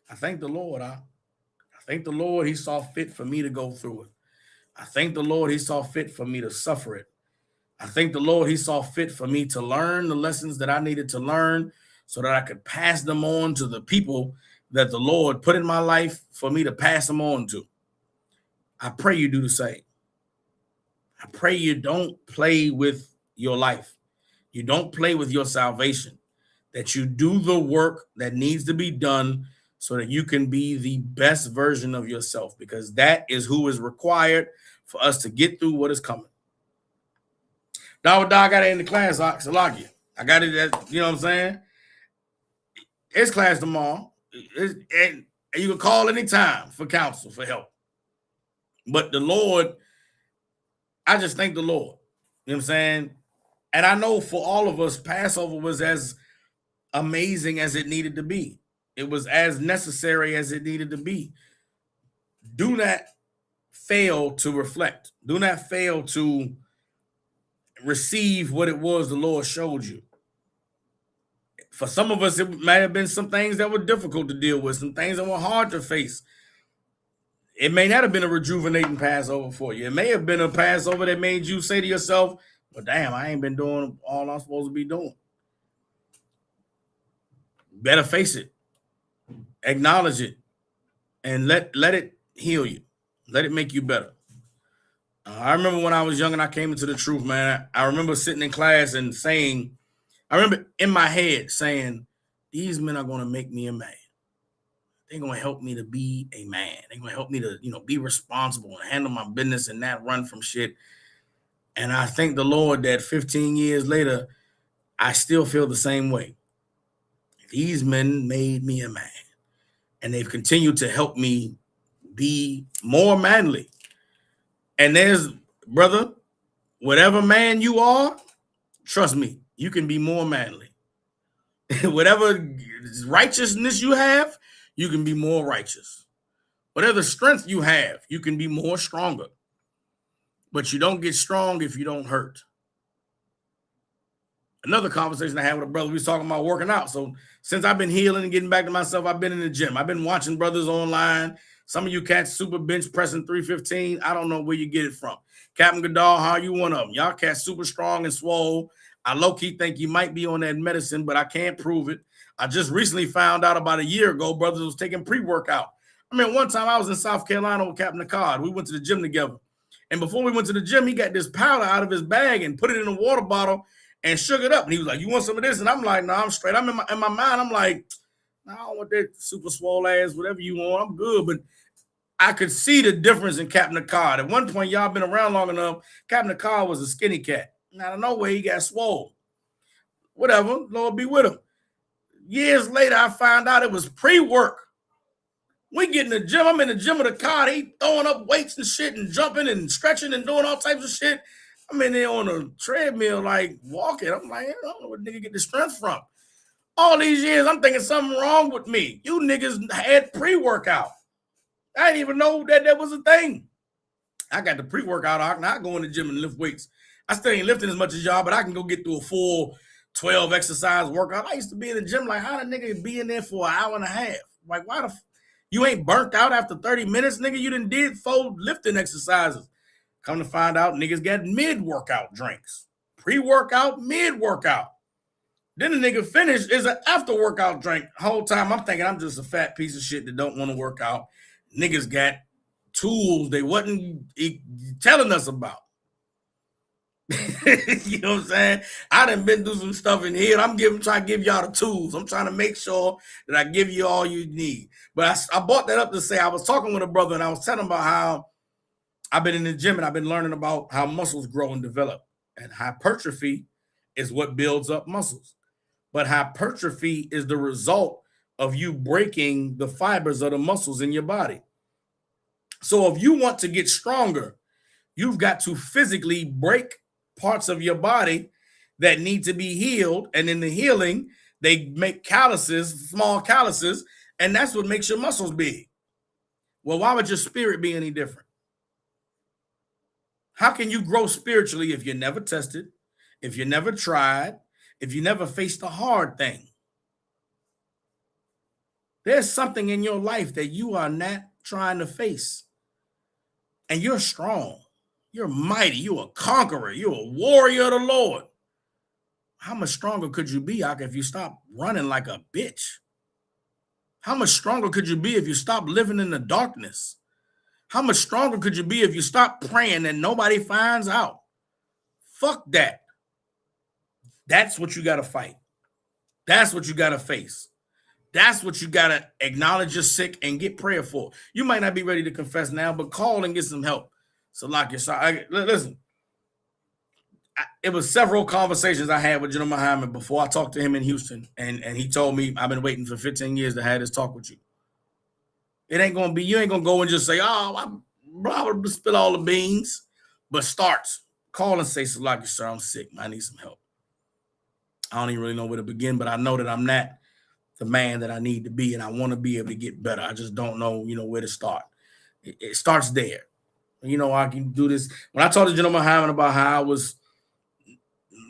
I thank the Lord. I thank the Lord he saw fit for me to go through it. I thank the Lord he saw fit for me to suffer it. I thank the Lord he saw fit for me to learn the lessons that I needed to learn so that I could pass them on to the people that the Lord put in my life for me to pass them on to. I pray you do the same. I pray you don't play with your life. You don't play with your salvation, that you do the work that needs to be done so that you can be the best version of yourself, because that is who is required for us to get through what is coming. Dog, I got it in the class, Salaki. I got it, you know what I'm saying? It's class tomorrow. And you can call anytime for counsel, for help. But the Lord, I just thank the Lord. You know what I'm saying? And I know for all of us, Passover was as amazing as it needed to be. It was as necessary as it needed to be. Do that fail to reflect. Do not fail to receive what it was the Lord showed you. For some of us, it might have been some things that were difficult to deal with, some things that were hard to face. It may not have been a rejuvenating Passover for you. It may have been a Passover that made you say to yourself, well, damn, I ain't been doing all I'm supposed to be doing. Better face it, acknowledge it, and let it heal you. Let it make you better. I remember when I was young and I came into the truth, man. I remember sitting in class and saying, I remember in my head saying, these men are going to make me a man. They're going to help me to be a man. They're going to help me to, be responsible and handle my business and not run from shit. And I thank the Lord that 15 years later, I still feel the same way. These men made me a man. And they've continued to help me be more manly. And there's, brother, whatever man you are, trust me, you can be more manly. Whatever righteousness you have, you can be more righteous. Whatever strength you have, you can be more stronger. But you don't get strong if you don't hurt. Another conversation I had with a brother, we was talking about working out. So since I've been healing and getting back to myself, I've been in the gym. I've been watching brothers online. Some of you cats super bench pressing 315. I don't know where you get it from. Captain Goodall, how you one of them? Y'all cats super strong and swole. I low-key think you might be on that medicine, but I can't prove it. I just recently found out about a year ago, brothers was taking pre-workout. I mean, one time I was in South Carolina with Captain Nicard. We went to the gym together. And before we went to the gym, he got this powder out of his bag and put it in a water bottle and shook it up. And he was like, you want some of this? And I'm like, no, I'm straight. I'm in my mind. I'm like, no, I don't want that super swole ass, whatever you want. I'm good. But I could see the difference in Captain Nicard. At one point, y'all been around long enough. Captain Nicard was a skinny cat. And out of nowhere, he got swole. Whatever. Lord be with him. Years later, I found out it was pre-work. We get in the gym. I'm in the gym with a car. He throwing up weights and shit and jumping and stretching and doing all types of shit. I'm in there on a treadmill, like walking. I'm like, I don't know where nigga get the strength from. All these years, I'm thinking something wrong with me. You niggas had pre-workout. I didn't even know that was a thing. I got the pre-workout. I can not go in the gym and lift weights. I still ain't lifting as much as y'all, but I can go get through a full 12 exercise workout. I used to be in the gym like, how the nigga be in there for an hour and a half? Like, why you ain't burnt out after 30 minutes, nigga? You done did 4 lifting exercises. Come to find out, niggas got mid-workout drinks. Pre-workout, mid-workout. Then the nigga finish is an after-workout drink. The whole time I'm thinking I'm just a fat piece of shit that don't want to work out. Niggas got tools they wasn't telling us about. You know what I'm saying? I done been through some stuff in here. I'm trying to give y'all the tools. I'm trying to make sure that I give you all you need. But I brought that up to say I was talking with a brother and I was telling him about how I've been in the gym and I've been learning about how muscles grow and develop. And hypertrophy is what builds up muscles. But hypertrophy is the result of you breaking the fibers of the muscles in your body. So if you want to get stronger, you've got to physically break parts of your body that need to be healed. And in the healing, they make calluses, small calluses, and that's what makes your muscles big. Well, why would your spirit be any different? How can you grow spiritually if you never tested, if you never tried, if you never faced a hard thing? There's something in your life that you are not trying to face. And you're strong. You're mighty. You're a conqueror. You're a warrior of the Lord. How much stronger could you be, Ak, if you stop running like a bitch? How much stronger could you be if you stop living in the darkness? How much stronger could you be if you stop praying and nobody finds out? Fuck that. That's what you got to fight. That's what you got to face. That's what you got to acknowledge you're sick and get prayer for. You might not be ready to confess now, but call and get some help. So lock your side. Listen, it was several conversations I had with General Muhammad before I talked to him in Houston. And he told me, I've been waiting for 15 years to have this talk with you. It ain't going to be, you ain't going to go and just say, oh, I'm blah, blah, spill all the beans. But start. Call and say, Salaki, sir, I'm sick. I need some help. I don't even really know where to begin, but I know that I'm not the man that I need to be, and I want to be able to get better. I just don't know, where to start. It starts there. You know, I can do this. When I told the gentleman Hyman about how I was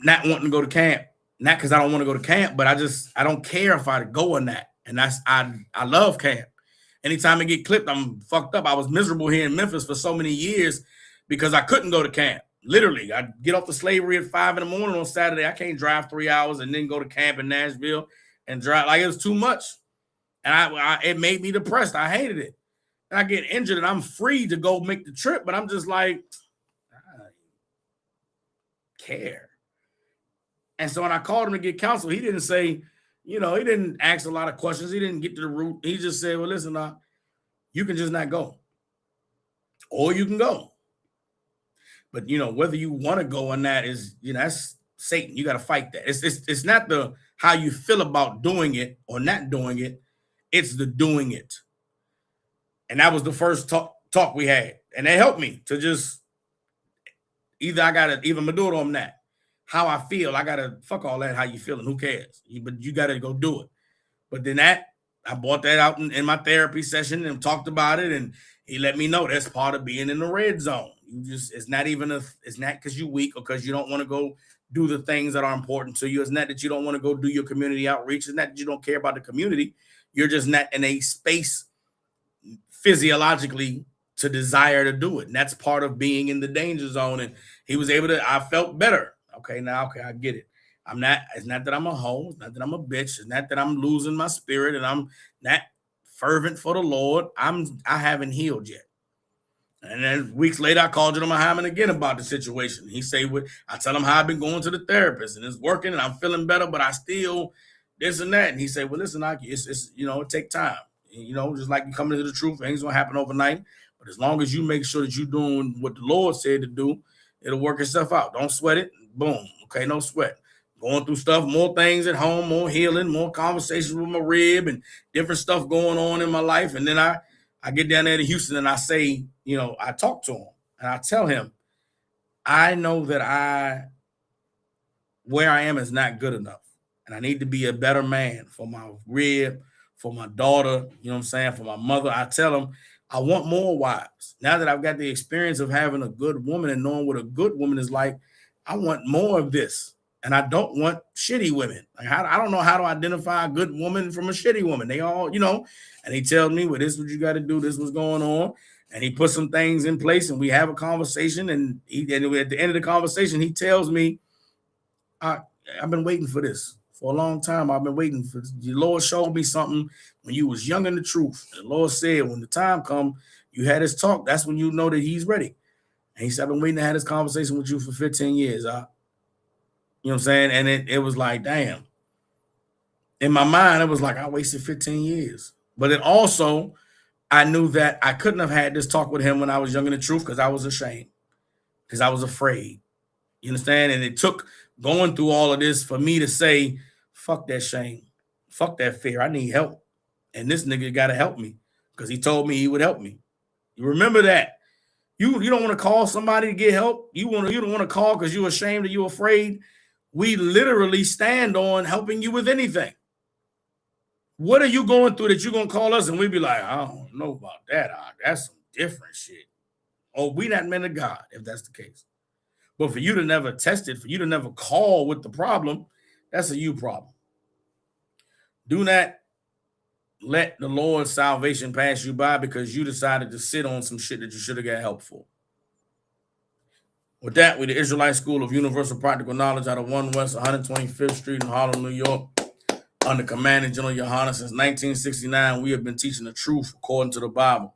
not wanting to go to camp, not because I don't want to go to camp, but I don't care if I go or not. And I love camp. Anytime I get clipped, I'm fucked up. I was miserable here in Memphis for so many years because I couldn't go to camp. Literally, I'd get off the slavery at 5 in the morning on Saturday. I can't drive 3 hours and then go to camp in Nashville and drive. Like, it was too much. And it made me depressed. I hated it. And I get injured and I'm free to go make the trip, but I'm just like, I care. And so when I called him to get counsel, he didn't say, he didn't ask a lot of questions. He didn't get to the root. He just said, well, listen, you can just not go. Or you can go. But, whether you want to go or not is, that's Satan. You got to fight that. It's not how you feel about doing it or not doing it. It's the doing it. And that was the first talk we had. And it helped me to just, either I'm going to do it or I'm not. How I feel, I got to fuck all that, how you feeling, who cares? But you got to go do it. But then I brought that out in my therapy session and talked about it. And he let me know that's part of being in the red zone. It's not because you're weak or because you don't want to go do the things that are important to you. It's not that you don't want to go do your community outreach. It's not that you don't care about the community. You're just not in a space physiologically to desire to do it. And that's part of being in the danger zone. And he was able to, I felt better. Okay, I get it. It's not that I'm a hoe. It's not that I'm a bitch. It's not that I'm losing my spirit and I'm not fervent for the Lord. I haven't healed yet. And then weeks later, I called Gentleman Hyman again about the situation. He said, I tell him how I've been going to the therapist and it's working and I'm feeling better, but I still this and that. And he said, well, listen, it's it take time. Just like you coming into the truth, things gonna happen overnight. But as long as you make sure that you're doing what the Lord said to do, it'll work itself out. Don't sweat it. Boom. Okay, no sweat. Going through stuff, more things at home, more healing, more conversations with my rib and different stuff going on in my life. And then I get down there to Houston and I say, I talk to him and I tell him, I know that where I am is not good enough. And I need to be a better man for my rib, for my daughter, for my mother. I tell him, I want more wives. Now that I've got the experience of having a good woman and knowing what a good woman is like, I want more of this. And I don't want shitty women. Like, I don't know how to identify a good woman from a shitty woman. They all, and he tells me, well, this is what you got to do. This was going on. And he puts some things in place and we have a conversation. And at the end of the conversation, he tells me, I've been waiting for this for a long time. I've been waiting for this. The Lord showed me something when you was young in the truth. The Lord said, when the time come, you had this talk. That's when you know that he's ready. And he said, I've been waiting to have this conversation with you for 15 years. You know what I'm saying? And it was like, damn. In my mind, it was like, I wasted 15 years. But it also, I knew that I couldn't have had this talk with him when I was young in the truth because I was ashamed, because I was afraid. You understand? And it took going through all of this for me to say, fuck that shame. Fuck that fear. I need help. And this nigga got to help me because he told me he would help me. You remember that. You don't want to call somebody to get help. You don't want to call because you're ashamed or you're afraid. We literally stand on helping you with anything. What are you going through that you're going to call us and we be like, I don't know about that. That's some different shit. Oh, we not men of God, if that's the case. But for you to never test it, for you to never call with the problem, that's a you problem. Do not let the Lord's salvation pass you by because you decided to sit on some shit that you should have got help for. With that, we're the Israelite School of Universal Practical Knowledge out of 1 West 125th Street in Harlem, New York. Under command of General Yohana since 1969, we have been teaching the truth according to the Bible.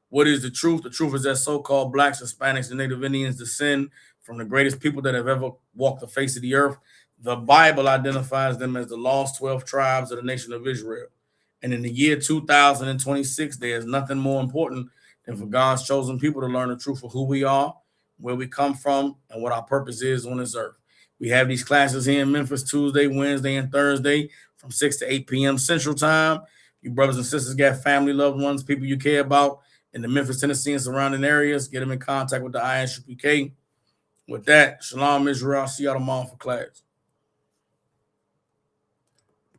What is the truth? The truth is that so-called Blacks, Hispanics, and Native Indians descend from the greatest people that have ever walked the face of the earth. The Bible identifies them as the lost 12 tribes of the nation of Israel. And in the year 2026, there is nothing more important than for God's chosen people to learn the truth of who we are, where we come from, and what our purpose is on this earth. We have these classes here in Memphis Tuesday, Wednesday, and Thursday from 6 to 8 p.m. Central Time. You brothers and sisters got family, loved ones, people you care about in the Memphis, Tennessee, and surrounding areas. Get them in contact with the ISUPK. With that, Shalom Israel. See y'all tomorrow for class.